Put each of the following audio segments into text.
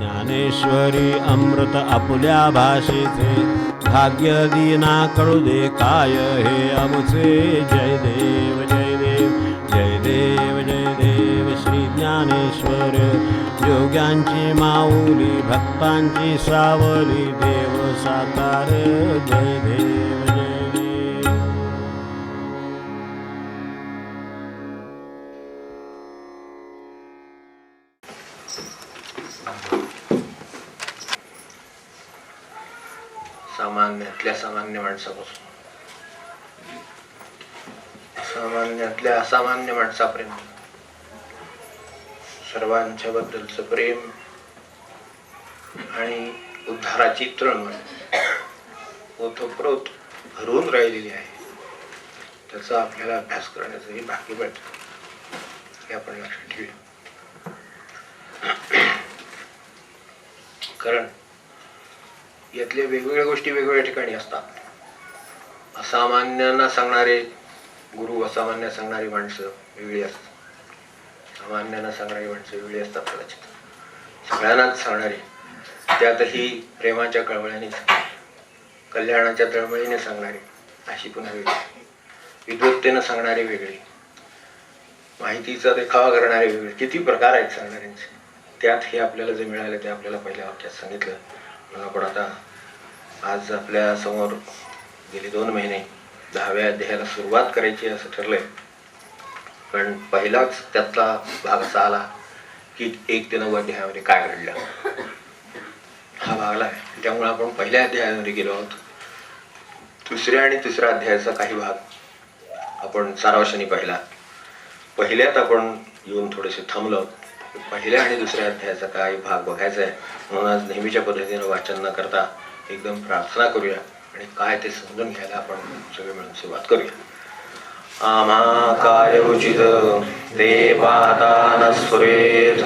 ज्ञानेश्वरी अमृत आपुल्या भाषेचे भाग्य दीना कळू दे काय हे आमुचे. जय देव जय देव जय देव जय देव श्री ज्ञानेश्वर. योग्यांची माऊली भक्तांची सावली देव साकार. जय देव जय देव. सामान्यातल्या सामान्य माणसापासून सामान्यातल्या असामान्य माणसापर्यंत सर्वांच्या बद्दलचं प्रेम आणि उद्धाराची तळमळ ओतप्रोत भरून राहिलेली आहे. त्याचा आपल्याला अभ्यास करण्याचंही भाग्य मिळतं हे आपण लक्षात ठेवूया. कारण यातल्या वेगवेगळ्या गोष्टी वेगवेगळ्या ठिकाणी असतात. असामान्यांना सांगणारे गुरु, असामान्य सांगणारी माणसं वेगळी असतात. सामान्यांना सांगणारी माणसं वेगळी असतात कदाचित. सगळ्यांनाच सांगणारी, त्यातही प्रेमाच्या कळवळ्याने, कल्याणाच्या तळमळीने सांगणारे अशी पुन्हा वेगळी, विद्वत्तेनं सांगणारे वेगळे, माहितीचा देखावा करणारे वेगळे. किती प्रकार आहेत सांगणाऱ्यांचे. त्यात हे आपल्याला जे मिळालं ते आपल्याला पहिल्या वाक्यात सांगितलं. आपण आता आज आपल्या समोर गेले 2 महिने 10व्या अध्यायाला सुरुवात करायची असं ठरलंय. पण पहिलाच त्यातला भाग असा आला की 1 ते 9 अध्यायामध्ये काय घडलं हा भाग आला. त्यामुळे आपण पहिल्या अध्यायामध्ये गेलो आहोत. दुसऱ्या आणि तिसऱ्या अध्यायाचा काही भाग आपण सारांशाने पाहिला. पहिल्यात आपण येऊन थोडेसे थांबलो. पहिल्या आणि दुसऱ्या अध्यायाचा काही भाग बघायचा आहे. म्हणून आज नेहमीच्या पद्धतीनं वाचन न करता एकदम प्रार्थना करूया आणि काय ते समजून घ्यायला आपण सगळे मिळून सुरुवात करूया. आम्हा काय उचित ते पाहता न स्फुरेत,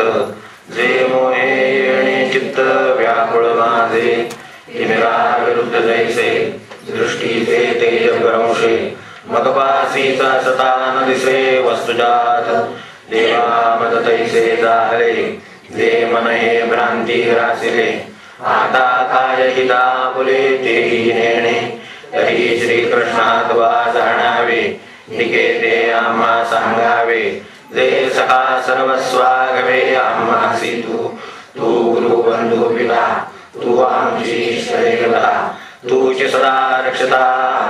जे मोहे येणे चित्त व्याकुळ माझे, तिमिरा विरुद्ध जैसे दृष्टीचे तेज भ्रंशे, मगपासीचा सता न दिसे वस्तुजात, देवा मद तैसे झाले, जे मन हे भ्रांती रासिले, आता काय हिता फुले तेही नेणे, तरी श्रीकृष्णात वा जाणावे, निकेते आम्हा सांगावे, जे सखा सर्वस्वागवे आम्हासी तू, तू गुरु बंधू पिता, तू आमची शरीरता, तूच सदा रक्षता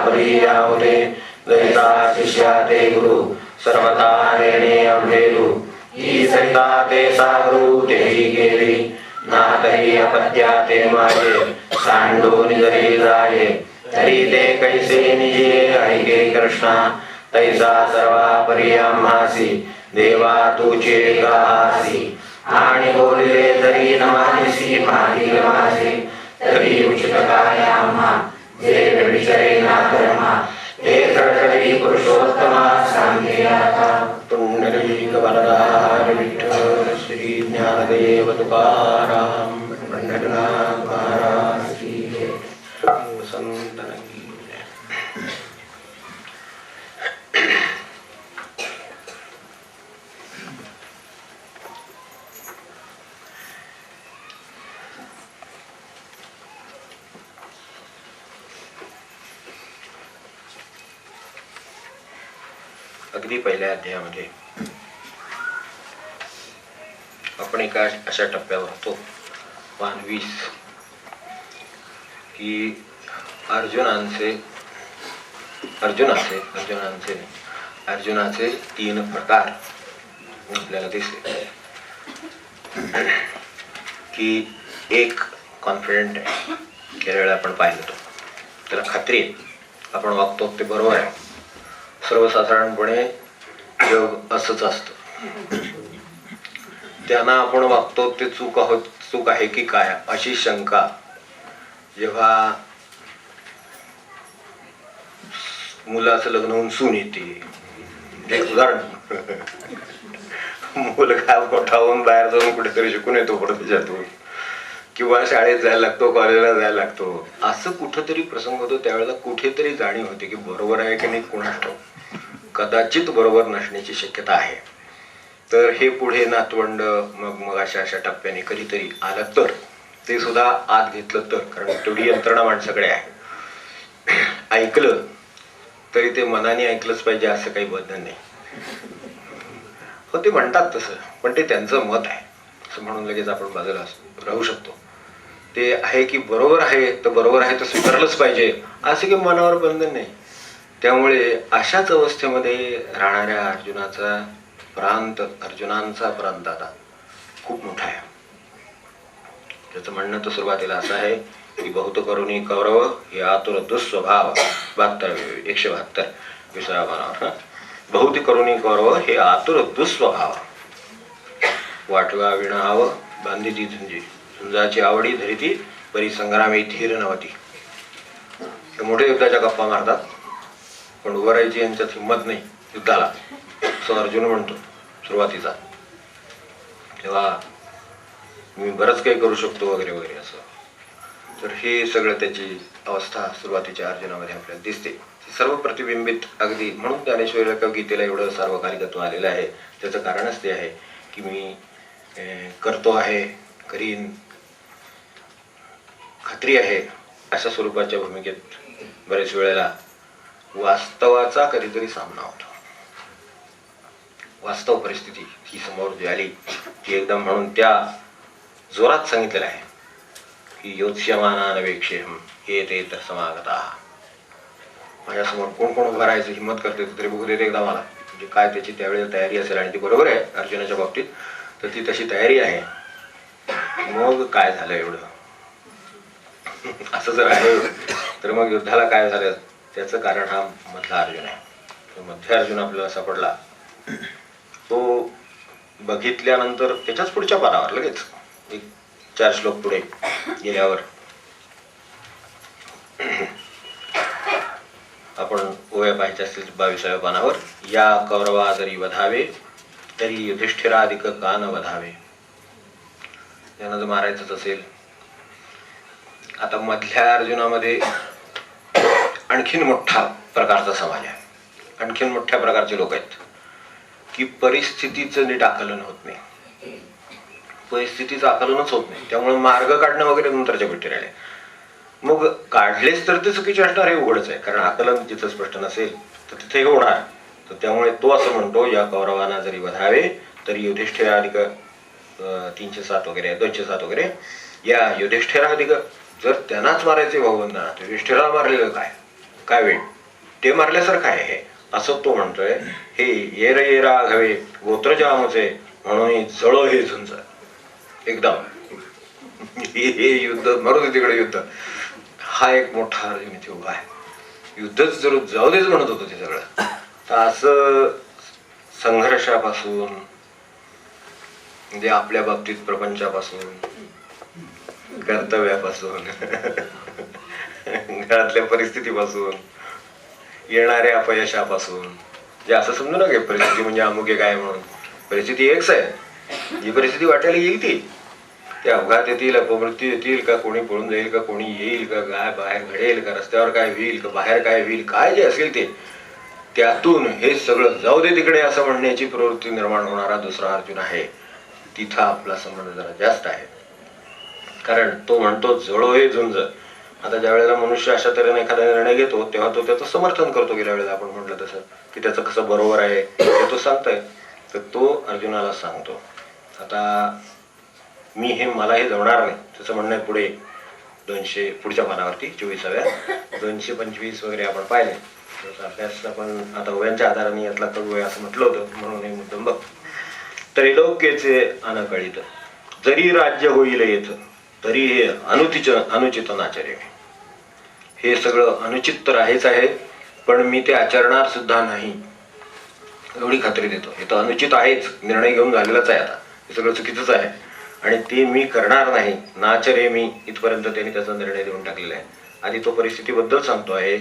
परियावते, जैसा शिष्या ते गुरु सर्वता नेणे अभेरू, ही सरिता ते सागरू तेही गेली, नातही अपत्या ते माझे, सांडून जरी जाये, तरी ते कैसे निजे ऐके कृष्णा, तैसा सर्वा परियामासी, देवा तूचे गासी, आणि बोलले तरी न मानिसी मागील माझे, तरी उचित काय आम्हा, जे व्यभिचारे ना धर्मा, ते तळतळी पुरुषोत्तमा सांगे आता. पुंडरीक वरदार विठ्ठल श्री ज्ञानदेव तुकाराम पंढरनाथ महाराज की जय. संतन की जय. अगदी पहिल्या अध्यायामध्ये आपण एका अशा टप्प्यावर होतो 20 की अर्जुनाचे 3 प्रकार आपल्याला दिसले. की एक कॉन्फिडेंट आहे, गेल्या वेळेला आपण पाहिलं होतं, त्याला खात्री आहे आपण वागतो ते बरोबर आहे. सर्वसाधारणपणे जग असंच असतं. त्यांना आपण वागतो ते चूक आहे की काय अशी शंका जेव्हा मुलाचं लग्न होऊन सून येते. एक उदाहरण, मुलगा मोठा होऊन बाहेर जाऊन कुठेतरी शिकून येतो त्याच्यातून, किंवा शाळेत जायला लागतो, कॉलेजला जायला लागतो, असं कुठंतरी प्रसंग होतो. त्यावेळेला कुठेतरी जाणीव होते की बरोबर आहे की नाही कुणास ठाऊक, कदाचित बरोबर नसण्याची शक्यता आहे. तर हे पुढे नातवंड मग अशा अशा टप्प्याने कधीतरी आलं तर ते सुद्धा आत घेतलं तर, कारण तेवढी यंत्रणा माणसाकडे आहे. ऐकलं तरी ते मनाने ऐकलंच पाहिजे असं काही बंधन नाही. हो, ते म्हणतात तसं, पण ते त्यांचं मत आहे असं म्हणून लगेच आपण बाजूला राहू शकतो. ते आहे की बरोबर आहे तर बरोबर आहे तर स्वीकारलंच पाहिजे असं की मनावर बंधन नाही. त्यामुळे अशाच अवस्थेमध्ये राहणाऱ्या अर्जुनांचा प्रांत आता खूप मोठा आहे. त्याचं म्हणणं तर सुरुवातीला असं आहे की बहुत करुणी कौरव हे आतुर दुःस्वभाव 172 विसरा पानावर. बहुत करुणी कौरव हे आतुर दुःस्वभाव वाटवा विणाव बांधिती झुंजी झुंजाची आवडी धरिती परी संग्रामी धीर नव्हती. हे मोठे युद्धाच्या गप्पा मारतात पण उभं राहायची यांच्यात हिंमत नाही युद्धाला, असं अर्जुन म्हणतो सुरुवातीचा. तेव्हा मी बरंच काही करू शकतो वगैरे वगैरे असं. तर हे सगळं त्याची अवस्था सुरुवातीच्या अर्जुनामध्ये आपल्याला दिसते. सर्व प्रतिबिंबित अगदी म्हणून ज्ञानेश्वरीला गीतेला एवढं सार्वकालिकत्व आलेलं आहे. त्याचं कारणच ते आहे की मी करतो आहे, करीन, खात्री आहे अशा स्वरूपाच्या भूमिकेत बरेच वेळेला वास्तवाचा कधीतरी सामना होतो. वास्तव परिस्थिती ही समोर जी आली ती एकदम म्हणून त्या जोरात सांगितलेलं आहे की योत्स्यमानानवेक्षेहम हे ते तर समागता. माझ्यासमोर कोण कोण उभं राहायचं हिंमत करते तरी बघू देते एकदा मला. म्हणजे काय त्याची त्यावेळेला तयारी असेल आणि ती बरोबर आहे अर्जुनाच्या बाबतीत, तर ती तशी तयारी आहे. मग काय झालं एवढं असं जर आहे तर मग युद्धाला काय झालं त्याचं कारण हा मधला अर्जुन आहे. तो मध्य अर्जुन आपल्याला सापडला. तो बघितल्यानंतर त्याच्याच पुढच्या पानावर लगेच 4 श्लोक पुढे गेल्यावर आपण ओव्या पाहायच्या असतील 22व्या पानावर. या कौरवा जरी वधावे तरी युधिष्ठिराधिक का न वधावे. यांना जर मारायचंच असेल. आता मधल्या अर्जुनामध्ये आणखीन मोठा प्रकारचा समाज आहे, आणखीन मोठ्या प्रकारचे लोक आहेत की परिस्थितीचं नीट आकलन होत नाही. परिस्थितीचं आकलनच होत नाही. त्यामुळे मार्ग काढणं वगैरे नंतरच्या गोष्टी राहिले. मग काढलेच तर ते चुकीचे असणार हे उघडच आहे, कारण आकलन जिथं स्पष्ट नसेल तर तिथे हे होणार. तर त्यामुळे तो असं म्हणतो या कौरवांना जरी वधावे तरी युधिष्ठिराधिक 307 वगैरे 207 वगैरे या युधिष्ठिराधिक जर त्यांनाच मारायचे भाऊबंधांना तर युधिष्ठिराला मारलेलं काय वेळ ते मारल्यासारखं आहे हे असं तो म्हणतोय. हे येर येरा घवे गोत्रजामचे म्हणून जळो हे झुंज एकदम हे युद्ध मरू दे तिकडे युद्ध. हा एक मोठा अर्जुन इथे उभा आहे. युद्धच जरूर जाऊ देच म्हणत होतं ते सगळं. तर असं संघर्षापासून म्हणजे आपल्या बाबतीत प्रपंचापासून कर्तव्यापासून घरातल्या परिस्थितीपासून येणाऱ्या अपयशापासून जे असं समजू नका परिस्थिती म्हणजे अमुक काय म्हणून. परिस्थिती एकच आहे. जी परिस्थिती वाटायला येईल ती ते अपघात येतील अपमृत्यू येतील का कोणी पळून जाईल का कोणी येईल का काय बाहेर घडेल का रस्त्यावर काय होईल का बाहेर काय होईल काय जे असेल ते त्यातून हे सगळं जाऊ दे तिकडे असं म्हणण्याची प्रवृत्ती निर्माण होणारा दुसरा अर्जुन आहे. तिथं आपला संबंध जरा जास्त आहे. कारण तो म्हणतो जळो हे झुंज. आता ज्या वेळेला मनुष्य अशा तऱ्हेने एखादा निर्णय घेतो तेव्हा तो त्याचं समर्थन करतो. गेल्या वेळेला आपण म्हटलं तसं की त्याचं कसं बरोबर आहे ते तो सांगतोय. तर तो अर्जुनाला सांगतो आता मला हे जमणार नाही. त्याचं म्हणणं आहे पुढे 200 पुढच्या पानावरती 24व्या 225 वगैरे आपण पाहिले. अभ्यास आपण आता ओव्यांच्या आधाराने यातला करूया असं म्हटलं होतं म्हणून हे मुद्दाम बघ. त्रैलोक्याचे अनकळित जरी राज्य होईल येत तरी हे अनुचित नाचरे. हे सगळं अनुचित तर आहेच आहे पण मी ते आचरणार सुद्धा नाही एवढी खात्री देतो. हे तर अनुचित आहेच, निर्णय घेऊन झालेलाच आहे. आता हे सगळं चुकीचंच आहे आणि ते मी करणार नाही. नाचरे मी इथपर्यंत त्यांनी त्याचा निर्णय देऊन टाकलेला आहे. आधी तो परिस्थितीबद्दल सांगतो आहे.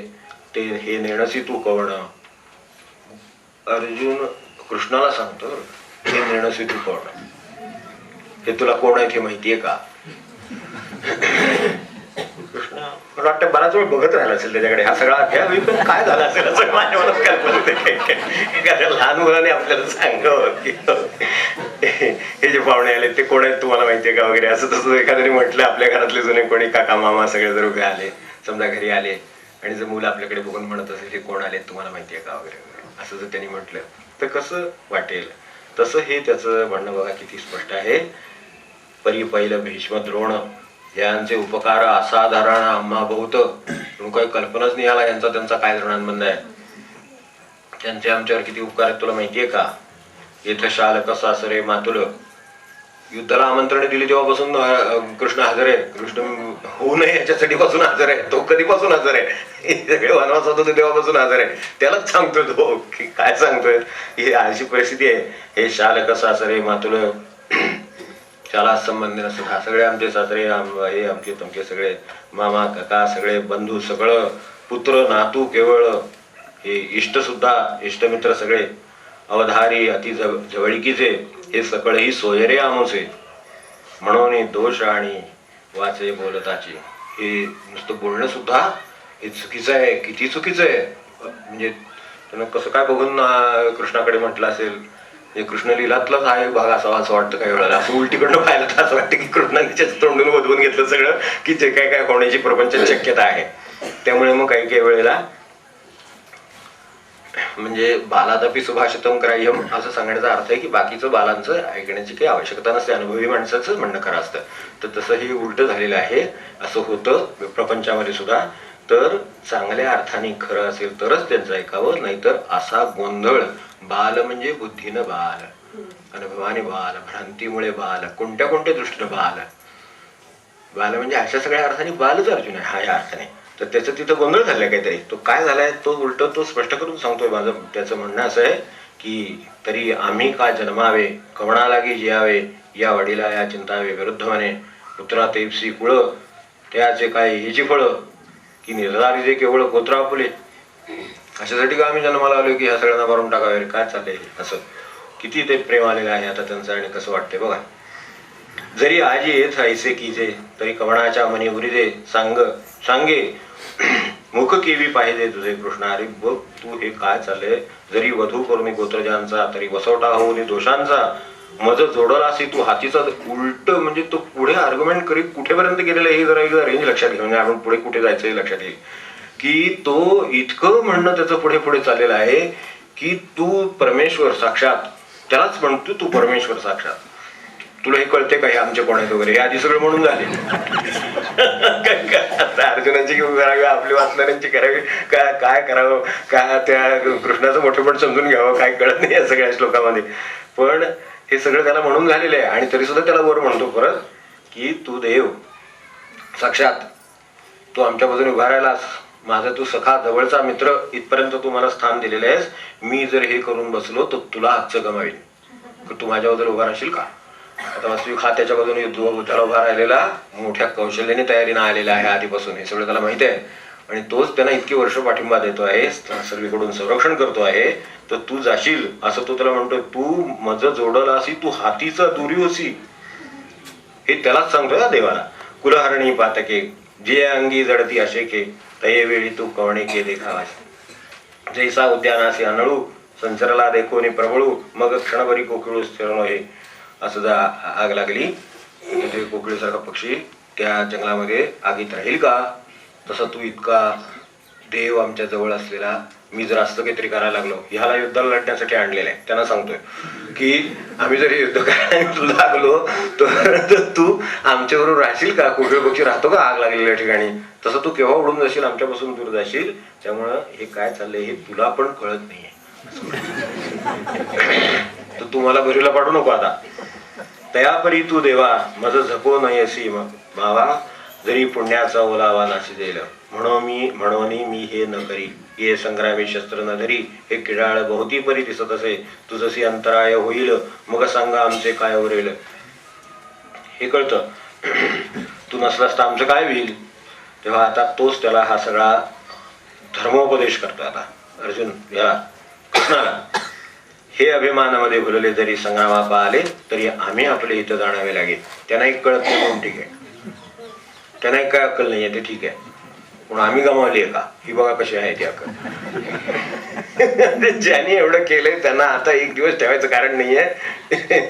ते हे नेणसी तू कवण अर्जुन कृष्णाला सांगतो हे नेणसी तू कवण. हे तुला कोण आहे ते माहितीये का. कृष्ण मला वाटतं बराच वेळ बघत राहिला असेल त्याच्याकडे हा सगळा अध्याय मी पण काय झाला असेल असं माझ्या मनात कल्पना होते. एखाद्या लहान मुलाने आपल्याला सांगावं की हे जे पाहुणे आले ते कोण आहेत तुम्हाला माहितीये का वगैरे असं तसं एखाद्याने म्हटलं. आपल्या घरातले जुने कोणी काका मामा सगळे जर उभे आले समजा घरी आले आणि जर मुलं आपल्याकडे बघून म्हणत असेल हे कोण आले तुम्हाला माहितीये का वगैरे वगैरे असं जर त्यांनी म्हटलं तर कसं वाटेल. तसं हे त्याचं म्हणणं बघा किती स्पष्ट आहे. परी पहिलं भीष्म द्रोण यांचे उपकार असाधारण आम्हा बहुत. म्हणून काही कल्पनाच नाही आला यांचा त्यांचा काय ऋणांबंध आहे. त्यांचे आमच्यावर किती उपकार आहेत तुला माहितीये का. येथ शालक सासरे मातुल युद्धाला आमंत्रण दिली तेव्हापासून कृष्ण हजर आहे. कृष्ण होऊ नये याच्यासाठी पासून हजर आहे. तो कधीपासून हजर आहे. सगळे वनवास होतो तेव्हापासून हजर आहे. त्यालाच सांगतोय तो की काय सांगतोय ही अशी परिस्थिती आहे. हे शालक सासरे मातुल शाला संबंधी नसतात सगळे आमचे सासरे हे आमचे तुमचे सगळे मामा काका सगळे बंधू सगळं पुत्र नातू केवळ हे इष्ट सुद्धा इष्टमित्र सगळे अवधारी अति जवळकीचे हे सकळही सोयरे आमोचे म्हणून दोष आणि वाचे बोलताची. हे नुसतं बोलणं सुद्धा हे चुकीचं आहे. किती चुकीचं आहे. म्हणजे त्यानं कसं काय बघून कृष्णाकडे म्हटलं असेल. कृष्ण लिलातलाच हा एक भाग असावा असं वाटतं काही वेळेला. असं उलटीकडनं पाहिलं तर असं वाटतं की कृष्णाने त्याच्या तोंडून वधवून घेतलं सगळं की जे काय काय होण्याची प्रपंच शक्यता आहे. त्यामुळे मग काही काही वेळेला म्हणजे बालादपी सुभाषितम ग्राह्यम असं सांगण्याचा अर्थ आहे की बाकीचं बालांचं ऐकण्याची काही आवश्यकता नसते. अनुभवी माणसाचं म्हणणं खरं असतं. तर तसं हे उलट झालेलं आहे. असं होतं प्रपंचामध्ये सुद्धा. तर चांगल्या अर्थाने खरं असेल तरच त्यांचं ऐकावं. नाहीतर असा गोंधळ. बाल म्हणजे बुद्धीनं बाल अनुभवाने बाल भ्रांतीमुळे बाल कोणत्या कोणत्या दृष्टीनं बाल. बाल म्हणजे अशा सगळ्या अर्थाने बालच अर्जुन आहे हा या अर्थाने. तर त्याचं तिथं गोंधळ झालाय काहीतरी. तो काय झालाय तो उलट तो स्पष्ट करून सांगतोय. माझं त्याचं म्हणणं असं आहे की तरी आम्ही का जन्मावे कवणा लागी जियावे या वडीला या चिंतावे विरुद्ध म्हणे पुत्रा तेपसी कुळ त्याचे काय हिची फळं की निर्धारी जे केवळ कोत्रा फुले. अशासाठी का आम्ही जन्माला आलो की ह्या सगळ्यांना मारून टाकावे. काय चाललंय असं किती ते प्रेम आलेलं आहे आता त्यांचं आणि कसं वाटतंय बघा. जरी आजी येत ऐसे कीजे तरी कवणाच्या मनी उरिजे सांगे मुख केवी पाहिजे तुझे कृष्ण. अरे बघ तू हे काय चाललंय. जरी वधू करून गोत्रजांचा तरी वसवटा होऊन दोषांचा मज जोडलासी तू हातीचा. उलट म्हणजे तो पुढे आर्ग्युमेंट करीत कुठेपर्यंत गेलेला हे जरा एकदा रेंज लक्षात घेऊन आपण पुढे कुठे जायचं हे लक्षात येईल की तो इतकं म्हणणं त्याचं पुढे पुढे चाललेलं आहे की तू परमेश्वर साक्षात त्यालाच म्हणतो. तू परमेश्वर साक्षात तुला हे कळते का हे आमचे कोण आहेत वगैरे हे आधी सगळं म्हणून झाले. अर्जुनाची करावी आपली वाचणाऱ्यांची करावी काय करावं काय त्या कृष्णाचं मोठेपण समजून घ्यावं काय कळत नाही या सगळ्या श्लोकामध्ये. पण हे सगळं त्याला म्हणून झालेलं आहे. आणि तरी सुद्धा त्याला वर म्हणतो परत की तू देव साक्षात तू आमच्या बाजूने उभा राहिलास. माझा तू सखा जवळचा मित्र इथपर्यंत तू मला स्थान दिलेलं आहेस. मी जर हे करून बसलो तर तुला हातचं गमावीन. तू माझ्या बाजूला उभा राहशील का. आता वास्तविक हा त्याच्या बाजूने युद्धाला उभा राहिलेला मोठ्या कौशल्याने तयारीने आलेला आहे आधीपासून. हे सगळं त्याला माहिती आहे. आणि तोच त्यांना इतकी वर्ष पाठिंबा देतो आहे सर्वीकडून संरक्षण करतो आहे. तर तू जाशील असं तो त्याला म्हणतोय. तू मज जोडला असी तू हातीचा दुरी होसी हे त्यालाच सांगतोय ना देवाला. कुलहरणी पातके जे अंगी जडती अशेके तये वेळी तू कवणे के देखावास. जैसा उद्यानासी अनळू संचरला देखोनी प्रबळू मग क्षणभरी कोकिळू स्थिर हे. असं जर आग लागली ते कोकिळीसारखा पक्षी त्या जंगलामध्ये आगीत राहील का. तसं तू इतका देव आमच्या जवळ असलेला मी जर असतं काहीतरी करायला लागलो. ह्याला युद्धाला लढण्यासाठी आणलेलं आहे. त्यांना सांगतोय की आम्ही जर हे युद्ध करायला लागलो तर तू आमच्याबरोबर राहशील का. कोकिळ पक्षी राहतो का आग लागलेल्या ठिकाणी. तसं तू केव्हा उडून जाशील आमच्यापासून दूर जाशील. त्यामुळं हे काय चाललंय हे तुला पण कळत नाहीये. तर तू मला बरीला पाठवू नको आता. तयापरी तू देवा मज झको नयसी मावा जरी पुण्याचा ओलावा नाशी देईल. म्हणून मी हे न करी ये संग्रामी शस्त्र न धरी हे किडाळ बहुती परी दिसत असे. तू जशी अंतराय होईल मग सांगा आमचे काय उरेल. हे कळतं. तू नसलास तर आमचं काय होईल. तेव्हा आता तोच त्याला हा सगळा धर्मोपदेश करतो आता अर्जुन या कृष्णाला. हे अभिमानामध्ये भरले जरी संग्रामापा आले तरी आम्ही आपले इथं जाणावे लागेल. त्यांना एक कळत नाही म्हणून ठीक आहे. त्यांना एक काय अक्कल नाही आहे ते ठीक आहे. म्हणून आम्ही गमावली आहे का, ही बघा कशी आहे ती अक्कल. ज्यांनी एवढं केलंय त्यांना आता एक दिवस ठेवायचं कारण नाहीये.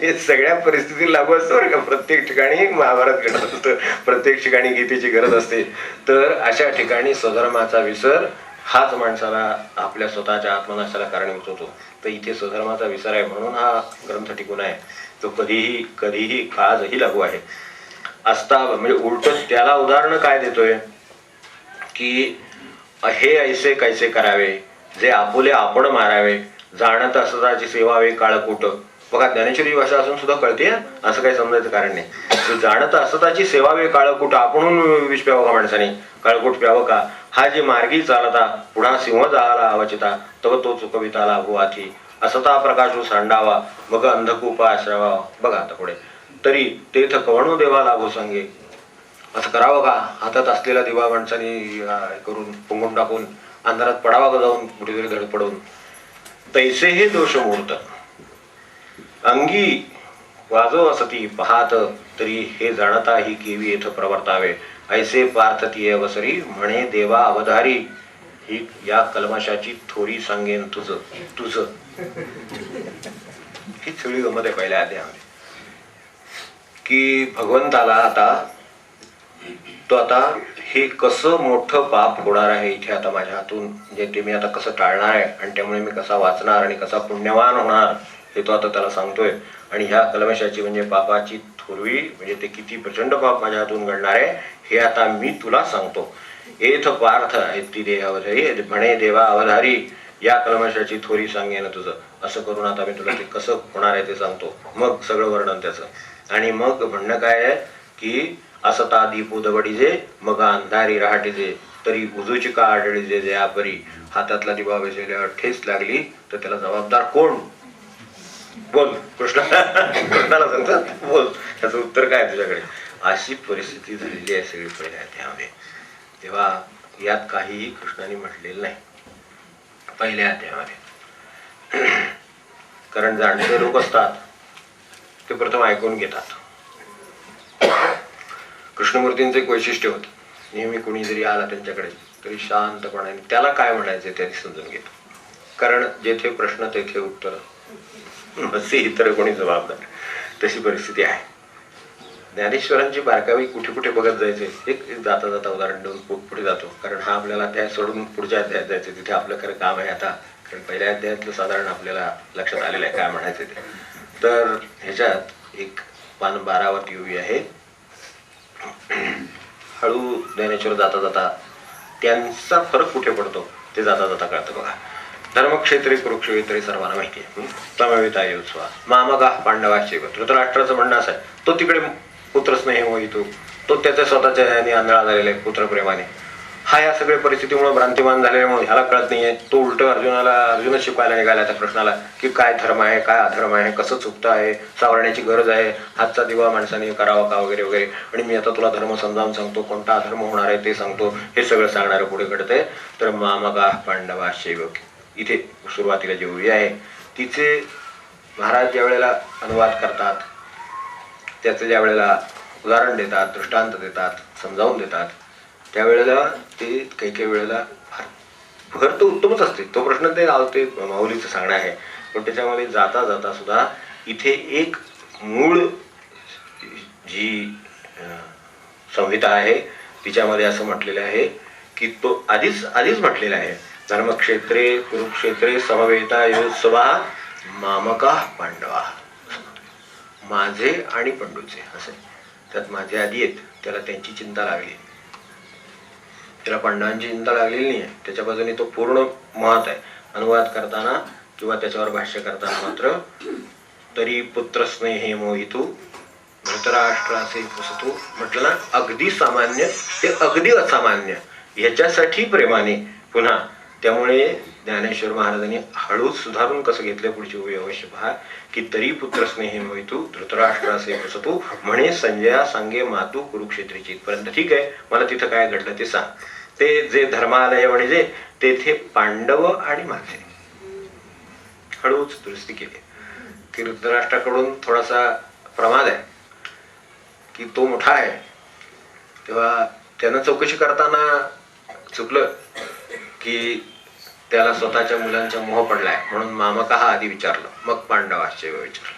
हे सगळ्या परिस्थिती लागू असतं बरं का. प्रत्येक ठिकाणी महाभारत घडत असतं, प्रत्येक ठिकाणी गीतेची गरज असते. तर अशा ठिकाणी स्वधर्माचा विसर हाच माणसाला आपल्या स्वतःच्या आत्मनाशाला कारणीभूत होतो. तर इथे स्वधर्माचा विसर आहे म्हणून हा ग्रंथ टिकून आहे. तो कधीही कधीही आजही लागू आहे. असता म्हणजे उलट त्याला उदाहरण काय देतोय की हे ऐसे कैसे करावे, जे आपुले आपण मारावे, जाणत असताची सेवावे काळकूट. बघा ज्ञानेश्वरी भाषा असून सुद्धा कळते, असं काही समजायचं कारण नाही. जाणत असताची सेवावे काळकूट, आपण विष प्यावं का माणसाने, काळकूट प्यावं का. हा जे मार्गी चालता पुढा सिंह जाळा अवचिता, तव तो चुकविता लाभू आथी, असता प्रकाशू सांडावा, मग अंधकूप आश्रवा. बघा आता पुढे, तरी तेथ कवणू देवा लाभू सांगे. असं करावं का, हातात असलेला दिवा माणसाने करून पुंगून टाकून अंधारात पडावा का जाऊन कुठेतरी धड पडून. तैसे हे दोष मुहूर्त अंगी वाजो असती पाहत, तरी हे जाणता ही केवी येथ प्रवर्तावे. ऐसे पार्थतीय वसरी म्हणे देवा अवधारी, ही या कलमाशाची थोरी सांगेन तुझं तुझं. ही सगळी गमत आहे पहिल्या अध्यायामध्ये की भगवंताला आता तो आता हे कसं मोठं पाप होणार आहे इथे आता माझ्या हातून, म्हणजे ते मी आता कसं टाळणार आहे आणि त्यामुळे मी कसा वाचणार आणि कसा पुण्यवान होणार हे तो आता त्याला सांगतोय. आणि ह्या कलमशाची म्हणजे पापाची थोरवी म्हणजे ते किती प्रचंड पाप माझ्या हातून घडणार आहे हे आता मी तुला सांगतो. एथ पार्थ ऐती देहावधारी म्हणे देवा अवधारी, या कलमशाची थोरी सांगेन तुझं. असं करून आता मी तुला ते कसं होणार आहे ते सांगतो. मग सगळं वर्णन त्याचं आणि मग म्हणणं काय आहे की असता दीप उदवडीजे मग अंधारी रहाटीजे, तरी उजूची का आढळीजे जे आपरी. हातातला दिवा बसल्यावर ठेच लागली तर त्याला जबाबदार कोण, बोल. कृष्णाला सांगतात बोल, त्याचं उत्तर काय तुझ्याकडे. अशी परिस्थिती झालेली आहे सगळी पहिल्या अध्यायामध्ये. तेव्हा यात काहीही कृष्णाने म्हटलेलं नाही पहिल्या अध्यायामध्ये. कारण जाणते लोक असतात ते प्रथम ऐकून घेतात. कृष्णमूर्तींचं एक वैशिष्ट्य होतं, नेहमी कोणी जरी आला त्यांच्याकडे तरी शांतपणाने त्याला काय म्हणायचं ते समजून घेतो. कारण जेथे प्रश्न तेथे उत्तर, असे इतर कोणी जबाबदार. तशी परिस्थिती आहे. ज्ञानेश्वरांची बारकावी कुठे कुठे बघत जायचे, एक जाता जाता उदाहरण देऊन पुढे जातो. कारण हा आपल्याला अध्याय सोडून पुढच्या अध्यायात जायचं, तिथे आपलं खरं काम आहे आता. कारण पहिल्या अध्यायातलं साधारण आपल्याला लक्षात आलेलं आहे काय म्हणायचं ते. तर ह्याच्यात एक पान 12 वरती उभी आहे. हळू ज्ञानेश्वर जाता जाता त्यांचा फरक कुठे पडतो ते जाता जाता कळतं. बघा, धर्मक्षेत्री कुरुक्षेत्री सर्वांना माहिती आहे. तमविता युत्स्वा मामगा पांडवाचे. धृतराष्ट्राचं म्हणणं असं आहे, तो तिकडे पुत्रस्नेह होईतो, तो त्याच्या स्वतःच्या ह्याने आंधळा झालेला आहे पुत्रप्रेमाने. हा या सगळ्या परिस्थितीमुळे भ्रांतिमान झाल्यामुळे ह्याला कळत नाहीये. तो उलट अर्जुनच शिकवायला निघाला त्या कृष्णाला की काय धर्म आहे काय अधर्म आहे, कसं चुकतं आहे, सावरण्याची गरज आहे, हातचा दिवा माणसाने करावा का वगैरे वगैरे. आणि मी आता तुला धर्म समजावून सांगतो, कोणता अधर्म होणार आहे ते सांगतो. हे सगळं सांगणारं पुढे घडतंय. तर मामगा पांडवा शैवक इथे सुरुवातीला जी ओवी आहे तिचे महाराज ज्या वेळेला अनुवाद करतात, त्याचं ज्या वेळेला उदाहरण देतात, दृष्टांत देतात, समजावून देतात, त्यावेळेला ते काही काही वेळेला भर तर उत्तमच असते. तो प्रश्न ते माऊलीचं सांगणं आहे. पण त्याच्यामध्ये जाता जाता सुद्धा इथे एक मूळ जी संहिता आहे तिच्यामध्ये असं म्हटलेलं आहे की तो आधीच म्हटलेला आहे, धर्मक्षेत्रे कुरुक्षेत्रे समवेता योत्सवा मामका पांडवा. माझे आणि पंडूचे असे, त्यात माझे आधी आहेत, त्याला त्यांची चिंता लागली, त्याला पांडवांची चिंता लागलेली नाही आहे. त्याच्या बाजूने तो पूर्ण महत आहे. अनुवाद करताना किंवा त्याच्यावर भाष्य करताना मात्र तरी पुत्रस्नेहे मोहितू धृतराष्ट्राचे पुसतू म्हटलं ना, अगदी सामान्य ते अगदी असामान्य ह्याच्यासाठी प्रेमाने पुन्हा. त्यामुळे ज्ञानेश्वर महाराजांनी हळूच सुधारून कसं घेतलं पुढची ओवी अवश्य पहा की तरी पुत्रस्नेहे मोहितू धृतराष्ट्राचे पुसतू म्हणे संजया सांगे मातू कुरुक्षेत्रीची. इथपर्यंत ठीक आहे, मला तिथं काय घडलं ते सांग. ते जे धर्मालय म्हणजे तेथे पांडव आणि माझे हळूच दुरुस्ती केली की धृतराष्ट्राकडून थोडासा प्रमाद आहे की तो मोठा आहे, तेव्हा त्यानं चौकशी करताना चुकलं की त्याला स्वतःच्या मुलांचा मोह पडलाय म्हणून मामका हा आधी विचारलं, मग पांडवाचे विचारलं.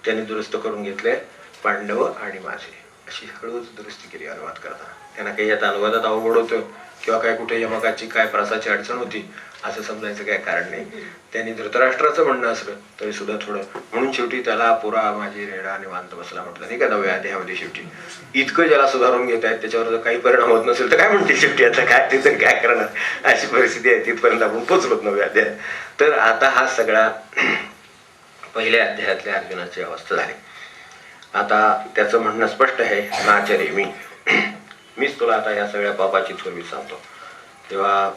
त्यांनी दुरुस्त करून घेतले पांडव आणि माझे, अशी हळूच दुरुस्ती केली अनुवाद करताना. त्यांना काही यात अनुवादात अवघड होतं किंवा काय कुठे यमकाची काय प्रासाची अडचण होती असं समजायचं काय कारण नाही. त्यांनी धृतराष्ट्राचं म्हणणं असलं तरी सुद्धा थोडं, म्हणून शेवटी त्याला पुरा माझी रेडा निवांत बसला म्हटलं नाही का 9व्या अध्यायामध्ये. शेवटी इतकं ज्याला सुधारून घेत आहेत त्याच्यावर जर काही परिणाम होत नसेल तर काय म्हणते शेवटी, आता काय ते तर काय करणार, अशी परिस्थिती आहे. तिथपर्यंत आपण पोचलोत 9व्या अध्याय. तर आता हा सगळा पहिल्या अध्यायातल्या अर्जुनाची अवस्था झाली. आता त्याचं म्हणणं स्पष्ट आहे, नाचरे मीच तुला आता या सगळ्या पापाची थोरवी सांगतो. तेव्हा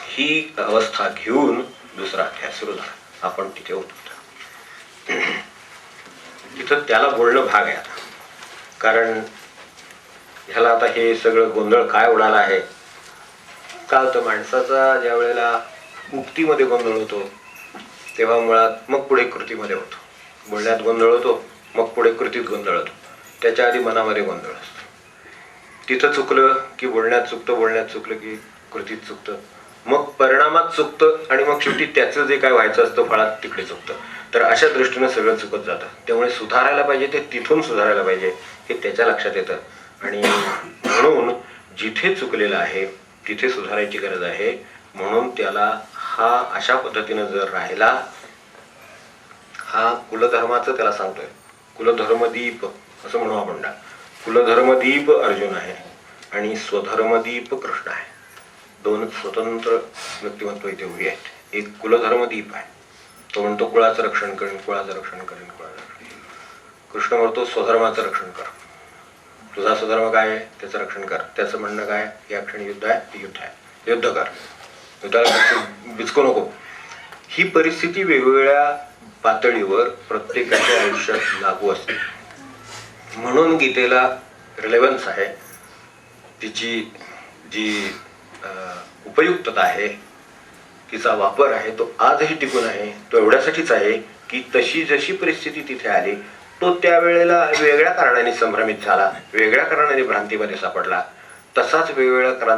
ही अवस्था घेऊन दुसरा अध्याय सुरू झाला. आपण तिथे होतो. तिथं त्याला बोलणं भाग आहे आता, कारण ह्याला आता हे सगळं गोंधळ काय उडाला आहे. का तर माणसाचा ज्या वेळेला मुक्तीमध्ये गोंधळ होतो तेव्हा मुळात मग पुढे कृतीमध्ये होतो. बोलण्यात गोंधळ होतो मग पुढे कृतीत गोंधळ होतो. त्याच्या आधी मनामध्ये गोंधळ असतो. तिथं चुकलं की बोलण्यात चुकतं, बोलण्यात चुकलं की कृतीत चुकतं, मग परिणामात चुकतं आणि मग शेवटी त्याचं जे काय व्हायचं असतं फळात तिकडे चुकतं. तर अशा दृष्टीनं सगळं चुकत जातं. त्यामुळे सुधारायला पाहिजे ते तिथून सुधारायला पाहिजे हे त्याच्या लक्षात येतं. आणि म्हणून जिथे चुकलेलं आहे तिथे सुधारायची गरज आहे. म्हणून त्याला हा अशा पद्धतीनं जर राहिला, हा कुलधर्माचं त्याला सांगतोय. कुलधर्मदीप असं म्हणू आपण. कुलधर्मदीप अर्जुन आहे आणि स्वधर्मदीप कृष्ण आहे. दोन स्वतंत्र व्यक्तिमत्व इथे उभी आहेत. एक कुलधर्मदीप आहे, तो म्हणतो कुळाचं रक्षण करेन, कुळाचं रक्षण करेन, कुळाचं रक्षण. कृष्ण म्हणतो स्वधर्माचं रक्षण कर. तुझा स्वधर्म काय आहे त्याचं रक्षण कर. त्याचं म्हणणं काय, या क्षणी युद्ध आहे, युद्ध आहे, युद्ध कर, युद्धाला बिचकू नको. ही परिस्थिती वेगवेगळ्या पातळीवर प्रत्येकाच्या आयुष्यात लागू असते. म्हणून गीतेला रिलेव्हन्स आहे, तिची जी उपयुक्तता आहे, तिचा वापर आहे, तो आजही टिकून आहे. तो एवढ्यासाठीच आहे की तशी जशी परिस्थिती तिथे आली तो त्यावेळेला वेगळ्या कारणाने संभ्रमित झाला, वेगळ्या कारणाने भ्रांतीमध्ये सापडला. तसाच वेगवेगळ्या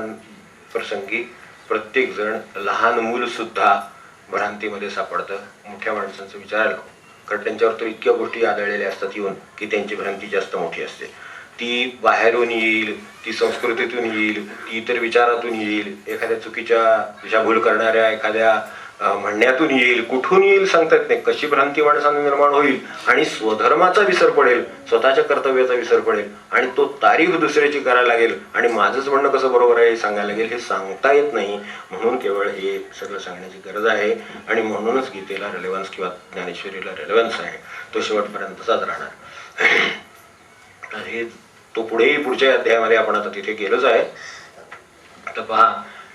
प्रसंगी प्रत्येक जण, लहान मूल सुद्धा भ्रांतीमध्ये सापडतं. मोठ्या माणसांचं विचारायला, कारण त्यांच्यावर तर इतक्या गोष्टी आढळलेल्या असतात येऊन की त्यांची भ्रांती जास्त मोठी असते. ती बाहेरून येईल, ती संस्कृतीतून येईल, ती इतर विचारातून येईल, एखाद्या चुकीच्या दिशाभूल करणाऱ्या एखाद्या म्हणण्यातून येईल, कुठून येईल सांगता येत नाही. कशी भ्रांती माणसाने निर्माण होईल आणि स्वधर्माचा विसर पडेल, स्वतःच्या कर्तव्याचा विसर पडेल आणि तो तारीफ दुसऱ्याची करायला लागेल आणि माझंच म्हणणं कसं बरोबर आहे हे सांगायला लागेल. हे सांगता येत नाही. म्हणून केवळ हे सगळं सांगण्याची गरज आहे. आणि म्हणूनच गीतेला रेलेव्हन्स किंवा ज्ञानेश्वरीला रेलेव्हन्स आहे. तो शेवटपर्यंत तसाच राहणार. हे तो पुढच्या अध्यायामध्ये आपण आता तिथे गेलोच आहे. आता पहा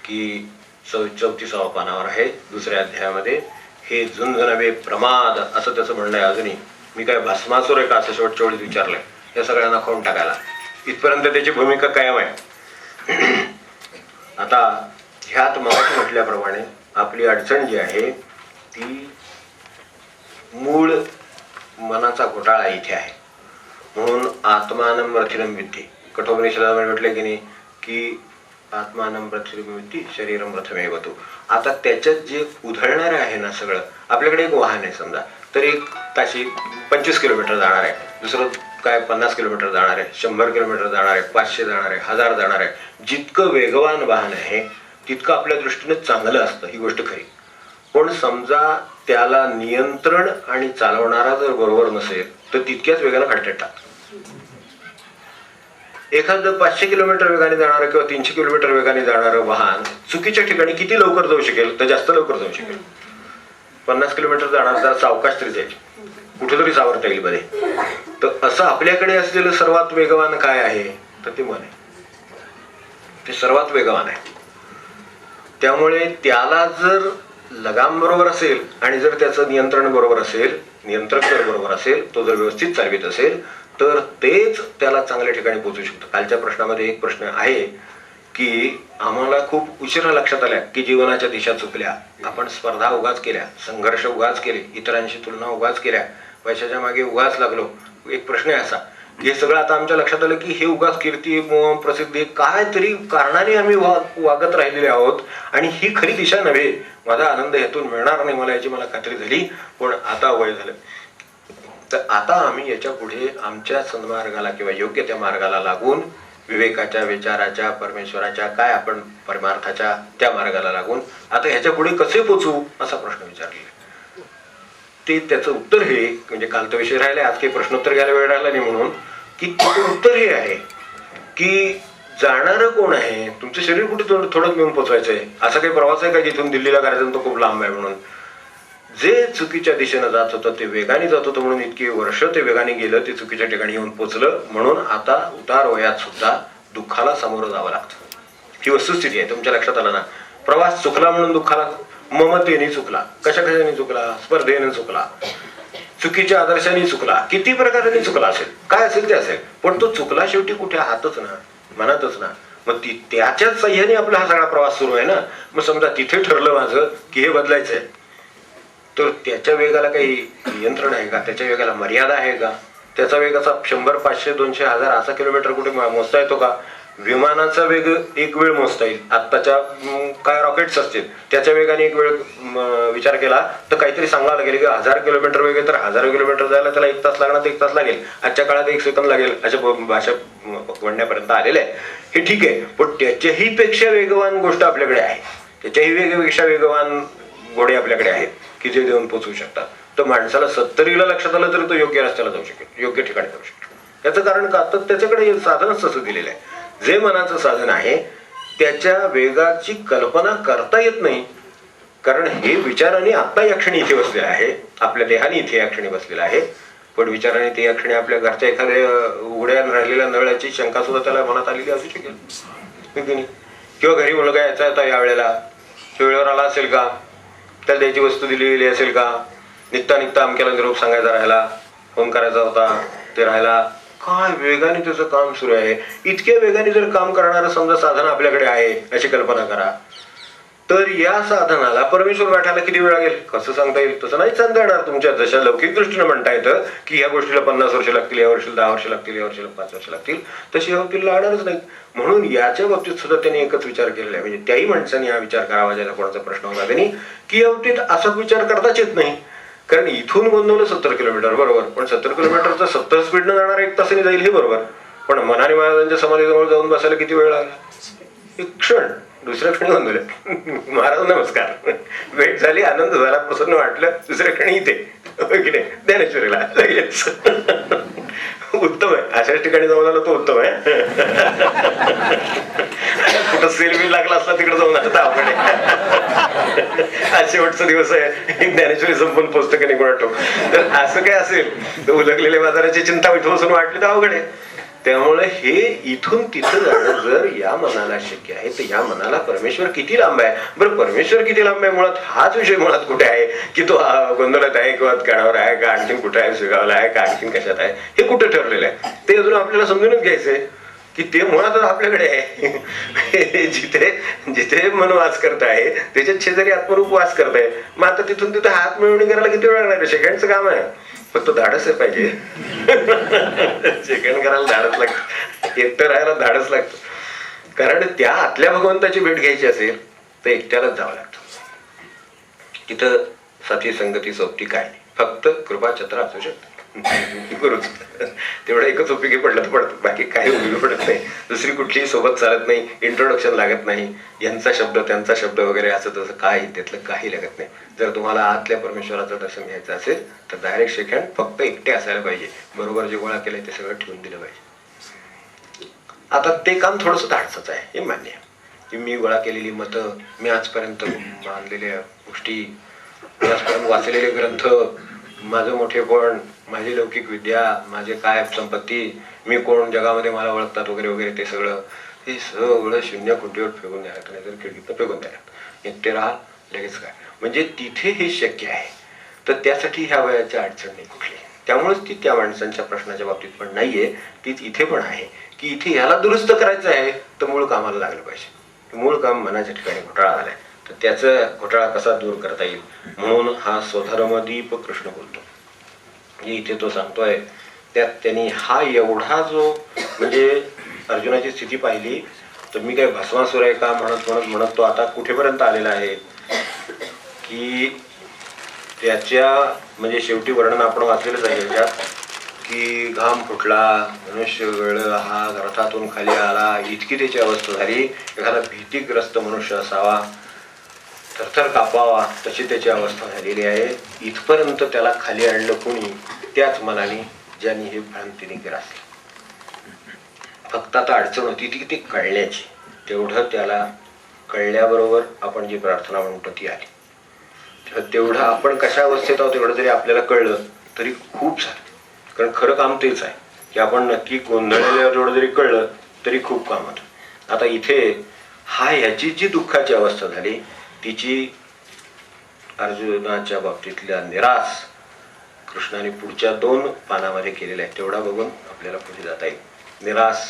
की 34व्या पानावर आहे दुसऱ्या अध्यायामध्ये. हे झुंज नव्हे प्रमाद असं त्याचं म्हणणं आहे. अजूनही मी काय भस्मासुर आहे का असं शेवटच्या वेळी विचारलंय. या सगळ्यांना खाऊन टाकायला इथपर्यंत त्याची भूमिका कायम आहे. आता ह्यात मगाशी म्हटल्याप्रमाणे आपली अडचण जी आहे ती मूळ मनाचा घोटाळा इथे आहे. म्हणून आत्मानं रथिरम विद्धी, कठोपनिषदामध्ये म्हटले की नाही की आत्मानं रथिरम विद्धी शरीरम रथमेव तू. आता त्याच्यात जे उधळणार आहे ना सगळं, आपल्याकडे एक वाहन आहे समजा, तर एक ताशी 25 किलोमीटर जाणार आहे, दुसरं काय 50 किलोमीटर जाणार आहे, 100 किलोमीटर जाणार आहे, 500 जाणार आहे, 1000 जाणार आहे. जितकं वेगवान वाहन आहे तितकं आपल्या दृष्टीने चांगलं असतं, ही गोष्ट खरी. पण समजा त्याला नियंत्रण आणि चालवणारा जर बरोबर नसेल तर तितक्याच वेगाने खड्ड्यात टाकतो. एखादं 500 किलोमीटर वेगाने जाणारं किंवा 300 किलोमीटर वेगाने जाणारं वाहन चुकीच्या ठिकाणी किती लवकर जाऊ शकेल तर जास्त लवकर जाऊ शकेल. 50 किलोमीटर जाणार तर सावकाश तरी जाईल, कुठेतरी सावरता येईल मध्ये. तर असं आपल्याकडे असलेलं सर्वात वेगवान काय आहे तर ते मन आहे. ते सर्वात वेगवान आहे. त्यामुळे त्याला जर लगाम बरोबर असेल आणि जर त्याचं नियंत्रण बरोबर असेल, नियंत्रक जर बरोबर असेल, तो जर व्यवस्थित चालवित असेल तर तेच त्याला चांगल्या ठिकाणी पोहोचू शकतं. कालच्या प्रश्नामध्ये एक प्रश्न आहे की आम्हाला खूप उशिरा लक्षात आल्या की जीवनाच्या दिशा चुकल्या, आपण स्पर्धा उगाच केल्या, संघर्ष उगाच केले, इतरांशी तुलना उगाच केल्या, पैशाच्या मागे उगाच लागलो. एक प्रश्न आहे असा हे सगळं आता आमच्या लक्षात आलं की हे उगाच कीर्ती प्रसिद्धी काय तरी कारणाने आम्ही वागत राहिलेले आहोत आणि ही खरी दिशा नव्हे. माझा आनंद यातून मिळणार नाही मला याची मला खात्री झाली. पण आता वय झालं तर आता आम्ही याच्या पुढे आमच्या सन्मार्गाला किंवा योग्य त्या मार्गाला लागून विवेकाच्या विचाराच्या परमेश्वराच्या काय आपण परमार्थाच्या त्या मार्गाला लागून आता ह्याच्या पुढे कसे पोचू असा प्रश्न विचारलेला. ते त्याचं उत्तर हे म्हणजे कालचा विषय राहिला आज काही प्रश्नोत्तर घ्यायला वेळ राहिला नाही म्हणून की त्याचं उत्तर हे आहे की जाणारं कोण आहे. तुमचं शरीर कुठे थोडं घेऊन पोचवायचंय. असा काही प्रवास आहे का जिथून दिल्लीला करायचा तो खूप लांब आहे म्हणून. जे चुकीच्या दिशेनं जात होतं ते वेगाने जात होतं म्हणून इतकी वर्ष ते वेगाने गेलं ते चुकीच्या ठिकाणी येऊन पोचलं. म्हणून आता उतार वयात सुद्धा दुःखाला सामोरं जावं लागतं. ही वस्तुस्थिती आहे. तुमच्या लक्षात आलं ना. प्रवास चुकला म्हणून दुःखाला ममतेने चुकला, कशाने चुकला, स्पर्धेने चुकला, चुकीच्या आदर्शाने चुकला, किती प्रकाराने चुकला असेल काय असेल ते असेल पण तो चुकला शेवटी कुठे हातच ना मनातच ना. मग त्याच्याच सह्याने आपला हा सगळा प्रवास सुरू आहे ना. मग समजा तिथे ठरलं माझं की हे बदलायचंय तर त्याच्या वेगाला काही नियंत्रण आहे का. त्याच्या वेगाला मर्यादा आहे का. त्याचा वेग असा 100, 500, 200, 1000 असा किलोमीटर कुठे मोजता येतो का. विमानाचा वेग एक वेळ मोजता येईल. आत्ताच्या काय रॉकेट्स असतील त्याच्या वेगाने एक वेळ विचार केला तर काहीतरी सांगावं लागेल की 1000 किलोमीटर वेग आहे तर 1000 किलोमीटर जायला त्याला 1 तास लागणार तर 1 तास लागेल. आजच्या काळात 1 सेकंद लागेल अशा भाषा म्हणण्यापर्यंत आलेले आहे. हे ठीक आहे पण त्याच्याही पेक्षा वेगवान गोष्ट आपल्याकडे आहे. त्याच्याही वेगपेक्षा वेगवान घोडे आपल्याकडे आहेत की जे देऊन पोचवू शकतात. तर माणसाला 70ला लक्षात आलं तर तो योग्य रस्त्याला जाऊ शकेल, योग्य ठिकाणी जाऊ शकेल. याचं कारण का तर त्याच्याकडे साधनच तसं दिलेलं आहे. जे मनाचं साधन आहे त्याच्या वेगाची कल्पना करता येत नाही कारण हे विचाराने आत्ता या क्षणी इथे बसलेला आहे. आपल्या देहाने इथे या क्षणी बसलेला आहे पण विचाराने ते या क्षणी आपल्या घरच्या एखाद्या उघड्या राहिलेल्या नळाची शंका सुद्धा त्याला मनात आलेली असू शकेल किंवा घरी मुलगा यायचा होता या वेळेला वेळेवर आला असेल का. त्याला द्यायची वस्तू दिलेली असेल का. निघता निघता अमक्याला निरोप सांगायचा राहिला, फोन करायचा होता ते राहिला. काय वेगाने त्याचं काम सुरू आहे. इतक्या वेगाने जर काम करणारं समजा साधन आपल्याकडे आहे अशी कल्पना करा तर या साधनाला परमेश्वर गाठायला किती वेळ लागेल कसं सांगता येईल. तसं नाही सांगता येणार. तुमच्या जशा लौकिक दृष्टीने म्हणता येतं की या गोष्टीला 50 वर्ष लागतील, या वर्षीला 10 वर्ष लागतील, या वर्षीला 5 वर्ष लागतील तशी या बाबतीत लागणारच नाही. म्हणून याच्या बाबतीत सुद्धा त्यांनी एकच विचार केलेला आहे. म्हणजे त्याही माणसाने हा विचार करावा ज्याला कोणाचा प्रश्न होता त्यांनी की या बाबतीत असाच विचार करताच येत नाही. कारण इथून बनवलं 70 किलोमीटर बरोबर पण 70 किलोमीटरचं 70 स्पीडनं जाणार 1 तासाने जाईल हे बरोबर पण मनाने महाराजांच्या समाधीजवळ जाऊन बसायला किती वेळ लागला. 1 क्षण. दुसऱ्या क्षणी बनवलं महाराज नमस्कार भेट झाली, आनंद झाला, प्रसन्न वाटलं. दुसऱ्या क्षणी इथे की नाही ज्ञानेश्वरीला लगेच. उत्तम आहे. अशाच ठिकाणी जाऊन आला तो उत्तम आहे. कुठं सेल लागला असला तिकडे जाऊन आता आपण आज शेवटचा दिवस आहे ज्ञानेश्वरी संपून पोचतं की नाही कोणाटो. तर असं काय असेल तर उलगलेल्या बाजाराची चिंता इथं बसून वाटली तर अवघड आहे. त्यामुळे हे इथून तिथं जाणं जर या मनाला शक्य आहे तर या मनाला परमेश्वर किती लांब आहे. बरं परमेश्वर किती लांब आहे मुळात हाच विषय मुळात कुठे आहे की तो गोंधळात आहे किंवा काढावर आहे का आणखीन कुठे आहे सुगावला आहे का आणखीन कशात आहे हे कुठं ठरलेलं आहे ते अजून आपल्याला समजूनच घ्यायचंय की ते मुळातच आपल्याकडे आहे. जिथे जिथे मन वास करत आहे त्याच्यात शेजारी आत्मरूप वास करत आहे. मग आता तिथून तिथे हात मिळवणी करायला किती वेळ लागणार. सेकंडचं काम आहे फक्त धाडस आहे पाहिजे. सेकंड करायला धाडस लागतं, एकटं राहायला धाडस लागतं. कारण त्या आतल्या भगवंताची भेट घ्यायची असेल तर एकट्यालाच जावं लागतं. तिथं साथी संगती सोबती काय नाही, फक्त कृपाछत्र असू शकतं. गुरुच तेवढं एकच उपयोगी पडलं तर पडतं, बाकी काही उपयोगी पडत नाही. दुसरी कुठलीही सोबत चालत नाही, इंट्रोडक्शन लागत नाही, यांचा शब्द त्यांचा शब्द वगैरे असं तसं काही त्यातलं काही लागत नाही. जर तुम्हाला आतल्या परमेश्वराचं दर्शन घ्यायचं असेल तर डायरेक्ट सेकंड फक्त एकटे असायला पाहिजे. बरोबर जे गोळा केलंय ते सगळं ठेवून दिलं पाहिजे. आता ते काम थोडंसं धाडसच आहे हे मान्य आहे की मी गोळा केलेली मतं, मी आजपर्यंत मानलेल्या गोष्टी, मी आजपर्यंत वाचलेले ग्रंथ, माझं मोठेपण, माझी लौकिक विद्या, माझे काय संपत्ती, मी कोण जगामध्ये मला ओळखतात वगैरे वगैरे ते सगळं हे सगळं शून्य खुंटीवर फेकून द्यायला नाही तर खिडकीत फेकून द्यायला. एकटे राहा लगेच काय म्हणजे तिथे हे शक्य आहे. तर त्यासाठी ह्या वयाची अडचण नाही कुठली. त्यामुळेच ती त्या माणसांच्या प्रश्नाच्या बाबतीत पण नाहीये, तीच इथे पण आहे की इथे ह्याला दुरुस्त करायचं आहे तर मूळ कामाला लागलं पाहिजे. मूळ काम मनाच्या ठिकाणी घोटाळा आलाय तर त्याचा घोटाळा कसा दूर करता येईल म्हणून हा स्वधर्मदीप कृष्ण बोलतो. इथे तो सांगतोय त्यात त्यांनी हा एवढा जो म्हणजे अर्जुनाची स्थिती पाहिली तर मी काय भस्मासुर आहे का म्हणत म्हणत म्हणत तो आता कुठेपर्यंत आलेला आहे की त्याच्या म्हणजे शेवटी वर्णन आपण वाचलेलंच आहे त्याच्यात की घाम फुटला, मनुष्य गळला, हा रथातून खाली आला, इतकी त्याची अवस्था झाली. एखादा भीतीग्रस्त मनुष्य असावा, थरथर कापावा, तशी त्याची अवस्था झालेली आहे. इथपर्यंत त्याला खाली आणलं कोणी? त्याच मनाने ज्यांनी हे भ्रांतीने ग्रासले. फक्त आता अडचण होती ती ते कळण्याची. तेवढं त्याला कळल्याबरोबर आपण जी प्रार्थना म्हणतो ती आली. तेवढं आपण कशा अवस्थेत आहोत तेवढं जरी आपल्याला कळलं तरी खूप झालं. कारण खरं काम तेच आहे की आपण नक्की गोंधळलेल्यावर जेवढं जरी कळलं तरी खूप काम होतं. आता इथे ह्याची जी दुःखाची अवस्था झाली तिची अर्जुनाच्या बाबतीतल्या निराश कृष्णाने पुढच्या 2 पानामध्ये केलेला आहे. तेवढा बघून आपल्याला पुढे जाता येईल. निराश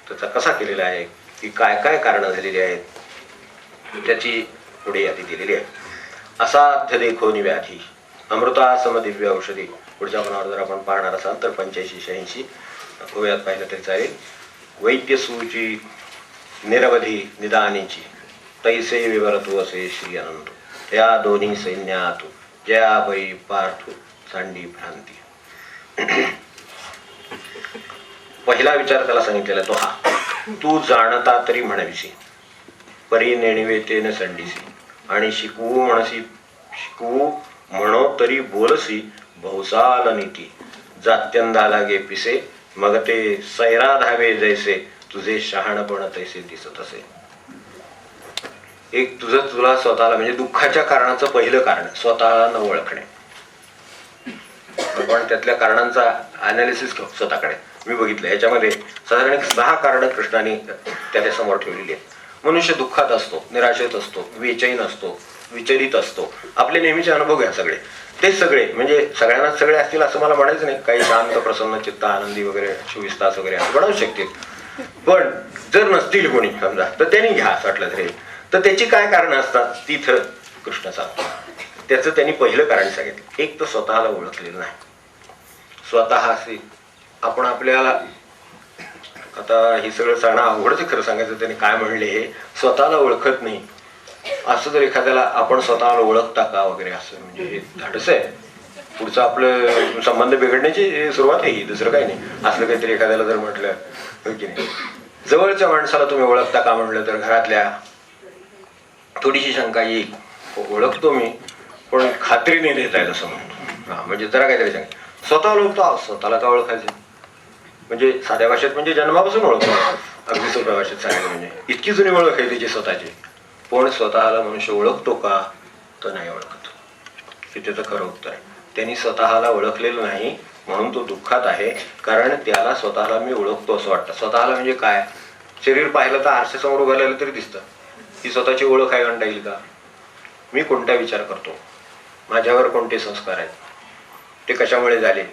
त्याचा कसा केलेला आहे की काय काय कारणं झालेली आहेत त्याची पुढे यादी दिलेली आहे. असाध्य देखो व्याधी अमृता समदिव्य औषधी. पुढच्या पानावर जर आपण पाहणार असाल तर 85-86 ओव्यात पाहिलं तरी चालेल. वैद्यसूची निरवधी निदानीची तैसे विवरतू असे श्री अनंत. या दोन्ही सैन्यातू जया बाई पार्थू सांडी भ्रांती. पहिला विचार त्याला सांगितलेला तो हा, तू जाणता तरी म्हणविसी परी नेणवे तेन संडीसी आणि शिकवू म्हणो तरी बोलसी भौसाल नीती जात्यंधा लागे पिसे मग ते सैरा धावे जैसे तुझे शहाणपण तैसे दिसत असे. एक तुला स्वतःला म्हणजे दुःखाच्या कारणाचं पहिलं कारण स्वतःला न ओळखणे. आपण त्यातल्या कारणांचा अनालिसिस घेऊ स्वतःकडे. मी बघितलं ह्याच्यामध्ये साधारण 6 कारणं कृष्णाने त्याच्या समोर ठेवलेली आहेत. मनुष्य दुःखात असतो, निराशेत असतो, बेचैन असतो, विचलित असतो. आपले नेहमीचे अनुभव घ्या सगळे ते सगळे म्हणजे सगळ्यांनाच सगळे असतील असं मला म्हणायचं नाही. काही शांत प्रसन्न चित्त आनंदी वगैरे 24 तास वगैरे असं बनवू शकतील. पण जर नसतील कोणी समजा तर त्यांनी घ्या असं वाटलं तरी तर त्याची काय कारणं असतात तिथं कृष्ण सांगतो. त्याचं त्यांनी पहिलं कारण सांगितलं. एक तर स्वतःला ओळखलेलं नाही. स्वतः आपण आपल्याला आता हे सगळं सांगणं अवघडच खरं सांगायचं. त्याने काय म्हणले हे स्वतःला ओळखत नाही असं जर एखाद्याला आपण स्वतःला ओळखता का वगैरे असं म्हणजे हे धाडस आहे. पुढचं आपलं संबंध बिघडण्याची सुरुवात आहे ही, दुसरं काही नाही. असलं काहीतरी एखाद्याला जर म्हटलं की नाही जवळच्या माणसाला तुम्ही ओळखता का म्हटलं तर घरातल्या थोडीशी शंका येईल. ओळखतो मी पण खात्रीने देत आहे असं म्हणतो. हा म्हणजे जरा काहीतरी सांग स्वतःला ओळखतो. स्वतःला का ओळखायचं म्हणजे साध्या भाषेत म्हणजे जन्मापासून ओळखतो. अगदी सोप्या भाषेत सांगायचं म्हणजे इतकी जुनी ओळख आहे त्याची स्वतःची. पण स्वतःला मनुष्य ओळखतो का तर नाही ओळखत. हे त्याचं खरं उत्तर आहे. त्यांनी स्वतःला ओळखलेलं नाही म्हणून तो दुःखात आहे. कारण त्याला स्वतःला मी ओळखतो असं वाटतं. स्वतःला म्हणजे काय? शरीर पाहिलं तर आरशासमोर उभं राहिलं तरी दिसतं. ही स्वतःची ओळख आहे म्हणता येईल का? मी कोणता विचार करतो, माझ्यावर कोणते संस्कार आहेत, ते कशामुळे झाले,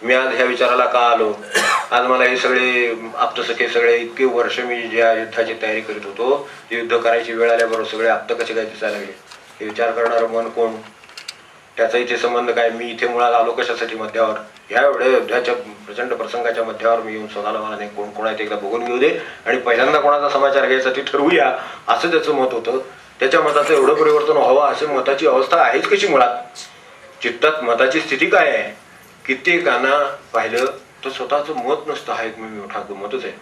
मी आज ह्या विचाराला का आलो, आज मला हे सगळे आप्तसखे सगळे इतके वर्ष मी ज्या युद्धाची तयारी करीत होतो युद्ध करायची वेळ आल्याबरोबर सगळे आप्त कसे काय दिसायला लागले, हे विचार करणारं मन कोण, त्याचा इथे संबंध काय, मी इथे मुळात आलो कशासाठी मध्यावर, ह्या एवढ्या युद्धाच्या प्रचंड प्रसंगाच्या मध्यावर मी येऊन स्वतःला मला नाही कोण कोणाचे एकदा बघून घेऊ दे आणि पहिल्यांदा कोणाचा समाचार घ्यायचा ते ठरवूया असं त्याचं मत होतं. त्याच्या मताचं एवढं परिवर्तन व्हावं अशी मताची अवस्था आहेच कशी मुळात? चित्तात मताची स्थिती काय आहे? कित्येकांना पाहिलं तर स्वतःचं मत नसतं. हा एक मोठा मतच आहे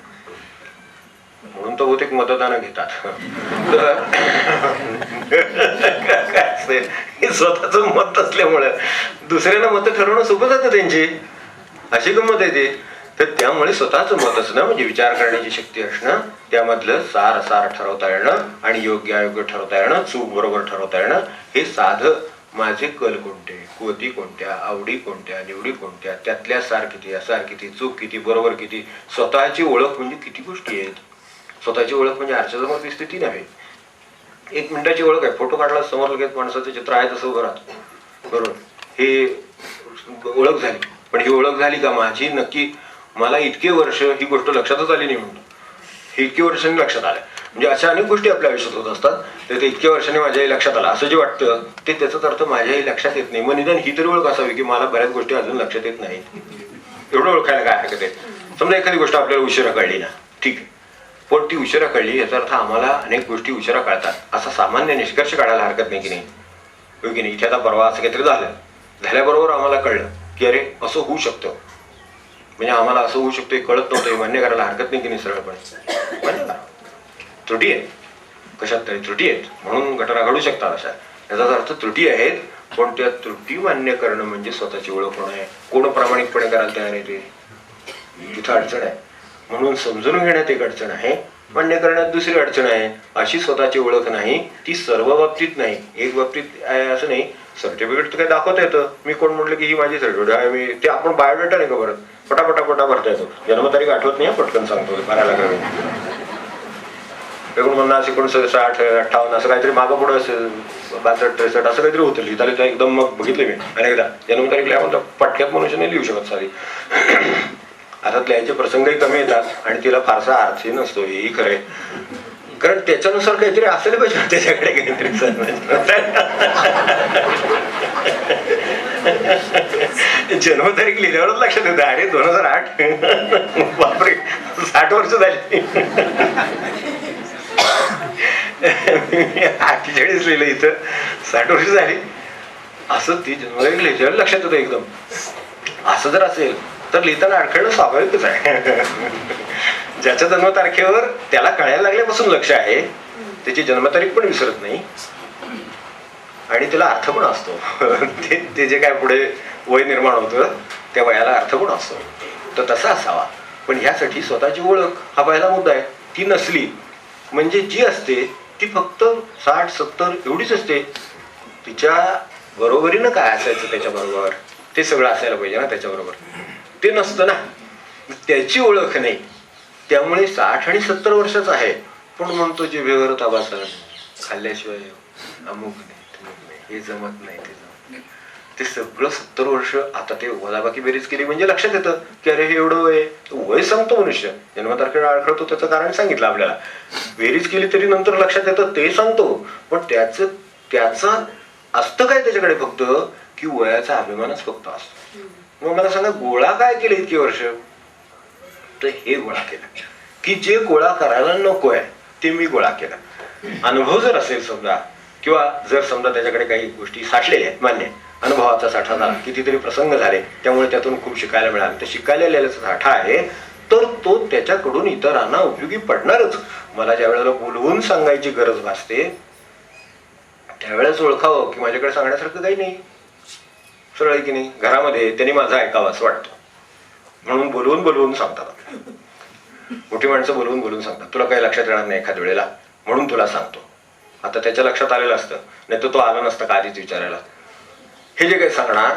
म्हणून तर बहुतेक मतदान घेतात. स्वतःच मत असल्यामुळे दुसऱ्यांना मत ठरवणं सोपं जातं त्यांची, अशी गंमत आहे ते. तर त्यामुळे स्वतःच मत असणं म्हणजे विचार करण्याची शक्ती असणं, त्यामधलं सार सार ठरवता येणं आणि योग्य अयोग्य ठरवता येणं, चूक बरोबर ठरवता येणं, हे साधं माझे कल कोणते, कृती कोणत्या, आवडी कोणत्या, निवडी कोणत्या, त्यातल्या सार किती, असार किती, चूक किती, बरोबर किती, स्वतःची ओळख म्हणजे किती गोष्टी आहेत. स्वतःची ओळख म्हणजे आरशासमोर दिसते ती नव्हे. 1 मिनिटाची ओळख आहे. फोटो काढला समोर लगेच माणसाचं चित्र आहे तसं उभं राहतं, बरोबर, हे ओळख झाली. पण ही ओळख झाली का माझी नक्की? मला इतके वर्ष ही गोष्ट लक्षातच आली नाही म्हणतो. हे इतके वर्षांनी लक्षात आलं म्हणजे अशा अनेक गोष्टी आपल्या आयुष्यात होत असतात. तर ते इतक्या वर्षांनी माझ्याही लक्षात आलं असं जे वाटतं ते त्याचाच अर्थ माझ्याही लक्षात येत नाही. मग निदान ही तरी ओळख असावी की मला बऱ्याच गोष्टी अजून लक्षात येत नाहीत. एवढं ओळखायला काय हरकत आहे? समजा एखादी गोष्ट आपल्याला उशिरा कळली ना, ठीक आहे, पण ती उशिरा कळली याचा अर्थ आम्हाला अनेक गोष्टी उशिरा कळतात असा सामान्य निष्कर्ष काढायला हरकत नाही की नाही? हो की नाही? इथे आता परवा असं काहीतरी झाल्याबरोबर आम्हाला कळलं की अरे असं होऊ शकतं, म्हणजे आम्हाला असं होऊ शकतं हे कळत नव्हतं, हे मान्य करायला हरकत नाही की नाही? सरळपणे मान्य करा, त्रुटी आहे, कशात तरी त्रुटी आहेत म्हणून घटना घडू शकतात अशा, याचा अर्थ त्रुटी आहेत, पण त्या त्रुटी मान्य करणं म्हणजे स्वतःची ओळख होणं आहे. कोण प्रामाणिकपणे करायला तयार आहे ते? तिथं अडचण आहे. म्हणून समजून घेण्यात एक अडचण आहे, मान्य करण्यात दुसरी अडचण आहे. अशी स्वतःची ओळख नाही, ती सर्व बाबतीत नाही, एक बाबतीत आहे असं नाही. सर्टिफिकेट तर काही दाखवता येतं, मी कोण म्हटलं की ही माझी सर्टिफिकेट आहे, मी ते आपण बायोडेटा नाही का भरत, पटापटा भरता येतो. जन्मतारीख आठवत नाही, पटकन सांगतो भरायला लागलं. 49, 59, 58 असं काहीतरी मागं पुढं असेल, 62, 63 असं काहीतरी होतं लिहिता लिहिता एकदम. मग बघितलं मी अनेकदा जन्मतारीख लिहा म्हणतो, पटक्यात मनुष्य नाही लिहू शकत सारी. आता लिहायचे प्रसंगही कमी येतात आणि तिला फारसा अर्थही नसतो, हेही खरं आहे. कारण त्याच्यानुसार काहीतरी असायला पाहिजे त्याच्याकडे काहीतरी. जन्मतारीख लिहिल्यावरच लक्षात येतं, अरे 2008, बापरे 60 वर्ष झाली. 48 लिहिलं इथं, 60 वर्ष झाली असं ती जन्मतारीख लिहिल्यावर लक्षात येतं एकदम. असं जर असेल तर लिहिताना अडखळणं स्वाभाविकच आहे. ज्याच्या जन्मतारखेवर त्याला कळायला लागल्यापासून लक्ष आहे, त्याची जन्मतारीख पण विसरत नाही आणि त्याला अर्थ पण असतो. ते जे काय पुढे वय निर्माण होतं त्या वयाला अर्थ पण असतो, तर तसा असावा. पण ह्यासाठी स्वतःची ओळख हा पहिला मुद्दा आहे. ती नसली म्हणजे जी असते ती फक्त 60-70 एवढीच असते. तिच्या बरोबरीनं काय असायचं त्याच्याबरोबर ते सगळं असायला पाहिजे ना त्याच्याबरोबर. ते नसतं ना, त्याची ओळख नाही. त्यामुळे 60 आणि 70 वर्षाचा आहे पण म्हणतो जिभेवर ताबासा, खाल्ल्याशिवाय अमुक नाही, हे जमत नाही, ते जमत नाही. ते सगळं 70 वर्ष आता ते वजाबाकी बेरीज केली म्हणजे लक्षात येतं की अरे हे एवढं वय सांगतो मनुष्य. जन्मतारखेला अडखळतो त्याचं कारण सांगितलं आपल्याला, बेरीज केली तरी नंतर लक्षात येतं ते सांगतो. पण त्याचं असतं काय त्याच्याकडे फक्त की वयाचा अभिमानच फक्त असतो. मग मला सांगा गोळा काय केलं इतकी वर्ष? तर हे गोळा केलं की जे गोळा करायला नको आहे ते मी गोळा केला. अनुभव जर असेल समजा, किंवा जर समजा त्याच्याकडे काही गोष्टी साठलेल्या आहेत, मान्य, अनुभवाचा साठा झाला, कितीतरी प्रसंग झाले, त्यामुळे त्यातून खूप शिकायला मिळालं, तर शिकायला साठा आहे, तर तो त्याच्याकडून इतरांना उपयोगी पडणारच. मला ज्या वेळेला बोलवून सांगायची गरज भासते त्यावेळेस ओळखावं की माझ्याकडे सांगण्यासारखं काही नाही. सरळ आहे की नाही? घरामध्ये त्यांनी माझं ऐकावं असं वाटतं म्हणून बोलवून सांगतात. मोठी माणसं बोलवून सांगतात, तुला काही लक्षात येणार नाही एखाद्या वेळेला म्हणून तुला सांगतो. आता त्याच्या लक्षात आलेलं असतं, नाही तर तो आला नसता का आधीच विचारायला. हे जे काही सांगणार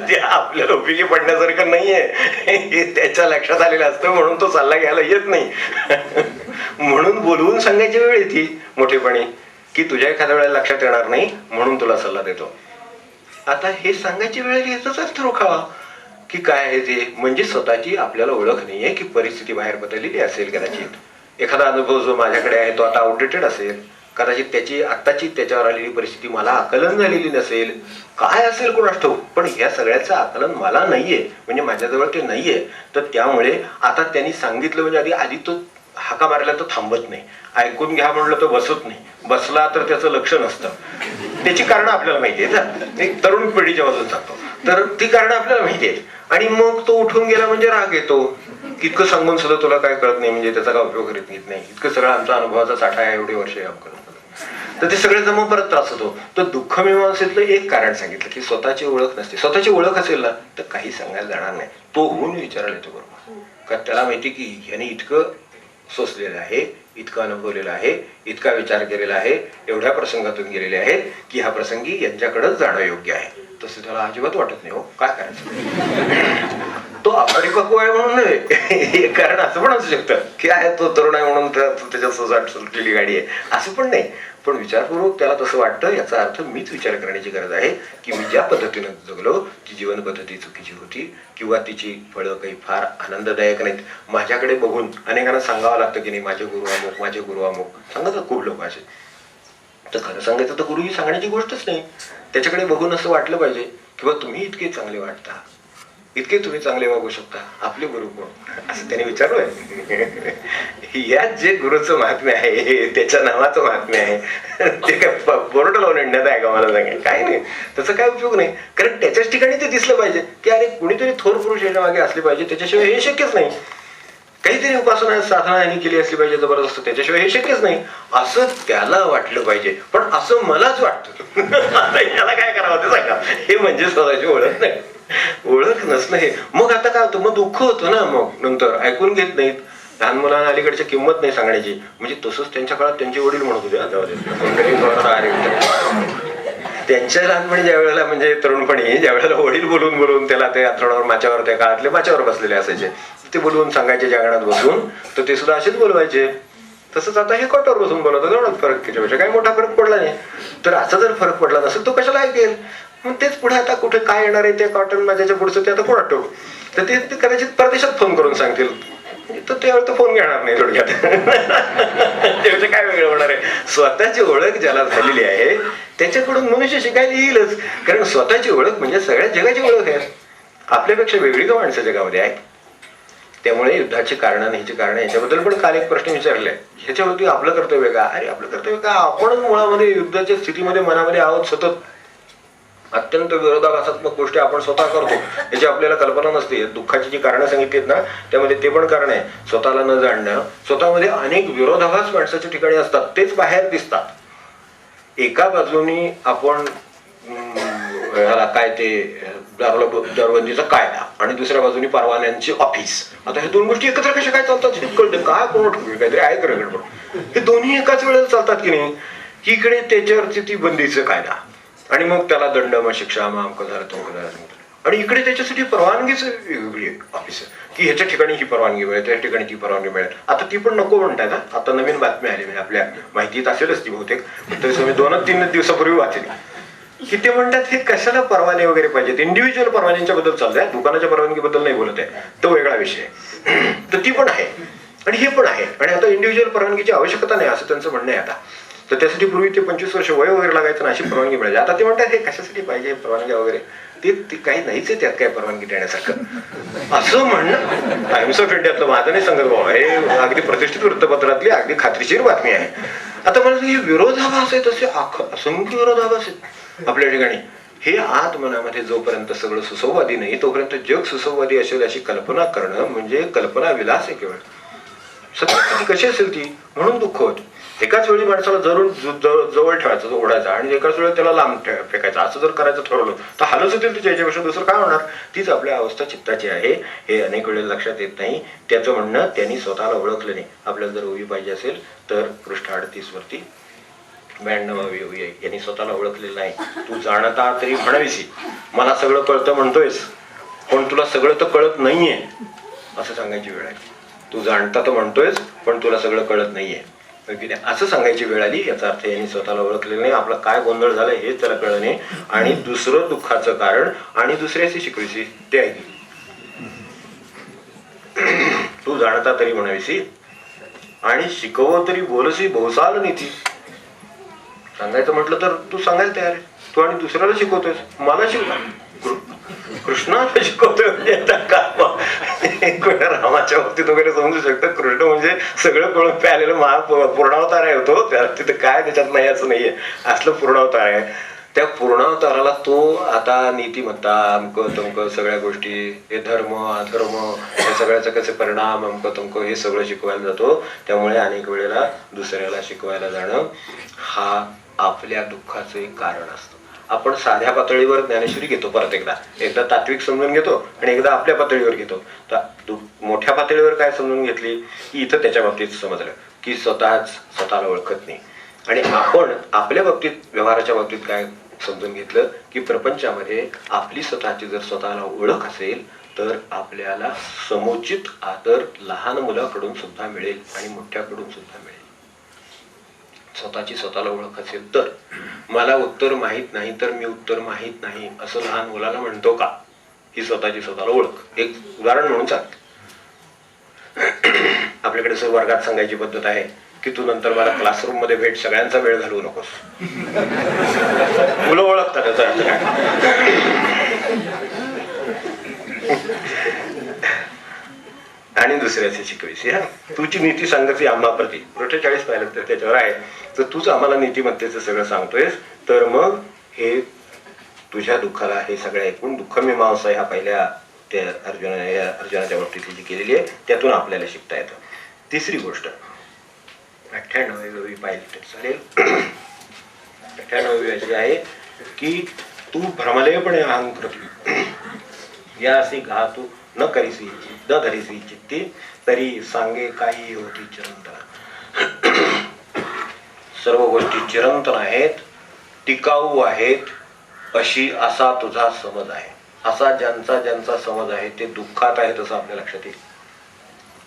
ते आपल्याला उपयोगी पडण्यासारखं नाहीये, हे त्याच्या लक्षात आलेलं असतं म्हणून तो सल्ला घ्यायला येत नाही. म्हणून बोलवून सांगायची वेळ येते मोठेपणी की तुझ्या एखाद्या वेळेला लक्षात येणार नाही म्हणून तुला सल्ला देतो. आता हे सांगायची वेळ याचाच अर्थ रोखावा की काय आहे ते. म्हणजे स्वतःची आपल्याला ओळख नाहीये की परिस्थिती बाहेर बदललेली असेल. कदाचित एखादा अनुभव जो माझ्याकडे आहे तो आता आउटडेटेड असेल, कदाचित त्याची आत्ताची त्याच्यावर आलेली परिस्थिती मला आकलन झालेली नसेल, काय असेल कोणास ठाऊक, पण ह्या सगळ्याचं आकलन मला नाहीये, म्हणजे माझ्याजवळ ते नाहीये. तर त्यामुळे आता त्यांनी सांगितलं म्हणजे आधी तो हाका मारला तर थांबत नाही, ऐकून घ्या म्हणलं तर बसत नाही, बसला तर त्याचं लक्ष नसतं. त्याची कारणं आपल्याला माहिती आहेत ना, एक तरुण पिढीच्या बाजून सांगतो, तर ती कारणं आपल्याला माहिती आहेत. आणि मग तो उठून गेला म्हणजे राग येतो, इतकं सांगून सुद्धा तुला काय कळत नाही, म्हणजे त्याचा काय उपयोग करीत घेत नाही, इतकं सगळं आमचा अनुभवाचा साठा आहे, एवढे वर्ष तर ते सगळे जमा परत त्रास होतो. तर दुःखमीमांसेतलं एक कारण सांगितलं की स्वतःची ओळख नसते. स्वतःची ओळख असेल ना तर काही सांगायला जाणार नाही, तो होऊन विचारायला येतो बरोबर. कारण त्याला माहिती की ह्याने इतकं सोसलेलं आहे, इतकं अनुभवलेलं आहे, इतका विचार केलेला आहे, एवढ्या प्रसंगातून गेलेले आहेत की ह्या प्रसंगी यांच्याकडेच जाणं योग्य आहे. तसं त्याला अजिबात वाटत नाही. हो काय करायचं, तो अपरिपक्व आहे म्हणून नव्हे, कारण असं पण असू शकतं की आहे तो तरुण आहे म्हणून त्याच्या सोसाट सुटलेली गाडी आहे असं पण नाही. पण विचारपूर्वक त्याला तसं वाटतं याचा अर्थ मीच विचार करण्याची गरज आहे की मी ज्या पद्धतीनं जगलो ती जीवन पद्धती चुकीची होती किंवा तिची फळं काही फार आनंददायक नाहीत. माझ्याकडे बघून अनेकांना सांगावं लागतं की नाही माझे गुरु अमुक, माझे गुरु अमुक सांगतात खूप लोक असे. तर खरं सांगायचं तर गुरु ही सांगण्याची गोष्टच नाही. त्याच्याकडे बघून असं वाटलं पाहिजे किंवा तुम्ही इतके चांगले वाटता, इतके तुम्ही चांगले वागू शकता, आपले गुरु कोण असं त्याने विचारलंय. यात जे गुरुचं महात्म्य आहे, त्याच्या नावाचं महात्म्य आहे, ते काय बोर्ड लावून आणण्यात आहे का मला सांगा? काय नाही, त्याचा काय उपयोग नाही. कारण त्याच्याच ठिकाणी ते दिसलं पाहिजे की अरे कुणीतरी थोर पुरुष याच्या मागे असले पाहिजे, त्याच्याशिवाय हे शक्यच नाही. काहीतरी उपासना साधना यांनी केली असली पाहिजे जबरदस्त, त्याच्याशिवाय हे शक्यच नाही असं त्याला वाटलं पाहिजे. पण असं मलाच वाटतं. आता याला काय करावं ते सांगा. हे म्हणजे स्वतःची ओळख नाही, ओळख नसणं हे. मग आता काय होतं, मग दुःख होतं ना. मग नंतर ऐकून घेत नाहीत. लहान मुलांना अलीकडची किंमत नाही सांगण्याची. म्हणजे तसंच त्यांच्या काळात त्यांचे वडील म्हणत होते, त्यांच्या लहानपणी ज्या वेळेला म्हणजे तरुणपणी ज्या वेळेला वडील बोलून बोलून त्याला ते अंथरुणावर माच्यावर, त्या काळातले माच्यावर बसलेले असायचे, ते बोलवून सांगायचे जागरणात बसून, तर ते सुद्धा असेच बोलवायचे. तसंच आता हे कॉटवर बसून बोलवतात. एवढाच फरक, त्याच्यापेक्षा काही मोठा फरक पडला नाही. तर असा जर फरक पडला नसेल तो कशाला ऐकेल? मग तेच पुढे आता कुठे काय येणार आहे, ते कॉटन माझ्याच्या पुढचं ते आता कोण आठवू. तर ते कदाचित परदेशात फोन करून सांगतील, तर त्यावेळेला तो फोन घेणार नाही थोडक्यात. त्यापेक्षा काय वेगळं होणार आहे? स्वतःची ओळख ज्याला झालेली आहे त्याच्याकडून मनुष्य शिकायला येईलच. कारण स्वतःची ओळख म्हणजे सगळ्या जगाची ओळख आहे. आपल्यापेक्षा वेगळी का माणसं जगामध्ये आहे? त्यामुळे युद्धाची कारण, ह्याची कारण, याच्याबद्दल पण काल एक प्रश्न विचारले. ह्याच्यावरती आपलं कर्तव्य का? अरे आपलं कर्तव्य का? आपणच मुळामध्ये युद्धाच्या स्थितीमध्ये मनामध्ये आहोत सतत. अत्यंत विरोधाभासात्मक गोष्टी आपण स्वतः करतो, याची आपल्याला कल्पना नसते. दुःखाची जी कारणं सांगितलीत ना, त्यामध्ये ते पण कारण आहे. स्वतःला न जाणणं, स्वतःमध्ये अनेक विरोधाभास माणसाच्या ठिकाणी असतात, तेच बाहेर दिसतात. एका बाजूनी आपण काय ते दारूबंदीचा कायदा आणि दुसऱ्या बाजूनी परवान्यांची ऑफिस. आता हे दोन गोष्टी एकत्र कशा काय चालतात हे कळतं काय? कोण काहीतरी आहे का रगड? हे दोन्ही एकाच वेळेला चालतात की नाही? इकडे त्याच्यावरची ती बंदीचा कायदा आणि मग त्याला दंड, मग शिक्षा, मग अमकं झालं तमकं झालं, आणि इकडे त्याच्यासाठी परवानगीच वेगळी ऑफिस की ह्याच्या ठिकाणी ही परवानगी मिळेल, त्या ठिकाणी ती परवानगी मिळेल. आता ती पण नको म्हणताय ना. आता नवीन बातमी आली, म्हणजे आपल्या माहितीत असेलच ती बहुतेक, तरी मी 2-3 दिवसापूर्वी वाचली की ते म्हणतात हे कशाला परवाने वगैरे पाहिजेत. इंडिव्हिज्युअल परवान्यांच्या बद्दल चाललंय, दुकानाच्या परवानगीबद्दल नाही बोलत आहे, तो वेगळा विषय. तर ती पण आहे आणि हे पण आहे. आणि आता इंडिव्हिज्युअल परवानगीची आवश्यकता नाही असं त्यांचं म्हणणं आहे आता. तर त्यासाठी पूर्वी ते 25 वर्ष वय वगैरे लागायचं ना, अशी परवानगी मिळायची. आता ते म्हणतात हे कशासाठी पाहिजे परवानगी वगैरे, ते काही नाहीच आहे त्यात काय परवानगी देण्यासारखं असं म्हणणं. टाइम्स ऑफ इंडियातलं माझं नाही सांगत बाबा, हे अगदी प्रतिष्ठित वृत्तपत्रातली अगदी खात्रीशीर बातमी आहे. आता मला हे विरोधाभास आहे, तसे असंख्य विरोधाभास आहेत आपल्या ठिकाणी. हे आत मनामध्ये जोपर्यंत सगळं सुसंवादी नाही तोपर्यंत जग सुसंवादी असेल अशी कल्पना करणं म्हणजे कल्पना विलास आहे केवळ. सत्य कशी असेल ती, म्हणून दुःख होत. एकाच वेळी माणसाला जवळ ठेवायचं, ओढायचा, आणि एकाच वेळी त्याला लांब फेकायचं, असं जर करायचं ठरवलं तर हालच होतील तिच्या. याच्यापेक्षा दुसरं काय होणार? तीच आपल्या अवस्था चित्ताची आहे. हे अनेक वेळेला लक्षात येत नाही. त्याचं म्हणणं त्यांनी स्वतःला ओळखलं नाही. आपल्याला जर उभी पाहिजे असेल तर पृष्ठ 38 वरती 92 यांनी स्वतःला ओळखलेलं नाही. तू जाणता तरी म्हणावीसी, मला सगळं कळतं म्हणतोयस पण तुला सगळं तर कळत नाहीये असं सांगायची वेळ आहे. तू जाणता तर म्हणतोयस पण तुला सगळं कळत नाहीये असं सांगायची वेळ आली. याचा अर्थ यांनी स्वतःला ओळखलेलं नाही. आपला काय गोंधळ झाला हेच त्याला कळलं नाही. आणि दुसरं दुःखाचं कारण आणि दुसऱ्याची शिकवायची ते ऐकली. तू जाणता तरी म्हणावीसी आणि शिकव तरी बोलसी बहुसाल नीती. सांगायचं म्हटलं तर तू सांगायला तयार आहे, तू आणि दुसऱ्याला शिकवतोयस. मला शिकव, कृष्णाला शिकवतोय म्हणजे एक वेळा रामाच्या बाबतीत वगैरे समजू शकतं. कृष्ण म्हणजे सगळं कळून प्यालेलं पूर्णावतार आहे होतो. तिथं काय त्याच्यात नाही असं नाहीये, असलं पूर्णावतार आहे. त्या पूर्णावताराला तो आता नीतिमत्ता, अमकं तमकं सगळ्या गोष्टी, हे धर्म अधर्म या सगळ्याचे कसे परिणाम, अमकं तमकं हे सगळं शिकवायला जातो. त्यामुळे अनेक वेळेला दुसऱ्याला शिकवायला जाणं हा आपल्या दुःखाचं एक कारण असतं. आपण साध्या पातळीवर ज्ञानेश्वरी घेतो, परत एकदा तात्विक समजून घेतो आणि एकदा आपल्या पातळीवर घेतो. तर मोठ्या पातळीवर काय समजून घेतली की इथं त्याच्या बाबतीत समजलं की स्वतःला ओळखत नाही. आणि आपण आपल्या बाबतीत, व्यवहाराच्या बाबतीत काय समजून घेतलं की प्रपंचामध्ये आपली स्वतःची जर स्वतःला ओळख असेल तर आपल्याला समुचित आदर लहान मुलाकडून सुद्धा मिळेल आणि मोठ्याकडून सुद्धा मिळेल. स्वतःची स्वतःला ओळख असेल तर. मला उत्तर माहित नाही तर मी उत्तर माहित नाही असं लहान मुलाला म्हणतो का? ही स्वतःची स्वतःला ओळख. एक उदाहरण म्हणून सांगतो. आपल्याकडे सर वर्गात सांगायची पद्धत आहे की तू नंतर मला क्लासरूम मध्ये भेट, सगळ्यांचा वेळ घालवू नकोस. मुलं ओळखतात त्याचा अर्थ काय. आणि दुसऱ्याची शिकवायची. हा तुझी नीती सांगायची आम्हाप्रती 48 पाहिलं तर त्याच्यावर आहे. तर तूच आम्हाला नीतिमत्तेचं सगळं सांगतोयस, तर मग हे तुझ्या दुःखाला हे सगळं ऐकून दुःखमीमांसा ह्या पहिल्या त्या अर्जुनाच्या बाबतीत जी केलेली आहे त्यातून आपल्याला शिकता येतं. तिसरी गोष्ट 98वी पाहिली तर चालेल. 98वी अशी आहे की तू भ्रमलेपणे अहंकृती या असे घातू न करीसी न धरीसी चित्ती तरी सांगे काही होती चिरंतन. सर्व गोष्टी चिरंतन आहेत, टिकाऊ आहेत अशी असा तुझा समज आहे. असा ज्यांचा ज्यांचा समज आहे ते दुःखात आहेत असं आपल्या लक्षात येईल.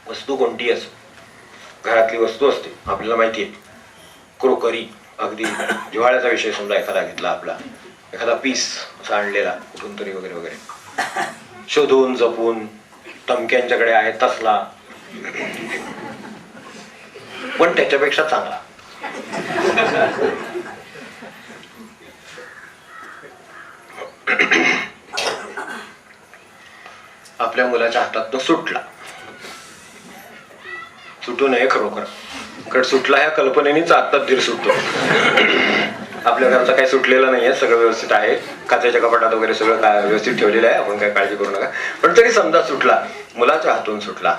वस्तू कोणती असो, घरातली वस्तू असते आपल्याला माहिती आहे, क्रोकरी, अगदी जिव्हाळ्याचा विषय समजा एखादा घेतला, आपला एखादा पीस असा आणलेला कुठून तरी वगैरे वगैरे, शोधून जपून टमक्यांच्याकडे आहे तसला, पण त्याच्यापेक्षा चांगला. आपल्या मुलाच्या हातात तो सुटला, सुटू नये खरोखर, कारण सुटला ह्या कल्पनेनेच आत्ताच धीर सुटतो. आपल्या घरचा काही सुटलेला नाहीये, सगळं व्यवस्थित आहे, काचेच्या कपाटात वगैरे सगळं काय व्यवस्थित ठेवलेलं आहे, आपण काही काळजी करू नका. पण तरी समजा सुटला, मुलाच्या हातून सुटला,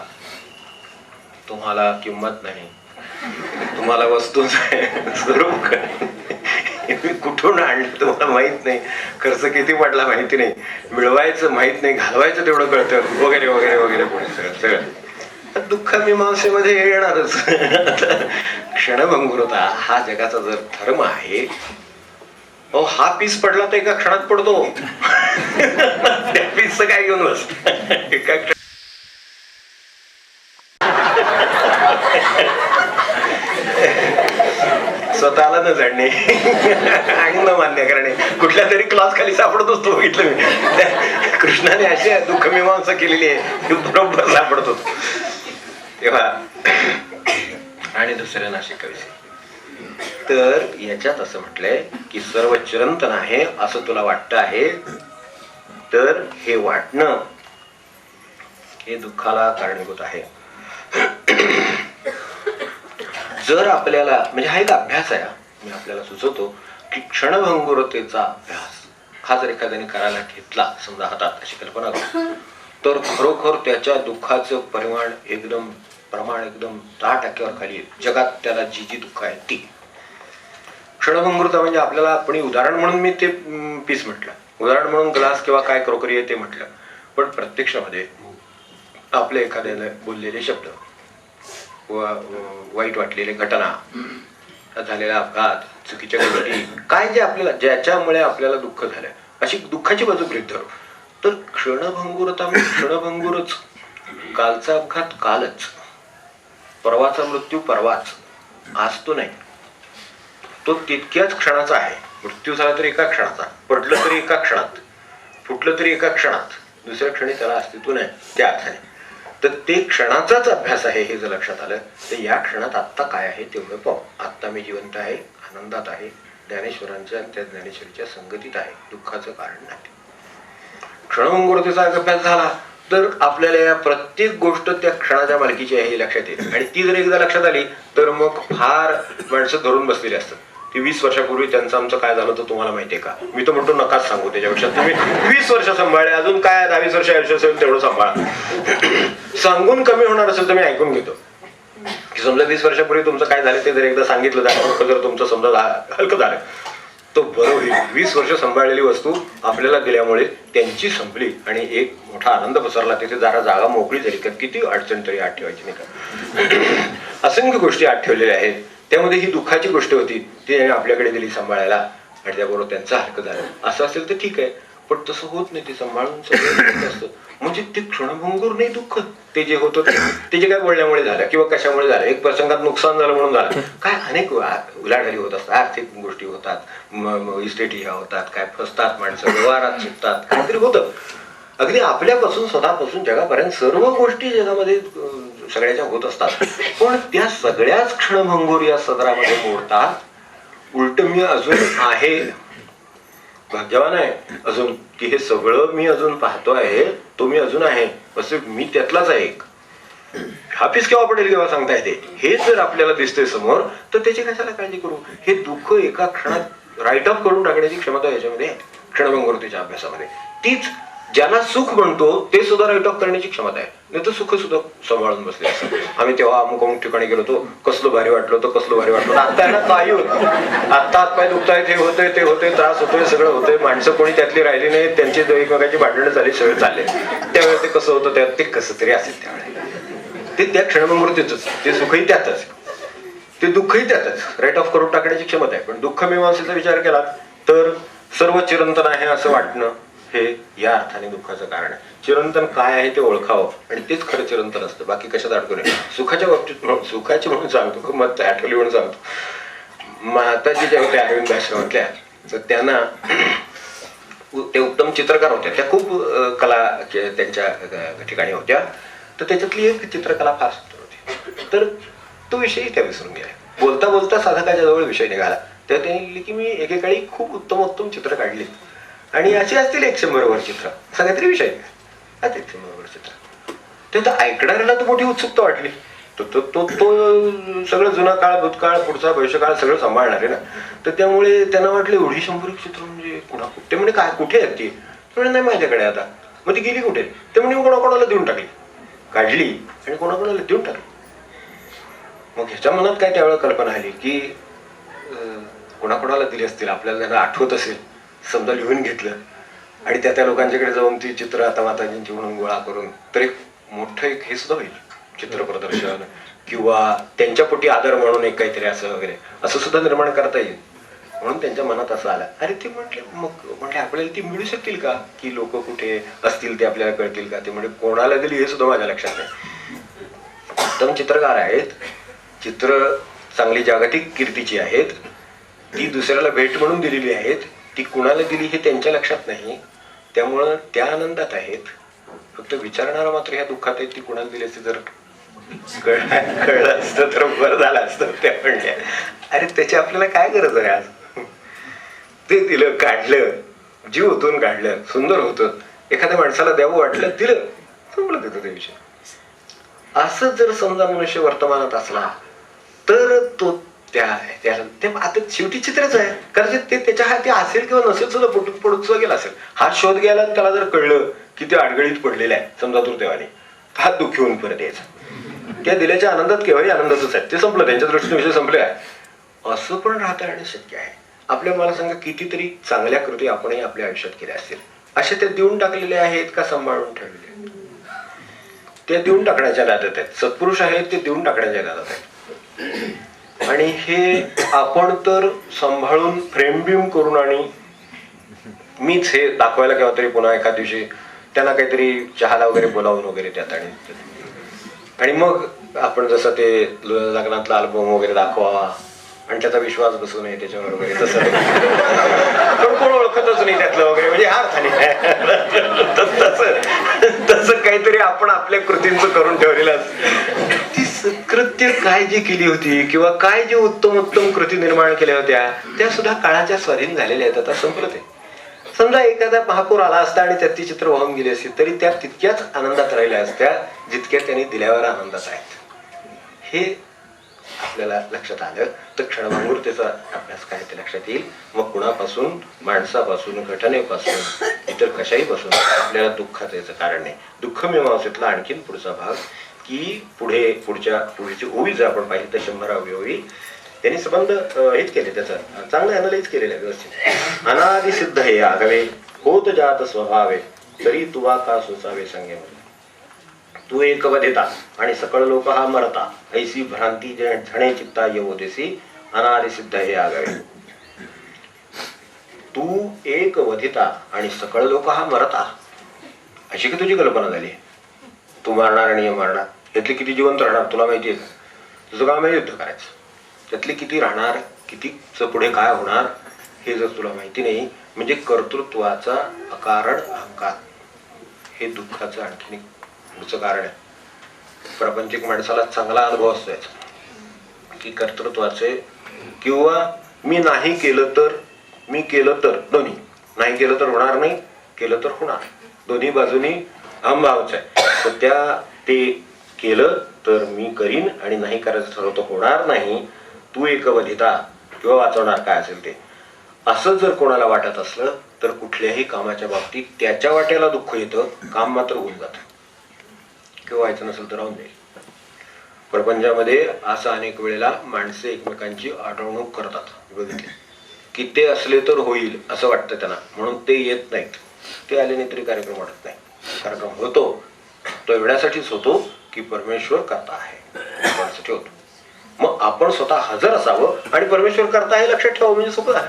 तुम्हाला किंमत नाही, तुम्हाला वस्तू स्वरूप कुठून आणलं तुम्हाला माहित नाही, खर्च किती पडला माहिती नाही, मिळवायचं माहित नाही, घालवायचं तेवढं कळतं वगैरे वगैरे वगैरे, सगळं सगळं दुःख मीमांसेमध्ये येणारच. क्षणभंगुरता हा जगाचा जर धर्म आहे, हा पीस पडला तर एका क्षणात पडतो. त्या पीसचं काय घेऊन बस, एका स्वतःला न जाणणे आणि न मान्य करणे, कुठल्या तरी क्लॉज खाली सापडत असतो. बघितलं मी, कृष्णाने अशी दुःख मीमांसा केलेली आहे, बरोबर सापडतो तेव्हा. आणि दुसऱ्यांना शिकवायचे. तर याच्यात असं म्हटलंय की सर्व चिरंतन आहे असं तुला वाटतं आहे, तर हे वाटणं हे दुःखाला कारणीभूत आहे. जर आपल्याला, म्हणजे हा एक अभ्यास आहे, मी आपल्याला सुचवतो की क्षणभंगुरतेचा अभ्यास हा जर एखाद्याने करायला घेतला, समजा हातात अशी कल्पना करू, तर खरोखर त्याच्या दुःखाचं प्रमाण एकदम 10% खाली येईल. जगात त्याला जी जी दुःख आहे ती क्षणभंगुरता. म्हणजे आपल्याला, आपण उदाहरण म्हणून मी ते पीस म्हटलं, उदाहरण म्हणून ग्लास किंवा काय क्रोकरी आहे ते म्हटलं, पण प्रत्यक्षामध्ये आपले एखाद्याने बोललेले शब्द, वाईट वाटलेले घटना, झालेला अपघात, चुकीच्या गोष्टी, काय जे आपल्याला, ज्याच्यामुळे आपल्याला दुःख झालंय, अशी दुःखाची बाजू गृहीत धरू, तर क्षणभंगुरता क्षणभंगुरच. कालचा अपघात कालच, परवाचा मृत्यू परवाच, आज तो नाही, तो तितक्याच क्षणाचा आहे. मृत्यू झाला तरी एका क्षणाचा, पडलं तरी एका क्षणात, फुटलं तरी एका क्षणात, दुसऱ्या क्षणी त्याला अस्तित्व नाही त्या अर्थाने. तर ते क्षणाचाच अभ्यास आहे. हे जर लक्षात आलं तर या क्षणात आत्ता काय आहे तेवढं पाहू. आत्ता मी जिवंत आहे, आनंदात आहे, ज्ञानेश्वरांच्या आणि त्या ज्ञानेश्वरीच्या संगतीत आहे, दुःखाचं कारण नाही. क्षणभंगुरतेचा अभ्यास झाला तर आपल्याला या प्रत्येक गोष्ट त्या क्षणाच्या मालकीची आहे हे लक्षात येईल. आणि ती जर एकदा लक्षात आली तर मग फार माणसं धरून बसलेली असतात. ती 20 वर्षापूर्वी त्यांचं आमचं काय झालं तर तुम्हाला माहितीये का? मी तर म्हणतो नकाच सांगू, त्याच्यापेक्षा तुम्ही 20 वर्ष सांभाळले, अजून काय 10-20 वर्ष आयुष्य असेल तेवढं सांभाळा. सांगून कमी होणार असेल तर मी ऐकून घेतो की समजा 20 वर्षापूर्वी तुमचं काय झालं ते जर एकदा सांगितलं जातं, जर तुमचं समजा हलकं झालं तो बरं होईल. 20 वर्ष सांभाळलेली वस्तू आपल्याला दिल्यामुळे त्यांची संपली आणि एक मोठा आनंद पसरला, तिथे जरा जागा मोकळी झाली. का किती अडचण तरी आत ठेवायची नाही का? असंख्य गोष्टी आत ठेवलेल्या आहेत. त्यामध्ये ही दुःखाची गोष्ट होती, ती आपल्याकडे दिली सांभाळायला आणि त्याबरोबर त्यांचं हलकं झालं. असं असेल तर ठीक आहे, पण तसं होत नाही. ते सांभाळून सगळं असतं. म्हणजे ते क्षणभंगूर नाही दुःख, ते जे होतं ते जे काय बोलण्यामुळे झालं किंवा कशामुळे झालं, एक प्रसंगात नुकसान झालं म्हणून झालं, काय अनेक उलाढाली होत असतात, आर्थिक गोष्टी होतात, इस्टेट ह्या होतात, काय फसतात माणसं, व्यवहारात सुटतात, काहीतरी होतं. अगदी आपल्यापासून स्वतःपासून जगापर्यंत सर्व गोष्टी जगामध्ये सगळ्याच्या होत असतात. पण त्या सगळ्याच क्षणभंगूर या सदरामध्ये मोडतात. उलट मी अजून आहे, भाग्यवान आहे अजून की हे सगळं मी अजून पाहतो आहे, तो मी अजून आहे, असं मी त्यातलाच आहे एक. हापीस केव्हा पडेल केव्हा सांगता येते. हे जर आपल्याला दिसतंय समोर तर त्याची कशाला काळजी करू. हे दुःख एका क्षणात राईट ऑफ करून टाकण्याची क्षमता याच्यामध्ये आहे, क्षणभंगुरतेच्या अभ्यासामध्ये. तीच ज्याला सुख म्हणतो ते सुद्धा राईट ऑफ करण्याची क्षमता आहे. नाही तर सुख सुद्धा सांभाळून बसले असं. आम्ही तेव्हा अमुक अमुक ठिकाणी गेलो होतो, कसलं भारी वाटलं होतं, कसलं भारी वाटलं होतं. आता ना काही होत, आता हातपाय दुखतायत, हे होतंय ते होतंय, त्रास होतोय, सगळं होतंय. माणसं कोणी त्यातली राहिली नाही, त्यांची एकमेकांची भांडणं झाली, सगळे चालले. त्यावेळेस ते कसं होतं, त्यात ते कसं तरी असेल त्यावेळेला. ते त्या क्षणभंगुरतेच, ते सुखही त्यातच, ते दुःखही त्यातच. राईट ऑफ करून टाकण्याची क्षमता आहे. पण दुःख मीमांसेचा विचार केला तर सर्व चिरंतन आहे असं वाटणं हे या अर्थाने दुःखाचं कारण आहे. चिरंतन काय आहे ते ओळखावं आणि तेच खरं चिरंतन असतं. बाकी कशात अडकून आहे. सुखाच्या बाबतीत सुखाची म्हणून सांगतो, मग आठवली म्हणून सांगतो. माताजी ज्या होत्या अरविंद आश्रमातल्या, तर त्यांना ते उत्तम चित्रकार होत्या. त्या खूप कला त्यांच्या ठिकाणी होत्या. तर त्याच्यातली एक चित्रकला फार सुंदर होती. तर तो विषयही त्या विसरून गेला. बोलता बोलता साधकाच्या जवळ विषय निघाला. तेव्हा त्यांनी लिहिली की मी एकेकाळी खूप उत्तम उत्तम चित्र काढली आणि अशी असतील 100 वर चित्र, सगळ्या तरी विषय 100 वर चित्र. ते ऐकणाऱ्याला तर मोठी उत्सुकता वाटली. तो तो तो तो सगळं जुना काळ, भूतकाळ, पुढचा भविष्यकाळ सगळं सांभाळणार आहे ना. तर त्यामुळे त्यांना वाटले एवढी 100 चित्र म्हणजे कुणा. ते म्हणजे काय, कुठे आहेत ती. म्हणजे नाही माझ्याकडे आता. मग ती गेली कुठे. ते म्हणजे कोणाकोणाला देऊन टाकली, काढली आणि कोणाकोणाला देऊन टाकली. मग ह्याच्या मनात काय त्यावेळेला कल्पना आली की कोणाकोणाला दिली असतील, आपल्याला त्यांना आठवत असेल, समजा लिहून घेतलं आणि त्या लोकांच्याकडे जाऊन ती चित्र आता माताजींची म्हणून गोळा करून तर एक मोठं एक हे सुद्धा होईल, चित्र प्रदर्शन किंवा त्यांच्या पोटी आदर म्हणून एक काहीतरी असं वगैरे असं सुद्धा निर्माण करता येईल. म्हणून त्यांच्या मनात असं आलं. अरे ते म्हटले, मग म्हटले आपल्याला ती मिळू शकतील का, की लोक कुठे असतील ते आपल्याला कळतील का. ते म्हणजे कोणाला दिली हे सुद्धा माझ्या लक्षात नाही. उत्तम चित्रकार आहेत, चित्र चांगली जागतिक कीर्तीची आहेत, ती दुसऱ्याला भेट म्हणून दिलेली आहेत. ती कुणाला दिली हे त्यांच्या लक्षात नाही, त्यामुळं त्या आनंदात आहेत. फक्त विचारणारा मात्र ह्या दुःखात आहे. ती कुणाला दिली असते जर कळलं असतं तर बरं झालं असतं. त्या म्हणल्या अरे त्याची आपल्याला काय गरज आहे आज. ते दिलं, काढलं, जीव ओतून काढलं, सुंदर होतं, एखाद्या माणसाला द्यावं वाटलं, दिलं, संपलं तिथं ते विषय. असं जर समजा मनुष्य वर्तमानात असला तर तो त्या आता शेवटी चित्रच आहे. कारण ते त्याच्या हाती असेल किंवा नसेल सुद्धा पडून सुद्धा गेला असेल. हा शोध घ्यायला त्याला जर कळलं की ते अडगळीत पडलेलं आहे समजा दुर्दैवाने, हा दुःखी होऊन परत यायचा. त्या दिल्याच्या आनंदात केव्हाही आनंदातच आहे, ते संपलं, त्यांच्या दृष्टीने विषय संपले आहे. असं पण राहता येणं शक्य आहे. आपल्या मला सांगा कितीतरी चांगल्या कृती आपणही आपल्या आयुष्यात केल्या असतील. असे ते देऊन टाकलेले आहेत का सांभाळून ठेवलेले आहेत. ते देऊन टाकण्याच्या नादात आहेत. सत्पुरुष आहेत ते देऊन टाकण्याच्या नादात आहेत. आणि हे आपण तर सांभाळून फ्रेम बिम करून आणि मीच हे दाखवायला केव्हा तरी पुन्हा एखाद दिवशी त्यांना काहीतरी चहाला वगैरे बोलावून वगैरे त्यात आणि मग आपण जसं ते लग्नातला अल्बम वगैरे दाखवा आणि त्याचा विश्वास बसू नये त्याच्यावर वगैरे तसं पण कोण ओळखतच नाही त्यातलं वगैरे म्हणजे हा तसं काहीतरी आपण आपल्या कृतींचं करून ठेवलेलं असतं. ती कृत्य काय जी केली होती किंवा काय जे उत्तम उत्तम कृती निर्माण केल्या होत्या त्या सुद्धा काळाच्या स्वाधीन झालेल्या आहेत. आता संपलं ते. समजा एखादा महापूर आला असता आणि त्यात ती चित्र वाहून गेली असती तरी त्या तितक्याच आनंदात राहिल्या असत्या जितक्या त्यांनी दिल्यावर आनंदात आहेत. हे आपल्याला लक्षात आलं तर क्षणभंगुरतेचा अभ्यास काय ते लक्षात येईल. मग कुणापासून, माणसापासून, घटनेपासून, इतर कशाही पासून आपल्याला दुःखाचं याचं कारण नाही. दुःख मीमांसेतला आणखीन पुढचा भाग की पुढची ओवी जर आपण पाहिली तर 100वी ओवी त्यांनी संबंध हेच केले, त्याचं चांगलं अनालाइज केलेलं आहे व्यवस्थित. अनादि सिद्ध हे आगवे होत जात स्वभावे तरी तुवा का सोसावे संगेमध्ये. तू एक वधिता आणि सकळ लोक हा मरता ऐसी भ्रांती झणे चित्ता येवो देसी अनादि सिद्ध हे आगवे. तू एक वधिता आणि सकळ लोक हा मरता अशी की तुझी कल्पना झाली. तू मारणार आणि मारणार, यातले किती जिवंत राहणार तुला माहिती आहे का. तुझं काम आहे युद्ध करायचं, त्यातले किती राहणार, कितीच पुढे काय होणार हे जर तुला माहिती नाही म्हणजे कर्तृत्वाचा अकारण अहंकार हे दुःखाचं आणखीन एक पुढचं कारण आहे. प्रापंचिक माणसाला चांगला अनुभव असतो याचा की कर्तृत्वाचे किंवा मी नाही केलं तर, मी केलं तर, दोन्ही नाही केलं तर होणार नाही, केलं तर होणार, दोन्ही बाजूनी अहमभावच आहे. तर ते केलं तर मी करीन आणि नाही करायचं ठरवलं तर होणार नाही. तू एकवधिता किंवा वाचवणार काय असेल ते, असं जर कोणाला वाटत असलं तर कुठल्याही कामाच्या बाबतीत त्याच्या वाट्याला दुःख येतं, काम मात्र होऊन जातं. किंवा व्हायचं नसेल तर राहून जाईल. प्रपंचामध्ये असं अनेक वेळेला माणसे एकमेकांची अडवणूक करतात, बघितले की ते असले तर होईल असं वाटतं त्यांना, म्हणून ते येत नाहीत. ते आले नाही तरी कार्यक्रम वाटत नाही. कार्यक्रम होतो तो एवढ्यासाठीच होतो की परमेश्वर करता आहे यासाठी होतो. मग आपण स्वतः हजर असावं आणि परमेश्वर करता आहे लक्षात ठेवावं, म्हणजे सोपं झालं.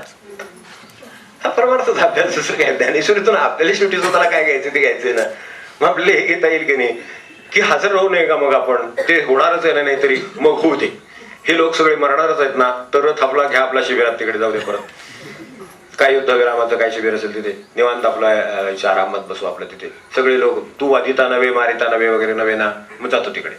हा परमार्थाचा अभ्यास दुसरं काय. ज्ञानेश्वरीतून आपल्याला शेवटी स्वतःला काय घ्यायचं ते घ्यायचंय ना. मग आपल्याला हे घेता येईल की नाही की हजर राहू नये का, मग आपण ते होणारच आहे ना, नाहीतरी मग होऊ दे. हे लोक सगळे मरणारच आहेत ना, तर रथ आपला घ्या आपला शिबिरात, तिकडे जाऊ दे परत. काय युद्धविरामाचं काय शिबिर असेल तिथे निवांत आपला आरामात बसू आपलं तिथे. सगळे लोक तू वादिता नव्हे मारिता नव्हे वगैरे नव्हे ना, मग जातो तिकडे.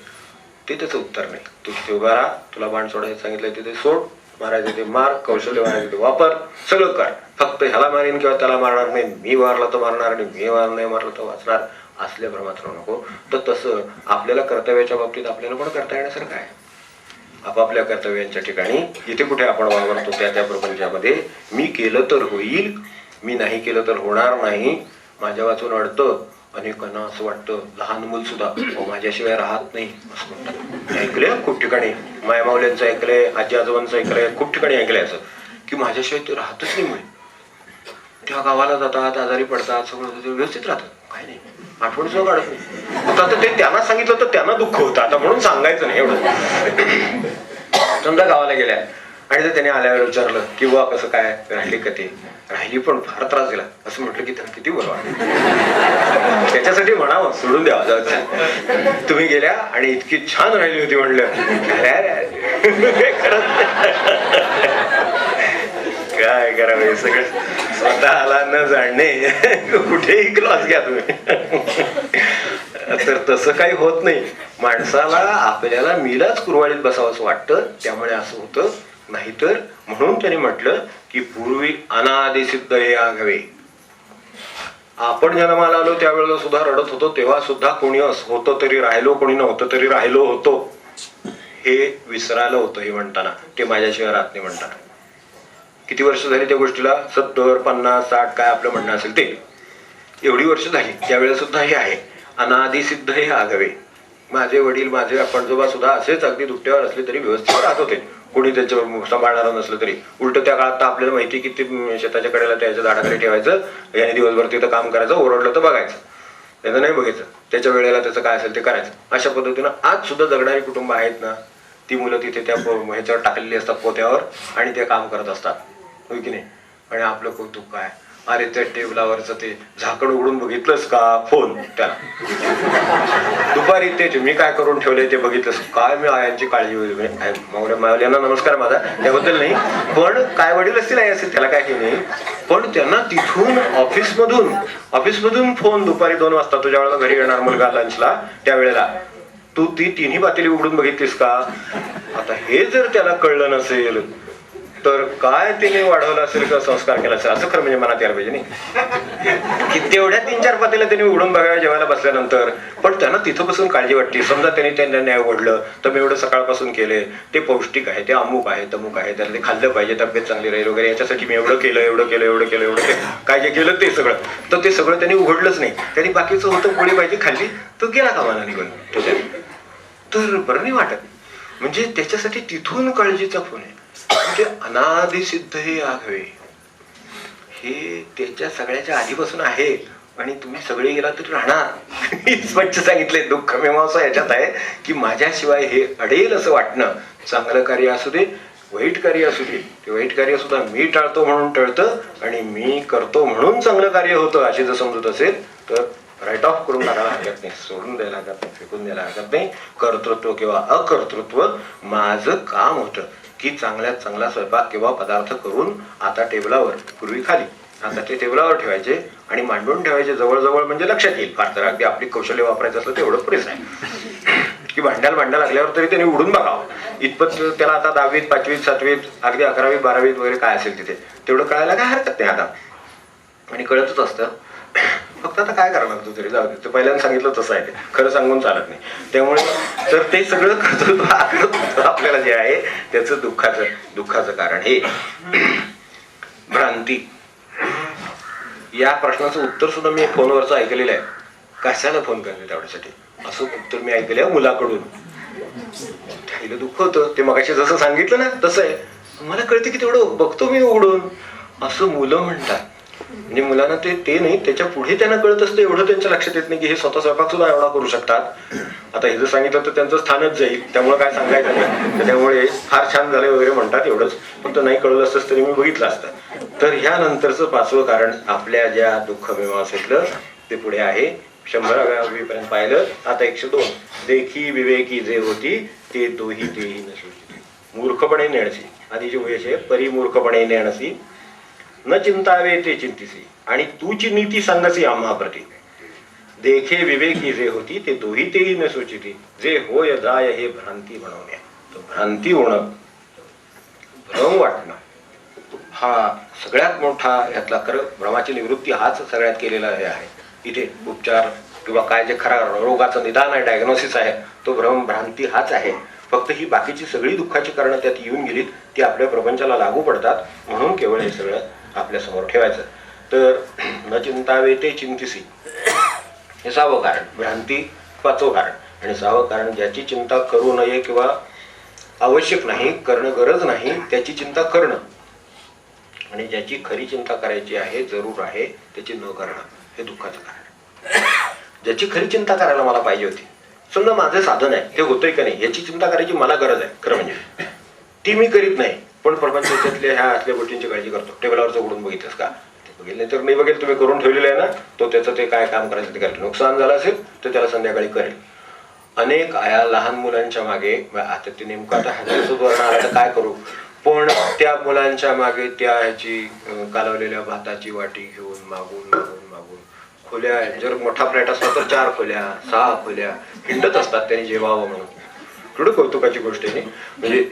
ते त्याचं उत्तर नाही. तू तिथे उभा राहा, तुला बाण सोडायचं सांगितलंय तिथे सोड, मारायचं ते मार, कौशल्य मारायचं ते वापर, सगळं कर. फक्त ह्याला मारेन किंवा त्याला मारणार नाही, मी मारला तर मारणार आणि मी नाही मारलं तर वाचणार, असल्या भ्रमात राहू नको. तर तसं आपल्याला कर्तव्याच्या बाबतीत आपल्याला पण करता येण्यासारखं आहे. आपापल्या कर्तव्यांच्या ठिकाणी इथे कुठे आपण वावरतो त्या प्रपंचामध्ये मी केलं तर होईल, मी नाही केलं तर होणार नाही. माझ्या वाचून अडतं. अनेकांना असं वाटतं, लहान मुल सुद्धा माझ्याशिवाय राहत नाही असं म्हणतात. ऐकलंय खूप ठिकाणी, मायमावल्यांचं ऐकलंय, आजी आजोबांचं ऐकलंय, खूप ठिकाणी ऐकलंय असं की माझ्याशिवाय ते राहतच नाही. मुळे त्या गावाला जातात, आजारी पडतात, सगळं व्यवस्थित राहतात, काही नाही, आठवण सुद्धा काढत नाही. आता ते त्यांना सांगितलं तर त्यांना दुःख होतं, आता म्हणून सांगायचं नाही एवढं. समजा गावाला गेल्या आणि जर त्याने आल्यावर विचारलं किंवा कसं काय राहिली का, ते राहिली पण फार त्रास दिला असं म्हटलं की त्यांना किती बरं वाटतं. त्याच्यासाठी म्हणावं, सोडून द्यावा जाऊ. तुम्ही गेल्या आणि इतकी छान राहिली होती म्हणलं, काय करावं सगळं स्वतःला न जाणणे. कुठेही क्लास घ्या तुम्ही. तर तसं काही होत नाही. माणसाला आपल्याला मीलाच कुरवाळीत बसावं असं वाटतं, त्यामुळे असं होतं. नाहीतर म्हणून त्याने म्हटलं की पूर्वी अनादि सिद्ध हे आघावे. आपण जन्माला आलो त्यावेळेला सुद्धा रडत होतो, तेव्हा सुद्धा कोणी होतं तरी राहिलो, कोणी नव्हतं तरी राहिलो होतो. हे विसरायला होतं हे म्हणताना, ते माझ्याशिवाय राहत नाही म्हणताना. किती वर्ष झाली त्या गोष्टीला? 70, 50, 60 काय आपलं म्हणणं असेल ते, एवढी वर्ष झाली. त्यावेळेला सुद्धा हे आहे अनादि सिद्ध हे आघावे. माझे वडील, माझे आजोबा सुद्धा असेच अगदी दुपट्यावर असले तरी व्यवस्थित राहत होते, कोणी त्याच्यावर सांभाळणारं नसलं तरी. उलट त्या काळात तर आपल्याला माहिती की ते शेताच्या कडेला त्याच्या झाडाखाली ठेवायचं, याने दिवसभर तिथं काम करायचं, ओरडलं तर बघायचं, त्याचं नाही बघायचं, त्याच्या वेळेला त्याचं काय असेल ते करायचं. अशा पद्धतीनं आज सुद्धा जगणारी कुटुंब आहेत ना, ती मुलं तिथे त्या ह्याच्यावर टाकलेली असतात पोत्यावर आणि ते काम करत असतात, होय की नाही. आणि आपलं कौतुक काय, अरे त्या टेबलावरचं ते झाकण उघडून बघितलंस का, फोन त्याला दुपारी ते मी काय करून ठेवलंय ते बघितलंस काय. मी आयांची काळजी मावल्यांना नमस्कार माझा त्याबद्दल नाही, पण काय वडील असतील आई असेल त्याला काय नाही, पण त्यांना तिथून ऑफिसमधून फोन दुपारी 2 वाजता तुझ्या वेळेला घरी येणार मुलगा लंचला, त्यावेळेला तू ती तिन्ही पातेली उघडून बघितलीस का. आता हे जर त्याला कळलं नसेल तर काय त्याने वाढवलं असेल किंवा संस्कार केला असेल, असं खरं म्हणजे मनात यायला पाहिजे नाही की तेवढ्या 3-4 पातेल्या त्यांनी उघडून बघाव्या जेवायला बसल्यानंतर. पण त्यांना तिथं बसून काळजी वाटली. समजा त्यांना न्याय ओढलं तर मी एवढं सकाळपासून केले, ते पौष्टिक आहे, ते अमुक आहे तमुक आहे, त्याला ते खाल्लं पाहिजे, तब्येत चांगली राहील वगैरे, याच्यासाठी मी एवढं केलं काय जे केलं ते सगळं. तर ते सगळं त्यांनी उघडलंच नाही. त्यांनी बाकीचं होतं पोळी भाजी खाल्ली, तो गेला कामाला निघून. तर बरं नाही वाटत. म्हणजे त्याच्यासाठी तिथून काळजीचा फोन आहे. म्हणजे अनादि सिद्ध हे आघावे, हे त्याच्या सगळ्याच्या आधीपासून आहे आणि तुम्ही सगळे गेला तरी राहणार. स्पष्ट सांगितले. दुःख मीमांसा याच्यात आहे की माझ्याशिवाय हे अडेल असं वाटणं. चांगलं कार्य असू दे, वाईट कार्य असू दे, ते वाईट कार्य सुद्धा मी टाळतो म्हणून टळतं आणि मी करतो म्हणून चांगलं कार्य होतं, अशी जर समजत असेल तर राईट ऑफ करून टाकायला हरकत नाही, सोडून द्यायला हरकत नाही, फेकून द्यायला हरकत नाही. कर्तृत्व किंवा अकर्तृत्व माझं काम होतं की चांगल्यात चांगला स्वयंपाक किंवा पदार्थ करून आता टेबलावर, पूर्वी खाली, आता ते टेबलावर ठेवायचे आणि मांडून ठेवायचे जवळजवळ, म्हणजे लक्षात येईल. फार तर अगदी आपली कौशल्य वापरायचं असलं तेवढं पुरेसं आहे की भांड्याला लागल्यावर तरी त्यांनी उडून बघावं. इतपत त्याला आता 10वीत, 5वीत, 7वीत, अगदी 11वीत, 12वीत वगैरे काय असेल तिथे तेवढं कळायला काय हरकत नाही आता. आणि कळतच असतं फक्त आता काय करणार तू तरी, जाऊ दे, ते पहिल्यांदा सांगितलं तसं आहे, ते खरं सांगून चालत नाही. त्यामुळे तर ते सगळं कर्तृत्व आपल्याला जे आहे त्याचं दुःखाचं कारण हे भ्रांती. या प्रश्नाचं उत्तर सुद्धा मी फोनवरचं ऐकलेलं आहे. कशाला फोन करते तेवढ्यासाठी, असं उत्तर मी ऐकलं आहे मुलाकडून. त्याला दुःख होतं, ते मगाशी जसं सांगितलं ना तसं आहे. मला कळते की तेवढं बघतो मी उघडून, असं मुलं म्हणतात. म्हणजे मुलांना ते नाही, त्याच्या पुढे त्यांना कळत असतं, एवढं त्यांच्या लक्षात येत नाही की हे स्वतः स्वयंपाक सुद्धा एवढा करू शकतात. आता हे जर सांगितलं तर त्यांचं स्थानच जाईल, त्यामुळे काय सांगायचं नाही. त्यामुळे फार छान झाले वगैरे म्हणतात एवढंच, पण नाही कळलं असतं तरी मी बघितलं असतं. तर ह्या नंतरचं 5वं कारण आपल्या ज्या दुःख मीमांसेतलं ते पुढे आहे. 100व्या ओळीपर्यंत पाहिलं. आता 102. देखी विवेकी जे होती ते दोही तेही न सुचती. मूर्खपणे नेणसी, आधीची ओळी परी मूर्खपणे नेणसी न चिंतावे ते चिंतिसी आणि तूची नीती सांगसी आम्हा प्रती. देखे विवेकी जे होती ते दोही तेही न सुचिती जे होय जाय हे भ्रांती बनवणे. भ्रांती होणं, भ्रम वाटणं हा सगळ्यात मोठा यातला खरं भ्रमाची निवृत्ती हाच सगळ्यात केलेला हे आहे. इथे उपचार किंवा काय जे खरा रोगाचं निदान आहे, डायग्नोसिस आहे, तो भ्रांती हाच आहे. फक्त ही बाकीची सगळी दुःखाची कारणं त्यात येऊन गेलीत, ती आपल्या प्रपंचाला लागू पडतात. म्हणून केवळ हे सगळं आपल्या समोर ठेवायचं. तर न चिंतावे ते चिंतिसी हे 6वं कारण. भ्रांती 5वं कारण. आणि 6वं कारण ज्याची चिंता करू नये किंवा आवश्यक नाही, करणं गरज नाही, त्याची चिंता करणं. आणि ज्याची खरी चिंता करायची आहे, जरूर आहे, त्याची न करणं हे दुःखाचं कारण. ज्याची खरी चिंता करायला मला पाहिजे होती, समजा माझं साधन आहे, ते होतंय का नाही याची चिंता करायची मला गरज आहे खरं म्हणजे, ती मी करीत नाही. पण प्रपंचातल्या ह्या असल्या गोष्टींची काळजी करतो. टेबलावरचं उघडून बघितलंस का, ते बघेल नाही तर नाही बघेल, तुम्ही करून ठेवलेलं आहे ना, तो त्याचं ते काय काम करायचं ते करेल. नुकसान झालं असेल तर त्याला संध्याकाळी करेल. अनेक आया लहान मुलांच्या मागे, आता ते नेमकं आता ह्याचं उदाहरण आलं तर काय करू, पण त्या मुलांच्या मागे त्या ह्याची कालवलेल्या भाताची वाटी घेऊन मागून खोल्या, जर मोठा फ्लॅट असला तर 4 खोल्या 6 खोल्या हिंडत असतात त्यांनी जेवावं म्हणून. थोडं कौतुकाची गोष्ट आहे. म्हणजे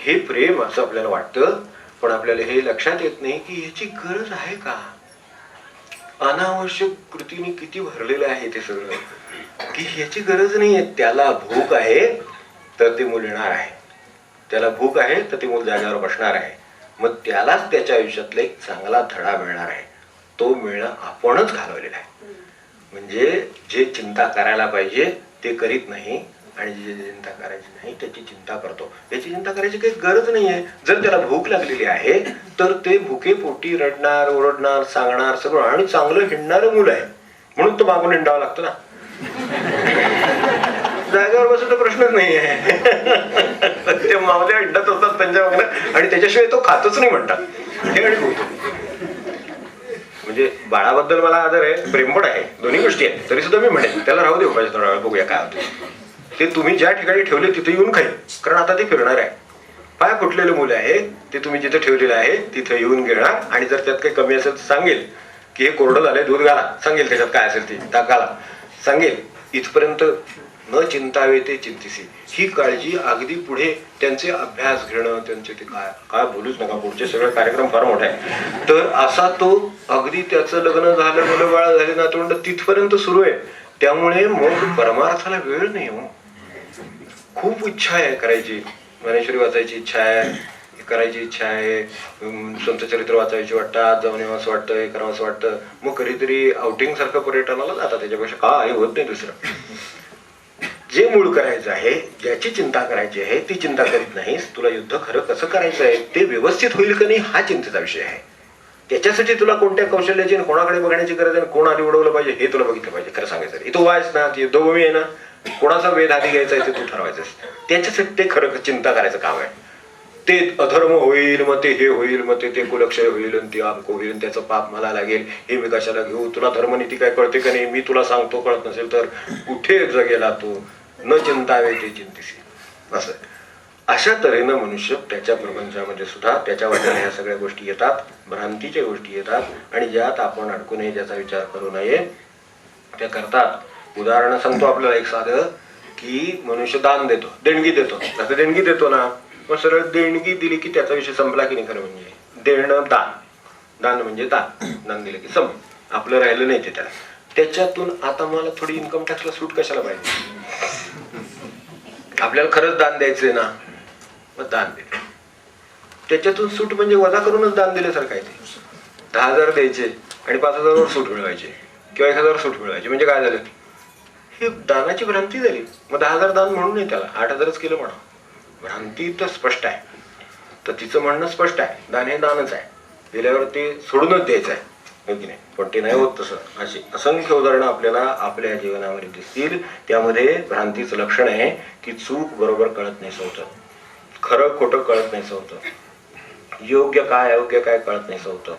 हे प्रेम असं आपल्याला वाटतं, पण आपल्याला हे लक्षात येत नाही की याची गरज आहे का. अनावश्यक कृतीने किती भरलेलं आहे ते सगळं, की ह्याची गरज नाहीये. त्याला भूक आहे तर ते मूल येणार आहे, त्याला भूक आहे तर ते मूल जागेवर बसणार आहे. मग त्यालाच त्याच्या आयुष्यातला एक चांगला धडा मिळणार आहे. तो मिळणं आपणच घालवलेला आहे. म्हणजे जे चिंता करायला पाहिजे ते करीत नाही, आणि जे चिंता करायची नाही त्याची चिंता करतो. याची चिंता करायची काही गरज नाहीये. जर त्याला भूक लागलेली आहे तर ते भुकेपोटी रडणार, ओरडणार, सांगणार सगळं, आणि चांगलं हिंडणारं मुलं आहे म्हणून तो मागून हिंडावं लागतं ना. जागेवर बसायचा प्रश्नच नाही आहे. ते मावल्या हिंडत होतात त्यांच्या मागणं, आणि त्याच्याशिवाय तो खातच नाही म्हणतात. हे आणि म्हणजे बाळाबद्दल मला आदर आहे, प्रेम पण आहे, दोन्ही गोष्टी आहेत. तरी सुद्धा मी म्हणेन त्याला राहू दे पाहिजे थोडा वेळ, बघूया काय होतं. ते तुम्ही ज्या ठिकाणी ठेवले तिथे येऊन खाईल, कारण आता ते फिरणार आहे. पाय फुटलेले मुलं आहे ते तुम्ही जिथे ठेवलेलं आहे तिथे येऊन घेणार, आणि जर त्यात काही कमी असेल तर सांगेल की हे कोरडं झालंय, दूध घाला, सांगेल त्याच्यात काय असेल ते ताक घाला, सांगेल. इथपर्यंत न चिंतावे ते चिंतिसी ही काळजी अगदी पुढे त्यांचे अभ्यास घेणं, त्यांचे ते काय बोलूच नका, पुढचे सगळे कार्यक्रम फार मोठे आहे. तर असा तो अगदी त्याचं लग्न झालं, मुलं बाळ झाले, नातवंड तिथपर्यंत सुरू आहे. त्यामुळे मग परमार्थाला वेळ नाही हो. खूप इच्छा आहे करायची, ज्ञानेश्वरी वाचायची इच्छा आहे, करायची इच्छा आहे, संत चरित्र वाचायची वाटतं, आज जाऊन येऊ असं वाटतं, हे करावं असं वाटतं. मग कधीतरी आउटिंग सारखं पर्यटनाला जातात, त्याच्यापेक्षा काय होत नाही दुसरं. जे मूळ करायचं आहे, ज्याची चिंता करायची आहे ती चिंता करीत नाहीस. तुला युद्ध खरं कसं करायचं आहे, ते व्यवस्थित होईल का नाही हा चिंतेचा विषय आहे. त्याच्यासाठी तुला कोणत्या कौशल्याची आणि कोणाकडे बघण्याची गरज आहे, कोण आधी उडवलं पाहिजे हे तुला बघितलं पाहिजे. खरं सांगायचं इथं व्हायच ना, युद्धभूमी आहे ना, कोणाचा वेध आधी घ्यायचा आहे ते तू ठरवायचंस. त्याच्यासाठी ते खरं चिंता करायचं काम आहे. ते अधर्म होईल, मग ते हे होईल, मग ते कुलक्षय होईल, आणि ते आमक होईल, त्याचं पाप मला लागेल, हे मी कशाला घेऊ, तुला धर्मनीती काय कळते का नाही, मी तुला सांगतो, कळत नसेल तर कुठे जगेला तू. न चिंतावे ते चिंतिसी. असं अशा तऱ्हेनं मनुष्य त्याच्या प्रपंचामध्ये सुद्धा त्याच्या वाटेला ह्या सगळ्या गोष्टी येतात, भ्रांतीच्या गोष्टी येतात, आणि ज्यात आपण अडकू नये, ज्याचा विचार करू नये त्या करतात. उदाहरण सांगतो आपल्याला एक साधं, की मनुष्य दान देतो, देणगी देतो. आता देणगी देतो ना, मग सरळ देणगी दिली की त्याचा विषय संपला की नाही. खरं म्हणजे देणं दान, दान म्हणजे दान, दान दिलं की सम. आपलं राहिलं नाही ते त्याला. त्याच्यातून आता मला थोडी इन्कम टॅक्सला सूट कशाला पाहिजे? आपल्याला खरंच दान द्यायचंय ना, मग दान दे. त्याच्यातून सूट म्हणजे वजा करूनच दान दिल्यासारखं आहे ते. 10,000 द्यायचे आणि 5,000वर सूट मिळवायचे किंवा 1,000 सूट मिळवायचे, म्हणजे काय झालं? ही दानाची भ्रांती झाली. मग 10,000 दान म्हणून नाही, त्याला 8,000च केलं म्हणा. भ्रांती तर स्पष्ट आहे. तर तिचं म्हणणं स्पष्ट आहे, दान हे दानच आहे, दिल्यावर ते सोडूनच द्यायचं आहे, की नाही? पण ते नाही होत तसं. अशी असंख्य उदाहरणं आपल्याला आपल्या जीवनामध्ये दिसतील. त्यामध्ये भ्रांतीचं लक्षण आहे की चूक बरोबर कळत नाही सवतं, खरं खोटं कळत नाही सवतं, योग्य काय अयोग्य काय कळत नाही सवतं.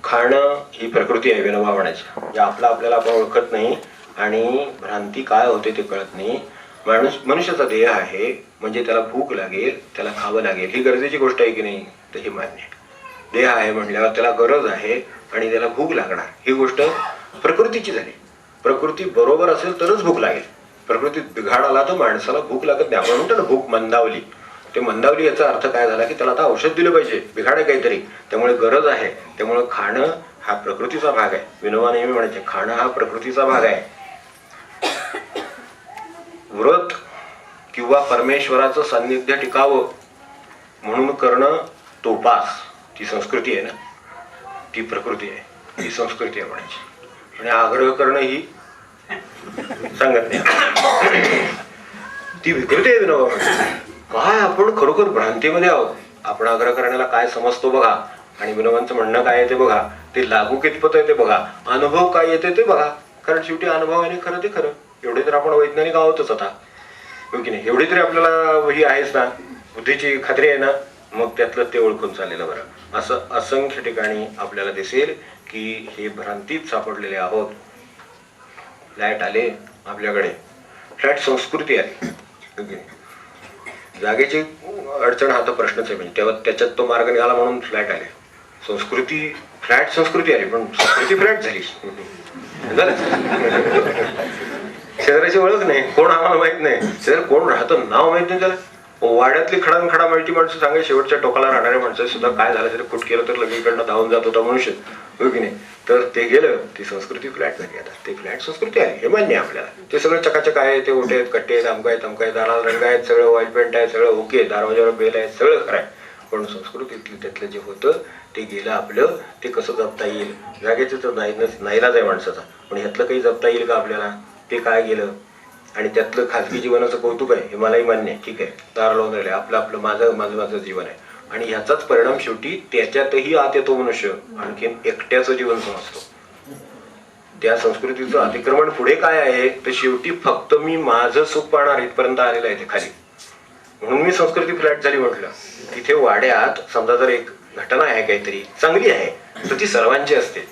खाणं ही प्रकृती आहे विनोबा म्हणायची, आपला आपल्याला आपण ओळखत नाही आणि भ्रांती काय होते ते कळत नाही. मनुष्याचा देह आहे म्हणजे त्याला भूक लागेल, त्याला खावं लागेल, ही गरजेची गोष्ट आहे की नाही? तर ही मान्य आहे. देह आहे म्हणल्यावर त्याला गरज आहे आणि त्याला भूक लागणार, ही गोष्ट प्रकृतीची झाली. प्रकृती बरोबर असेल तरच भूक लागेल. प्रकृतीत बिघाड आला तर माणसाला भूक लागत नाही. आपण म्हणतो ना भूक मंदावली, ते मंदावली याचा अर्थ काय झाला की त्याला आता औषध दिलं पाहिजे, बिघाड आहे काहीतरी, त्यामुळे गरज आहे. त्यामुळे खाणं हा प्रकृतीचा भाग आहे. विनोबा नेहमी म्हणायचे खाणं हा प्रकृतीचा भाग आहे. व्रत किंवा परमेश्वराचं सान्निध्य टिकावं म्हणून करणं तो उपास, ती संस्कृती आहे ना, ती प्रकृती आहे, ती संस्कृती आहे म्हणायची. आणि आग्रह करणं ही सांगत नाही, ती विकृती आहे विनोबा म्हणायची. काय आपण खरोखर भ्रांतीमध्ये आहोत. आपण आग्रह करण्याला काय समजतो बघा, आणि विनोबांचं म्हणणं काय आहे ते बघा, ते लागू कितपत आहे ते बघा, अनुभव काय येते ते बघा. कारण शेवटी अनुभवाने खरं ते खरं. एवढे तर आपण वैज्ञानिक आहोतच आता, हो की नाही? एवढी तरी आपल्याला ही आहेच ना, बुद्धीची खात्री आहे ना, मग त्यातलं ते ओळखून चाललेलं बरं. असं असंख्य ठिकाणी आपल्याला दिसेल की हे भ्रांतीत सापडलेले आहोत. फ्लॅट आले आपल्याकडे, फ्लॅट संस्कृती आली, हो की नाही? जागेची अडचण हा तर प्रश्नच आहे. म्हणजे तेव्हा त्याच्यात तो मार्ग निघाला म्हणून फ्लॅट आले. संस्कृती फ्लॅट संस्कृती आली, पण संस्कृती फ्लॅट झाली. शेजाराची ओळख नाही, कोण आम्हाला माहित नाही, शेजार कोण राहतं नाव माहित नाही त्याला. वाड्यातली खडा माहिती माणसं सांगा, शेवटच्या टोकाला राहणारे माणसं सुद्धा काय झालं तरी कुठ केलं तर लगेकडनं धावून जात होता मनुष्य, हो की नाही? तर ते गेलं, ती संस्कृती फ्लॅट झाली. आता ते फ्लॅट संस्कृती आहे हे मान्य आहे आपल्याला. ते सगळं चकाचक आहे, ते ओटे आहेत, कट्टे आहेत, अमका आहेत, तमका आहेत, दाराला रंग आहेत, सगळं व्हाईट पेंट आहे, सगळं ओके, दरवाजावर बेल आहे, सगळं खरं आहे. पण संस्कृतीतलं त्यातलं जे होतं ते गेलं आपलं. ते कसं जपता येईल? जागेचं तर नाईलाज आहे माणसाचा, पण ह्यातलं काही जपता येईल का आपल्याला? ते काय गेलं. आणि त्यातलं खाजगी जीवनाचं कौतुक आहे हे मलाही मान्य आहे, ठीक आहे, दार लावून राहिले, आपलं आपलं माझं जीवन आहे. आणि ह्याचाच परिणाम शेवटी त्याच्यातही आत येतो मनुष्य, आणखीन एकट्याचं जीवन समजतो. त्या संस्कृतीचं अतिक्रमण पुढे काय आहे तर शेवटी फक्त मी माझं सुख पाहणार इथपर्यंत आलेलं आहे ते खाली. म्हणून मी संस्कृती फ्लॅट झाली म्हटलं. तिथे वाड्यात समजा जर एक घटना आहे काहीतरी चांगली आहे तर ती सर्वांची असते.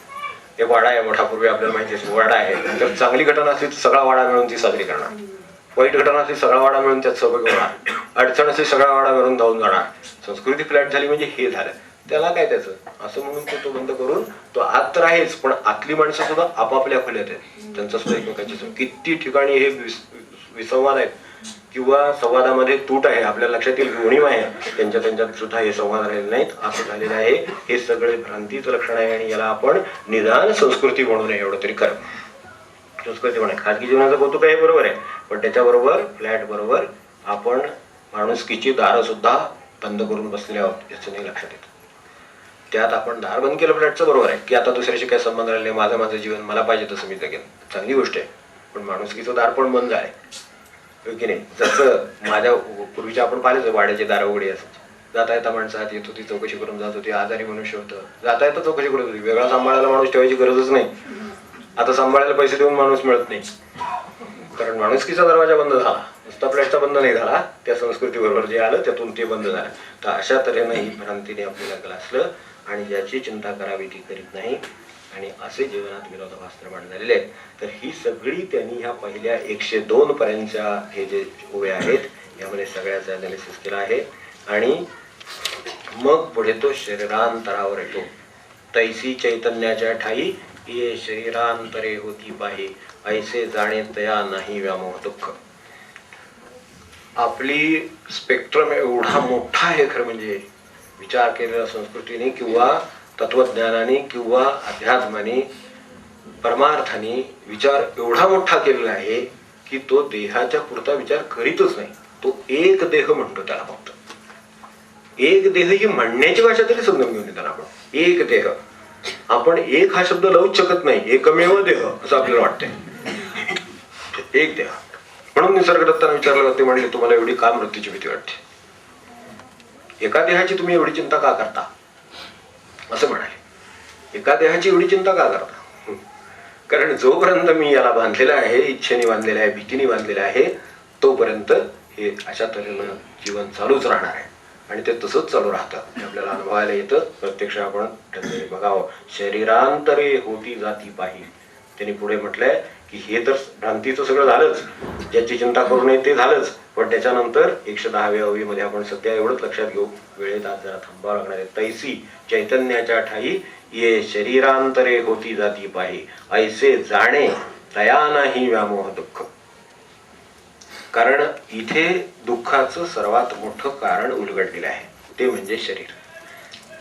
एक वाडा आहे मोठा, पूर्वी आपल्याला माहिती असते वाडा आहे, तर चांगली घटना असली तर सगळा वाडा मिळून ती साजरी करणार, वाईट घटना असली सगळा वाडा मिळून त्यात सहभागी होणार, अडचण असली सगळा वाडा मिळून धावून जाणार. संस्कृती फ्लॅट झाली म्हणजे हे झालं. त्याला काय त्याचं असं म्हणून तो बंद करून तो आत तर आहेच, पण आतली माणसं सुद्धा आपापल्या खोल्यात आहेत, त्यांचा सुद्धा एकमेकांची. किती ठिकाणी हे विसंवाद आहेत किंवा संवादामध्ये तूट आहे, आपल्या लक्षात येईल उणीव आहे, त्यांच्यात सुद्धा हे संवाद राहिले नाहीत, असं झालेलं आहे. हे सगळे भ्रांतीचं लक्षण आहे आणि याला आपण निदान संस्कृती म्हणू नये एवढं तरी कर. संस्कृती म्हणे खाजगी जीवनाचं कौतुक आहे, बरोबर आहे, पण त्याच्याबरोबर फ्लॅट बरोबर आपण माणुसकीची दारं सुद्धा बंद करून बसलेले आहोत, याचं नाही लक्षात येत. त्यात आपण दार बंद केलं फ्लॅटचं, बरोबर आहे की आता दुसऱ्याशी काय संबंध राहिले, माझं जीवन मला पाहिजे तसं मी जगेन, चांगली गोष्ट आहे, पण माणुसकीचं दार पण बंद आहे, हो की नाही? जसं माझ्या पूर्वीच्या आपण पाहिलं वाड्याचे दार उघडी असायची, जाता येता माणसं हात येत होती, चौकशी करून जात होती, आजारी मनुष्य होतं, जाता येता चौकशी करत होती, वेगळा सांभाळायला माणूस ठेवायची गरजच नाही. आता सांभाळायला पैसे देऊन माणूस मिळत नाही, कारण माणुसकीचा दरवाजा बंद झाला, नुसता फ्लॅटचा बंद नाही झाला, त्या संस्कृतीबरोबर जे आलं त्यातून ते बंद झालं. तर अशा तऱ्हेनं ही भ्रांतीने आपल्याला ग्रासलं आणि ज्याची चिंता करावी ती करीत नाही, आणि असे जीवनात विरोधाभास निर्माण झालेले आहेत. तर ही सगळी त्यांनी ह्या पहिल्या 102 पर्यंतच्या हे जे ओव्या आहेत यामध्ये सगळ्याचा अनालिसिस केला आहे. आणि मग पुढे तो शरीरांतरावर येतो. तैसी चैतन्याच्या ठाई ये शरीरांतरे होती पाही, ऐसे जाणे तया नाही व्यामोह दुःख. आपली स्पेक्ट्रम एवढा मोठा आहे खरं म्हणजे विचार केलेला संस्कृतीने किंवा तत्वज्ञानाने किंवा अध्यात्माने परमार्थाने विचार एवढा मोठा केलेला आहे की तो देहाच्या पुरता विचार करीतच नाही. तो एक देह म्हणतो त्याला. फक्त एक देह ही म्हणण्याची भाषा तरी समजून घेऊन येतात आपण. एक देह. आपण एक हा शब्द लावूच शकत नाही. एकमेव देह असं आपल्याला वाटतंय. एक देह. म्हणून निसर्गदत्तांना विचारलं जाते, म्हणले तुम्हाला एवढी का मृत्यूची भीती वाटते? एका देहाची तुम्ही एवढी चिंता का करता? असं म्हणाले. एका देहाची एवढी चिंता का करता? कारण जोपर्यंत मी याला बांधलेला आहे, इच्छेने बांधलेला आहे, भीतीने बांधलेला आहे, तोपर्यंत हे अशा तऱ्हेनं जीवन चालूच राहणार आहे. आणि ते तसंच चालू राहतं. हे आपल्याला अनुभवायला येतं. प्रत्यक्ष आपण त्यांनी बघावं. शरीरांतरे होती जाती पाही. त्यांनी पुढे म्हटलंय की हे तर भ्रांतीचं सगळं झालंच, ज्याची चिंता करू नये ते झालंच, पण त्याच्यानंतर 110व्या ओळीमध्ये आपण सध्या एवढंच लक्षात घेऊ, वेळेत आज जरा थांबावं लागणार आहे. तैसी चैतन्याच्या ठाई ये शरीरांतरे होती जाती पाही, ऐसे जाणे तया नाही व्यामोह दुःख. कारण इथे दुःखाचं सर्वात मोठं कारण उलगडलेलं आहे, ते म्हणजे शरीर.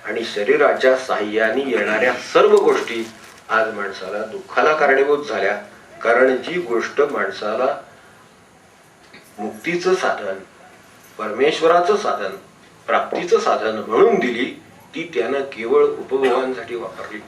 आणि शरीराच्या साह्याने येणाऱ्या सर्व गोष्टी आज माणसाला दुःखाला कारणीभूत झाल्या. कारण जी गोष्ट माणसाला मुक्तीचं साधन, परमेश्वराचं साधन, प्राप्तीचं साधन म्हणून दिली, ती त्यानं केवळ उपभोगांसाठी वापरली.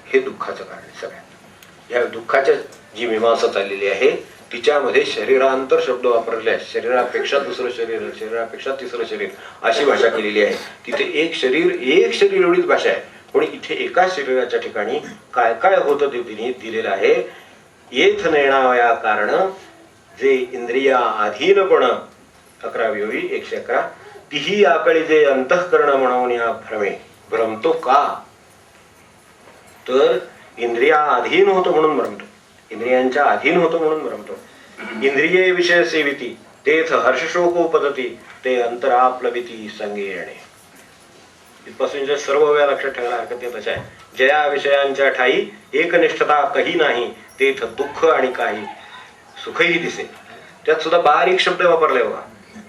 हे दुःखाचं कारण आहे सगळ्यात. या दुःखाच्या जी मीमांसा चाललेली आहे तिच्यामध्ये शरीरांतर शब्द वापरले आहेत. शरीरापेक्षा दुसरं शरीर, शरीरापेक्षा तिसरं शरीर अशी भाषा केलेली आहे. तिथे एक शरीर एवढीच भाषा आहे. पण इथे एका शरीराच्या ठिकाणी काय काय होतं ते तिने दिलेलं आहे. येथ नेणावया कारण जे इंद्रिया अधीनपण 11वी ओळी 111. तीही आकळी जे अंतःकरण म्हणून या भ्रमे. भ्रमतो का? तर इंद्रिया अधीन होतो म्हणून भ्रमतो. इंद्रियांच्या अधीन होतो म्हणून भ्रमतो. इंद्रिये विषय सेविती तेथ हर्षशोकोपदती ते अंतराप्लविती संगे येणे. इथपासून सर्व वेळा लक्षात ठेवायला हरकत नाही. तशा आहे. जया विषयांच्या ठाई एकनिष्ठता काही नाही तेथ दुःख आणि काही सुखही दिसे. त्यात सुद्धा बारीक शब्द वापरले बघा.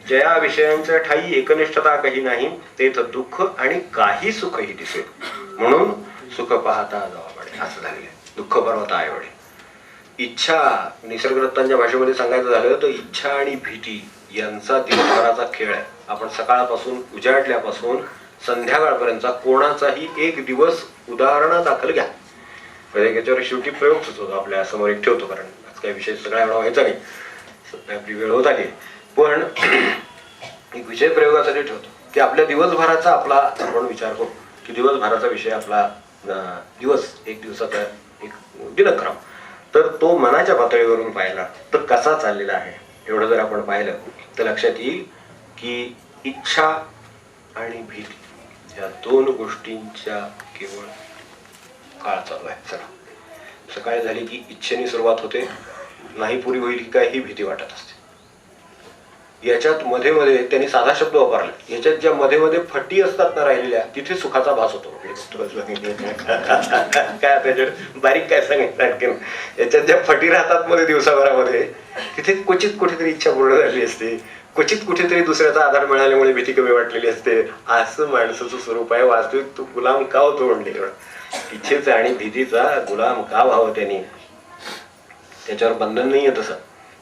जया विषयांच्या ठाई एकनिष्ठता काही नाही तेथ दुःख आणि काही सुखही दिसे. म्हणून सुख पाहता जावा पडे असं झालेलं आहे. दुःख पर्वता आहे एवढे. इच्छा, निसर्गदत्तांच्या भाषेमध्ये सांगायचं झालं तर इच्छा आणि भीती यांचा दिवसभराचा खेळ आहे. आपण सकाळपासून उजाडल्यापासून संध्याकाळपर्यंतचा कोणाचाही एक दिवस उदाहरणादाखल घ्या. याच्यावर शेवटी प्रयोग सुचवतो आपल्या समोर एक ठेवतो. कारण आज काही विषय सगळा एवढा व्हायचा नाही, आपली वेळ होत आली. पण एक विषय प्रयोगासाठी ठेवतो की आपल्या दिवसभराचा आपला आपण विचार करू की दिवसभराचा विषय आपला दिवस, एक दिवसाचा एक दिनक्रम, तर तो मनाच्या पातळीवरून पाहिला तर कसा चाललेला आहे. एवढं जर आपण पाहिलं तर लक्षात येईल की इच्छा आणि भीती या दोन गोष्टींच्या केवळ काळ चालू आहे. चला, सकाळी झाली की इच्छेने सुरुवात होते, नाही पुरी होईल की काय ही भीती वाटत असते. याच्यात मध्ये मध्ये त्यांनी साधा शब्द वापरला. याच्यात ज्या मध्ये मध्ये फटी असतात ना राहिलेल्या तिथे सुखाचा भास होतो. काय त्याच्यावर बारीक काय सांगितलं आणखीन. याच्यात ज्या फटी राहतात मध्ये दिवसाभरामध्ये तिथे क्वचित कुठेतरी इच्छा पूर्ण झाली असते, क्वचित कुठेतरी दुसऱ्याचा आधार मिळाल्यामुळे भीती कमी वाटलेली असते. असं माणसाचं स्वरूप आहे. वास्तविक तू गुलाम का होतो म्हणले. इच्छेचा आणि भीतीचा गुलाम का व्हावं त्यांनी. त्याच्यावर बंधन नाहीये तसं.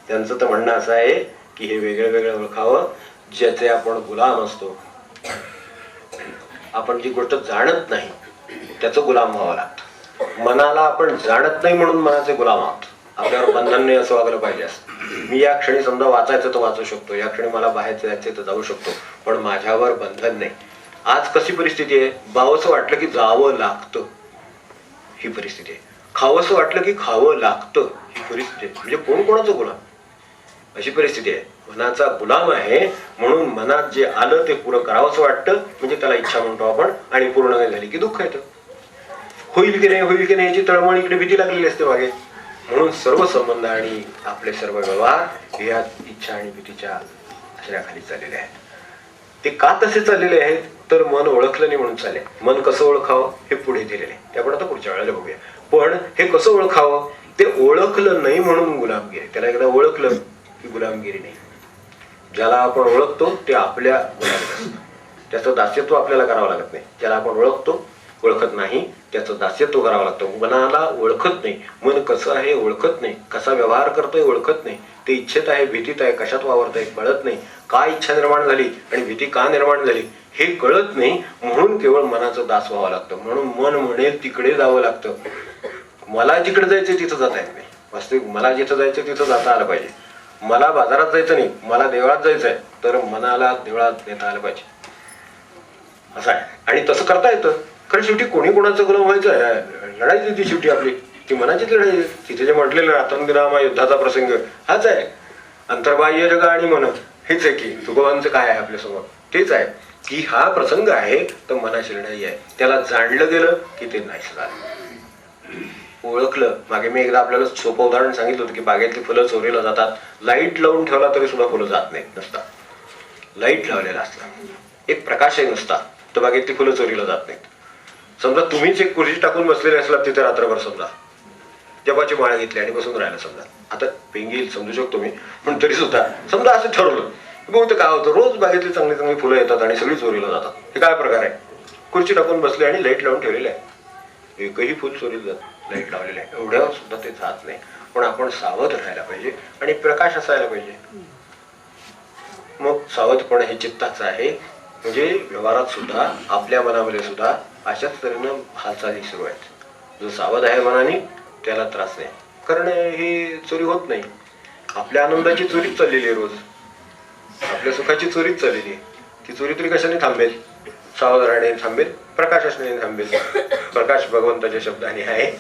त्यांचं तर म्हणणं असं आहे की हे वेगळं वेगळं ओळखावं ज्याचे आपण गुलाम असतो. आपण जी गोष्ट जाणत नाही त्याचं गुलाम व्हावं लागतं. मनाला आपण जाणत नाही म्हणून मनाचे गुलाम आहोत. आपल्यावर बंधन नाही असं वागलं पाहिजे. मी या क्षणी समजा वाचायचं तर वाचू शकतो, या क्षणी मला बाहेर जायचं तर जाऊ शकतो, पण माझ्यावर बंधन नाही. आज कशी परिस्थिती आहे. जावंसं वाटलं की जावं लागतं ही परिस्थिती आहे. खावंसं वाटलं की खावं लागतं ही परिस्थिती आहे. म्हणजे कोण कोणाचं गुलाम अशी परिस्थिती आहे. मनाचा गुलाम आहे म्हणून मनात जे आलं ते पुरं करावंसं वाटतं, म्हणजे त्याला इच्छा म्हणतो आपण. आणि पूर्ण नाही झाली की दुःख येतं. होईल की नाही होईल की नाही याची तळमळ इकडे भीती लागलेली असते मागे. म्हणून सर्व संबंध आणि आपले सर्व व्यवहार या इच्छा आणि भीतीच्या आश्रयाखाली चाललेले आहेत. ते का तसे चाललेले आहेत तर मन ओळखलं नाही म्हणून चालले. मन कसं ओळखावं हे पुढे दिलेले आहे, ते आपण आता पुढच्या वेळेला बघूया. पण हे कसं ओळखावं ते ओळखलं नाही म्हणून गुलामगिरी. त्याला एकदा ओळखलं की गुलामगिरी नाही. ज्याला आपण ओळखतो ते आपल्या गुलाम असतं. त्याचं दास्यत्व आपल्याला करावं लागत नाही. ज्याला आपण ओळखतो ओळखत नाही त्याचं दास्यत्व करावं लागतं. मनाला ओळखत नाही, मन कसं आहे ओळखत नाही, कसा व्यवहार करतोय ओळखत नाही, ते इच्छेत आहे भीतीत आहे, कशात वावरत आहे कळत नाही, का इच्छा निर्माण झाली आणि भीती का निर्माण झाली हे कळत नाही, म्हणून केवळ मनाचं दास व्हावं लागतं. म्हणून मन म्हणेल तिकडे जावं लागतं. मला जिकडे जायचं तिथं जाता येत नाही. वास्तविक मला जिथं जायचं तिथं जाता आलं पाहिजे. मला बाजारात जायचं नाही, मला देवळात जायचं आहे, तर मनाला देवळात नेता आलं पाहिजे, असं आहे. आणि तसं करता येतं. कारण शेवटी कोणी कोणाचं गुलाम व्हायचं आहे, लढाई ती शेवटी आपली ती मनाचीच लढाई आहे. तिथे जे म्हटलेलं रात्रंदिनामा युद्धाचा प्रसंग हाच आहे. अंतर्बाह्य जग आणि मन हेच आहे की तुकोबांचं काय आहे आपल्यासमोर तेच आहे की हा प्रसंग आहे तर मनाची लढाई आहे. त्याला जाणलं गेलं की ते नाही झालं, ओळखलं. मागे मी एकदा आपल्याला सोपं उदाहरण सांगितलं होतं की बागेतली फुलं चोरीला जातात. लाईट लावून ठेवला तरी सुद्धा फुलं जात नाहीत. नसतात लाईट लावलेला असला, एक प्रकाशही नसता तर बागेतली फुलं चोरीला जात नाहीत. समजा तुम्हीच एक खुर्ची टाकून बसलेले असलात तिथे रात्रभर, समजा जपाची माळ घेतली आणि बसून राहिला, समजा आता पेंगील समजू शकतो मी, पण तरी सुद्धा समजा असं ठरवलं बहुतेक काय होतं, रोज बागेतली चांगली चांगली फुलं येतात आणि सगळी चोरीला जातात. हे काय प्रकार आहे? खुर्ची टाकून बसले आणि लाईट लावून ठेवलेलं आहे, एकही फुल चोरीला जात लाईट लावलेलं आहे, एवढ्यावर सुद्धा ते जात नाही. पण आपण सावध राहायला पाहिजे आणि प्रकाश असायला पाहिजे. मग सावधपण हे चित्ताचं आहे. म्हणजे व्यवहारात सुद्धा आपल्या मनामध्ये सुद्धा अशाच तऱ्हेनं हालचाली सुरू आहेत. जो सावध आहे मनाने त्याला त्रास नाही, कारण ही चोरी होत नाही. आपल्या आनंदाची चोरीच चाललेली आहे, रोज आपल्या सुखाची चोरीच चाललेली आहे. ती चोरी तरी कशाने थांबेल? सावध राहणे थांबेल, प्रकाश असणे थांबेल. प्रकाश भगवंताच्या शब्दाने आहे,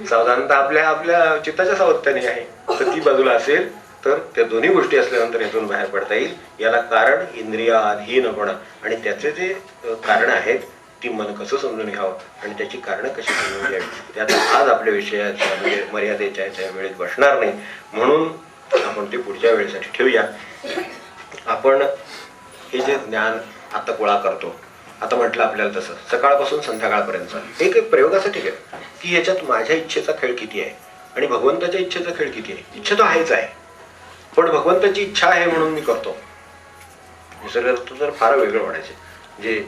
सावधानता आपल्या आपल्या चित्ताच्या सावधतेने आहे. तर ती बाजूला असेल तर त्या दोन्ही गोष्टी असल्यानंतर यातून बाहेर पडता येईल. याला कारण इंद्रियाधीनपणा आणि त्याचे जे कारण आहेत ती मन कसं समजून घ्यावं आणि त्याची कारणं कशी समजून घ्यावी, त्यात आज आपल्या विषयाच्या म्हणजे मर्यादेच्या याच्या वेळेत बसणार नाही. म्हणून आपण ते पुढच्या वेळेसाठी ठेवूया. आपण हे जे ज्ञान आता गोळा करतो, आता म्हटलं आपल्याला तसं सकाळपासून संध्याकाळपर्यंत एक प्रयोगासाठी आहे की ह्याच्यात माझ्या इच्छेचा खेळ किती आहे आणि भगवंताच्या इच्छेचा खेळ किती आहे. इच्छा तो आहेच आहे, पण भगवंताची इच्छा आहे म्हणून मी करतो. निसर्गात तर फार वेगळं म्हणायचे. जे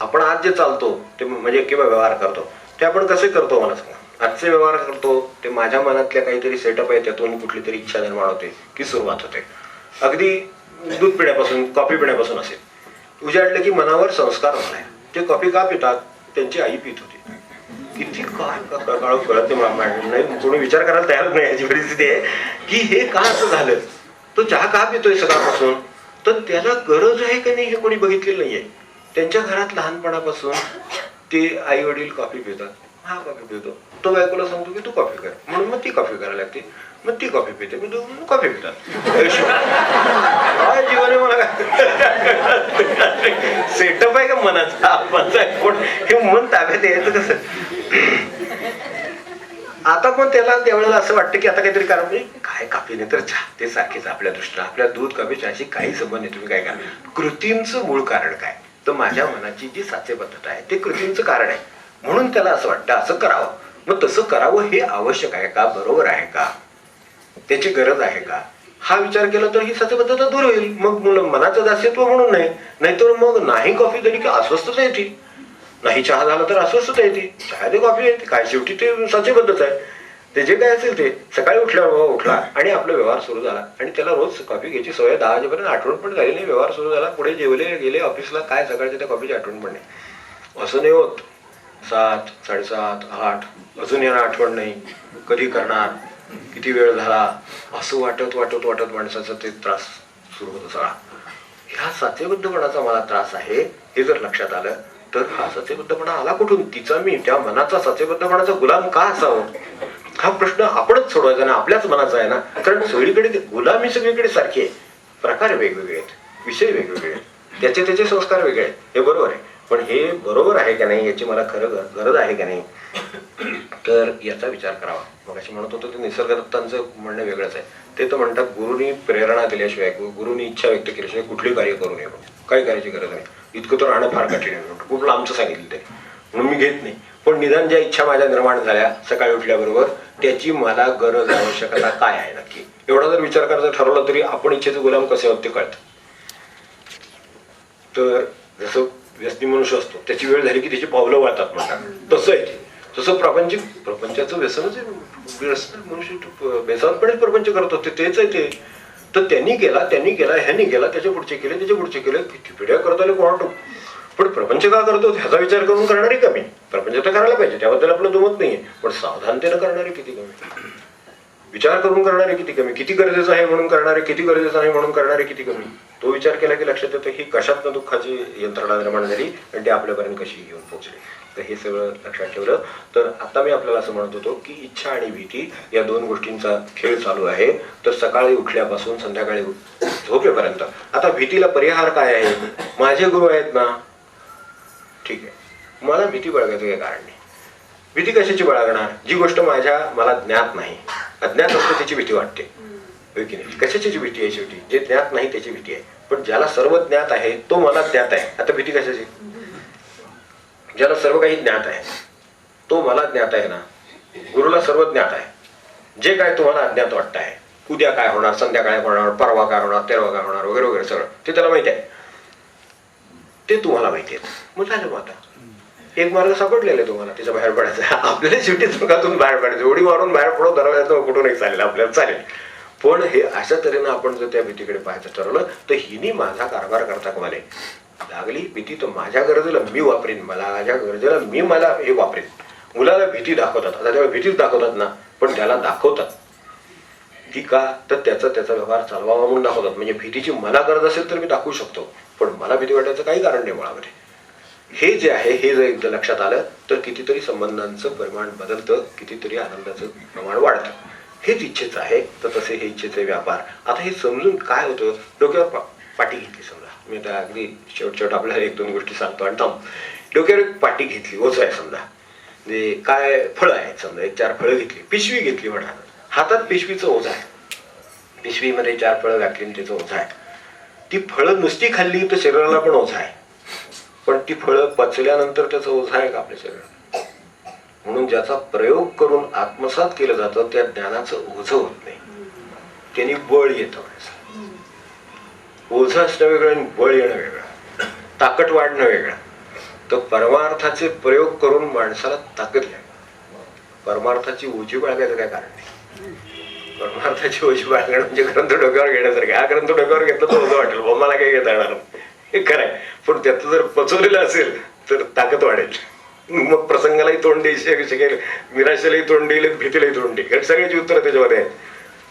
आपण आज जे चालतो ते म्हणजे किंवा व्यवहार करतो ते आपण कसे करतो मला सांगा. आजचे व्यवहार करतो ते माझ्या मनातल्या काहीतरी सेटअप आहे, त्यातून कुठली तरी इच्छा निर्माण होते की सुरुवात होते. अगदी दूध पिण्यापासून कॉफी पिण्यापासून असेल, उजाडलं की मनावर संस्कार होणार. ते कॉफी का पितात? त्यांची आई पित होती. किती काय कळत नाही, कोणी विचार करायला तयार नाही. याची परिस्थिती आहे की हे का असं झालं. तो चहा का पितोय सकाळपासून, तर त्याला गरज आहे का नाही हे कोणी बघितलेलं नाहीये. त्यांच्या घरात लहानपणापासून ते आई वडील कॉफी पितात, हा कॉफी पितो, तो बायकोला सांगतो की तू कॉफी कर, म्हणून मग ती कॉफी करायला लागते, मग ती कॉफी पिते, मी तू कॉफी पितात. काय जीवन आहे मला सेटअप आहे का मनाचा आपण हे मन ताब्यात यायचं कसं. आता पण त्याला त्यावेळेला असं वाटतं की आता काहीतरी कारण काय कॉफी नाही तर चहा, ते सारखेच आपल्या दृष्टीनं आपल्या दूध कॉफी चहाशी काही संबंध नाही. तुम्ही काय करा, कृतींचं मूळ कारण काय तर माझ्या मनाची जी साचेबद्धता आहे ते कृतींचं कारण आहे. म्हणून त्याला असं वाटतं असं करावं. मग तसं करावं हे आवश्यक आहे का, बरोबर आहे का, त्याची गरज आहे का, हा विचार केला तर ही साचेबद्धता दूर होईल. मग मनाचं दास्यत्व म्हणून नाही, नाहीतर मग नाही कॉफी झाली की अस्वस्थता येते, नाही चहा झाला तर अस्वस्थता येते, चहा ते कॉफी येते, काय शेवटी ते साचेबद्धच आहे. ते जे काय असेल ते सकाळी उठल्यावर उठला आणि आपला व्यवहार सुरू झाला आणि त्याला रोज कॉफी घ्यायची सवय 10 वाजेपर्यंत आठवण पण झाली नाही, व्यवहार सुरू झाला, पुढे जेवले गेले ऑफिसला, काय सकाळच्या त्या कॉफीची आठवण पण नाही. असं नाही होत 7, 7:30, 8 अजून यांना आठवण नाही, कधी करणार, किती वेळ झाला, असं वाटत वाटत वाटत माणसाचा ते त्रास सुरू होतो सगळा. ह्या साचेबद्धपणाचा मला त्रास आहे हे जर लक्षात आलं तर हा साचेबद्धपणा आला कुठून, तिचा मी त्या मनाचा साचेबद्धपणाचा गुलाम का असावं हा प्रश्न आपणच सोडवायचा ना, आपल्याच मनाचा आहे ना. कारण सगळीकडे गुलामी सगळीकडे सारखी आहे, प्रकार वेगवेगळे आहेत, विषय वेगवेगळे आहेत, त्याचे त्याचे संस्कार वेगळे आहेत, हे बरोबर आहे. पण हे बरोबर आहे का नाही, याची मला खरं गरज आहे का नाही, तर याचा विचार करावा. मग अशी म्हणत होतो ते निसर्गदत्तांचं म्हणणं वेगळंच आहे. ते तर म्हणतात गुरुनी प्रेरणा दिल्याशिवाय, गुरुनी इच्छा व्यक्त केल्याशिवाय कुठली कार्य करू नये, काही करायची गरज नाही. इतकं तर राहणं फार कठीण आहे, कुठलं आमचं सांगितलं ते म्हणून मी घेत नाही. पण निदान ज्या इच्छा माझ्या निर्माण झाल्या सकाळी उठल्याबरोबर त्याची मला गरज आवश्यकता काय आहे नक्की, एवढा जर विचार करायचा ठरवलं तरी आपण इच्छेचे गुलाम कसे आहोत ते कळतं. तर जसं व्यसनी मनुष्य असतो, त्याची वेळ झाली की त्याची पावलं वळतात म्हणतात, तसं आहे ते. तसं प्रपंचाचं व्यसनच आहे. व्यसन मनुष्य बेसावतपणेच प्रपंच करत होते, तेच आहे ते. तर त्यांनी केला ह्यांनी केला, त्याच्या पुढचे केले, किती पिढ्या करत आले कोणाटो. पण प्रपंच का करतो ह्याचा विचार करून करणारी कमी. प्रपंच तर करायला पाहिजे, त्याबद्दल आपलं दुमत नाहीये, पण सावधानतेनं करणारे किती कमी, विचार करून करणारे किती कमी, किती गरजेचं आहे म्हणून करणारे, किती गरजेचं नाही म्हणून करणारे किती कमी. तो विचार केला की लक्षात येतं ही कशातनं दुःखाची यंत्रणा निर्माण झाली आणि ती आपल्यापर्यंत कशी घेऊन पोहोचली. तर हे सगळं लक्षात ठेवलं तर आता मी आपल्याला असं म्हणत होतो की इच्छा आणि भीती या दोन गोष्टींचा खेळ चालू आहे. तर सकाळी उठल्यापासून संध्याकाळी झोपेपर्यंत आता भीतीला परिहार काय आहे. माझे गुरु आहेत ना, ठीक आहे, मला भीती बाळगायचं काही कारण नाही. भीती कशाची बाळगणार, जी गोष्ट मला ज्ञात नाही, अज्ञात असतं त्याची भीती वाटते, होय की नाही. कशाची भीती आहे शेवटी, जे ज्ञात नाही त्याची भीती आहे. पण ज्याला सर्व ज्ञात आहे तो मला ज्ञात आहे, आता भीती कशाची. ज्याला सर्व काही ज्ञात आहे तो मला ज्ञात आहे ना, गुरुला सर्व ज्ञात आहे. जे काय तुम्हाला अज्ञात वाटत आहे, उद्या काय होणार, संध्याकाळी होणार, परवा काय होणार, तेरवा काय होणार वगैरे वगैरे सगळं ते त्याला माहिती आहे, ते तुम्हाला माहिती आहे. मग झालं, मग आता एक मार्ग सापडलेला आहे तुम्हाला त्याच्या बाहेर पडायचा. आपल्याला शेवटी चुकातून बाहेर पडायचं, उडी मारून बाहेर पडू दरवाजातून कुठूनही चालेल, आपल्याला चालेल. पण हे अशा तऱ्हेनं आपण जर त्या भीतीकडे पाहायचं ठरवलं तर हिनी माझा कारभार करता कमाले. लागली भीती तर माझ्या गरजेला मी वापरीन, माझ्या गरजेला मला हे वापरीन. मुलाला भीती दाखवतात, आता त्याला भीतीच दाखवतात ना, पण त्याला दाखवतात ती का, तर त्याचा व्यवहार चालवावा म्हणून दाखवतात. म्हणजे भीतीची मला गरज असेल तर मी दाखवू शकतो, पण मला भीती वाटायचं काही कारण नाही मुळामध्ये. हे जे आहे हे जर एकदा लक्षात आलं तर कितीतरी संबंधांचं परिमाण बदलतं, कितीतरी आनंदाचं प्रमाण वाढतं. हेच इच्छेचं आहे. तर तसे हे इच्छेचे व्यापार. आता हे समजून काय होतं, डोक्यावर पाटी घेतली समजा, मी आता अगदी शेवट आपल्याला एक दोन गोष्टी सांगतो आणि थांब. डोक्यावर एक पाटी घेतली, ओझं आहे समजा, म्हणजे काय फळं आहेत समजा, एक 4 फळं घेतली, पिशवी घेतली म्हणा, हातात पिशवीचं ओझं आहे, पिशवीमध्ये 4 फळं घातली आणि त्याचं ओझं आहे. ती फळं नुसती खाल्ली तर शरीराला पण ओझं आहे, पण ती फळं पचल्यानंतर त्याचं ओझं आहे का आपल्या शरीरात. म्हणून ज्याचा प्रयोग करून आत्मसात केलं जातं त्या ज्ञानाचं ओझं होत नाही, त्यांनी बळ येतं. ओझं असणं वेगळं आणि बळ येणं वेगळं, ताकद वाढणं वेगळं. तर परमार्थाचे प्रयोग करून माणसाला ताकद लागते. परमार्थाची ओझी बाळगायचं काय कारण नाही. परमार्थाची ओझी बाळगणं म्हणजे ग्रंथ डोक्यावर घेण्यासारखं. हा ग्रंथ डोक्यावर घेतलं तर ओझं वाटेल, मला काही घेता येणार हे खरंय, पण त्याचं जर पचवलेलं असेल तर ताकद वाढेल. मग प्रसंगालाही तोंड द्यायची शकेल, निराशेलाही तोंड देईल, भीतीलाही तोंड देईल, सगळ्याची उत्तरं त्याच्यामध्ये आहेत.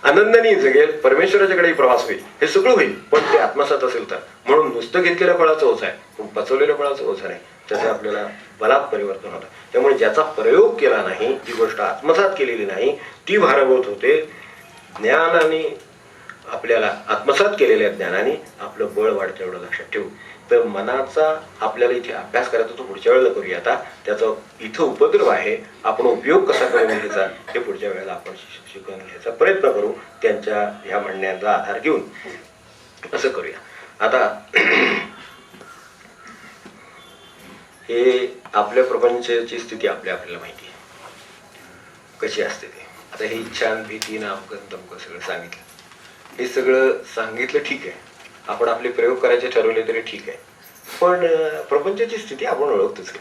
आनंदाने जगेल, परमेश्वराच्याकडे प्रवास होईल, हे सगळं होईल, पण ते आत्मसात असेल तर. म्हणून नुसतं घेतलेल्या फळाचं ओझं आहे, पण पचवलेल्या फळाचं ओझं नाही, त्याचं आपल्याला बलात् परिवर्तन होतं. त्यामुळे ज्याचा प्रयोग केला नाही, जी गोष्ट आत्मसात केलेली नाही, ती भारभूत होते. ज्ञानाने आपल्याला आत्मसात केलेल्या ज्ञानाने आपलं बळ वाढतं, एवढं लक्षात ठेवू. तर मनाचा आपल्याला इथे अभ्यास करायचा, तो पुढच्या वेळेला करूया. आता त्याचा इथं उपद्रव आहे, आपण उपयोग कसा करून घ्यायचा हे पुढच्या वेळेला आपण शिकून घ्यायचा प्रयत्न करू, त्यांच्या ह्या म्हणण्याचा आधार घेऊन असं करूया. आता हे आपल्या प्रपंचाची स्थिती आपल्याला माहिती आहे कशी असते ते. आता हे इच्छा भीती ना अमकं तमकं सगळं सांगितलं, हे सगळं सांगितलं ठीक आहे, आपण आपले प्रयोग करायचे ठरवले तरी ठीक आहे, पण प्रपंचाची स्थिती आपण ओळखतोच.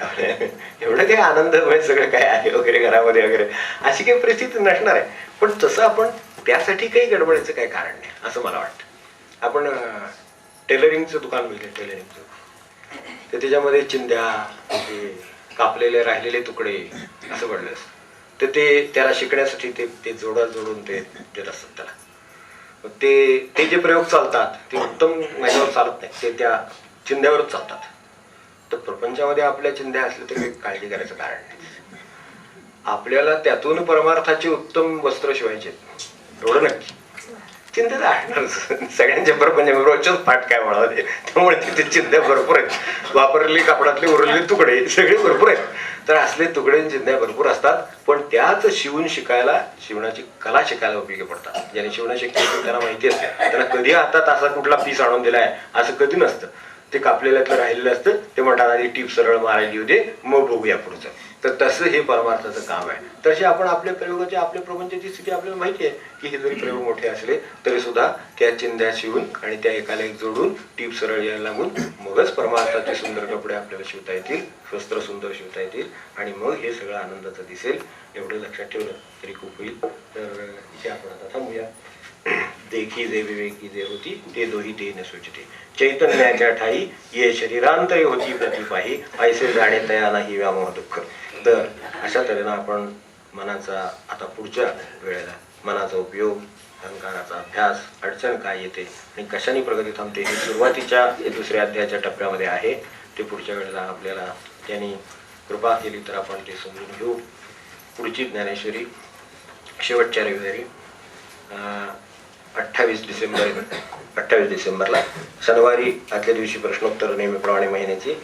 एवढं काही आनंदमय सगळं काय आहे वगैरे घरामध्ये वगैरे अशी काही परिस्थिती नसणार आहे. पण तसं आपण त्यासाठी काही गडबडायचं काही कारण नाही असं मला वाटतं. आपण टेलरिंगचं दुकान बघितलं, टेलरिंगचं, तर त्याच्यामध्ये चिंध्या, कापलेले राहिलेले तुकडे असं पडलं असतं. तर ते त्याला शिकण्यासाठी ते जोडून ते देत असतात त्याला. ते जे प्रयोग चालतात ते उत्तम माझ्यावर चालत नाही, ते त्या चिंध्यावरच चालतात. तर प्रपंचामध्ये आपल्या चिंध्या असल्या तरी काळजी करायचं कारण नाही. आपल्याला त्यातून परमार्थाचे उत्तम वस्त्र शिवायचे एवढं नक्की. चिंध्या तर असणारच सगळ्यांच्या प्रपंच, रोजच्याच फाट काय म्हणावं ते, त्यामुळे तिथे चिंध्या भरपूर आहेत, वापरलेली कापडातले उरलेले तुकडे सगळे भरपूर आहेत. तर असले तुकडे चिंध्या भरपूर असतात, पण त्याच शिवून शिकायला, शिवणाची कला शिकायला उपयोगी पडतात. ज्याने शिवणं शिकते त्यांना माहिती असते, त्यांना कधी हातात असा कुठला पीस आणून दिलाय असं कधी नसतं. ते कापलेल्यातलं राहिलेलं असतं, ते म्हणतात आधी टीप सरळ मारायची होते, मग बघूया पुढचं. तर तसं हे परमार्थाचं काम आहे. तसे आपण आपल्या प्रयोगाची आपल्या प्रपंचाची स्थिती आपल्याला माहिती आहे की हे जरी प्रयोग मोठे असले तरी सुद्धा त्या चिंध्या शिवून आणि त्या एकाला एक जोडून टीप सरळ यायला लागून मगच परमार्थाचे सुंदर कपडे आपल्याला शिवता येतील, वस्त्र सुंदर शिवता येतील आणि मग हे सगळं आनंदाचं दिसेल. एवढं लक्षात ठेवलं तरी खूप होईल. तर इथे आपण आता थांबूया. देखी जे विवेकी जे होती ते दोही ते न सुचते, चैतन्याच्या ठाई ये शरीरांतरे होती प्रतिपाही, ऐसे जाणे तया नाही व्यामोह दुःख. तर अशा तऱ्हेनं आपण मनाचा आता पुढच्या वेळेला मनाचा उपयोग, अहंकाराचा अभ्यास, अडचण काय येते आणि कशाने प्रगती थांबते हे सुरुवातीच्या दुसऱ्या अध्यायाच्या टप्प्यामध्ये आहे. ते पुढच्या वेळेला आपल्याला त्यांनी कृपा केली तर आपण ते समजून घेऊ. पुढची ज्ञानेश्वरी शेवटच्या रविवारी 28 डिसेंबरला शनिवारी आदल्या दिवशी प्रश्नोत्तर नेहमीप्रमाणे महिन्याची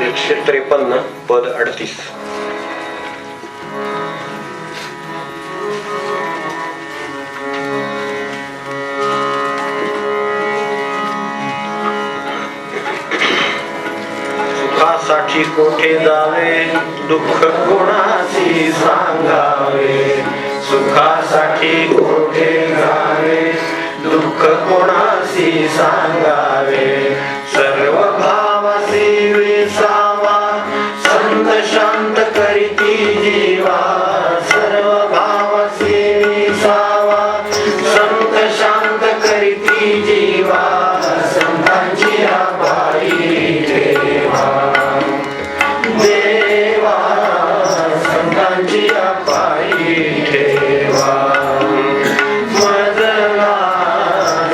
153 पद 38. सुखासाठी कोठे जावे, दुःख कोणाशी सांगावे. सुखासाठी कोठे जावे, दुःख कोणाशी सांगावे. सर्व भावासी विसावा, संत शांत करीती जीवा. सर्व भावासी विसावा, संत शांत करीती जीवा. संतांची पायी ठेवा देवा, संतांची पायी ठेवा. मजला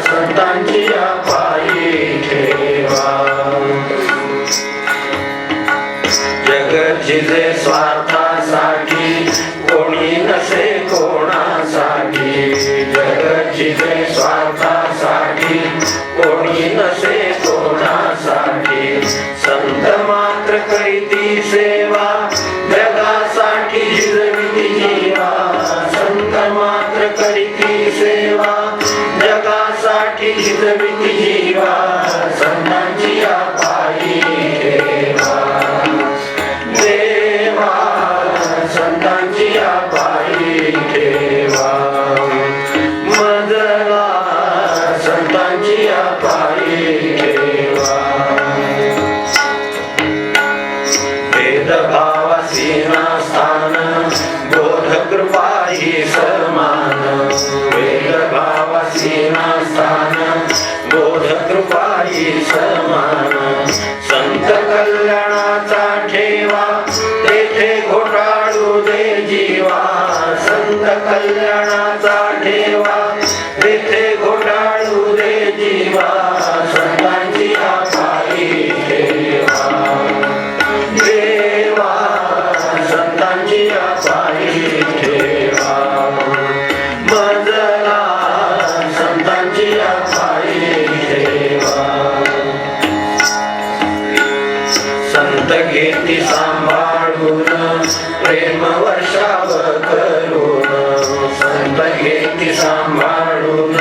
संतांची पायी ठेवा. जगत जिजे स्वार्थासाठी, कोणी नसे कोणासाठी. जगत जिजे स्वार्थासाठी, कोणी नसे कोणासाठी. संत मात्र करीती सेवा, जगासाठी झिजविती जीवा. संत मात्र करीती सेवा, जगासाठी झिजविती जीवा. संतांची पायी ठेवा देवा, संतांची पायी ठेवा. मजला संतांची पायी ठेवा. भेदभावासी स्थान, बोध कृपा ही समान. भेदभावासी स्थान, बोध कृपा ही समान. संत कल्याणाचा ठेवा, तेथे घोटाळू दे जीवा. संत कल्याणाचा ठेवा, तेथे घोटाळू दे जीवा. संतांची पायी ठेवा देवा, संतांची पायी ठेवा. मजला संतांची पायी ठेवा. संत घेती सांभाळून, प्रेम वर्षाव करून. संत घेती सांभाळून,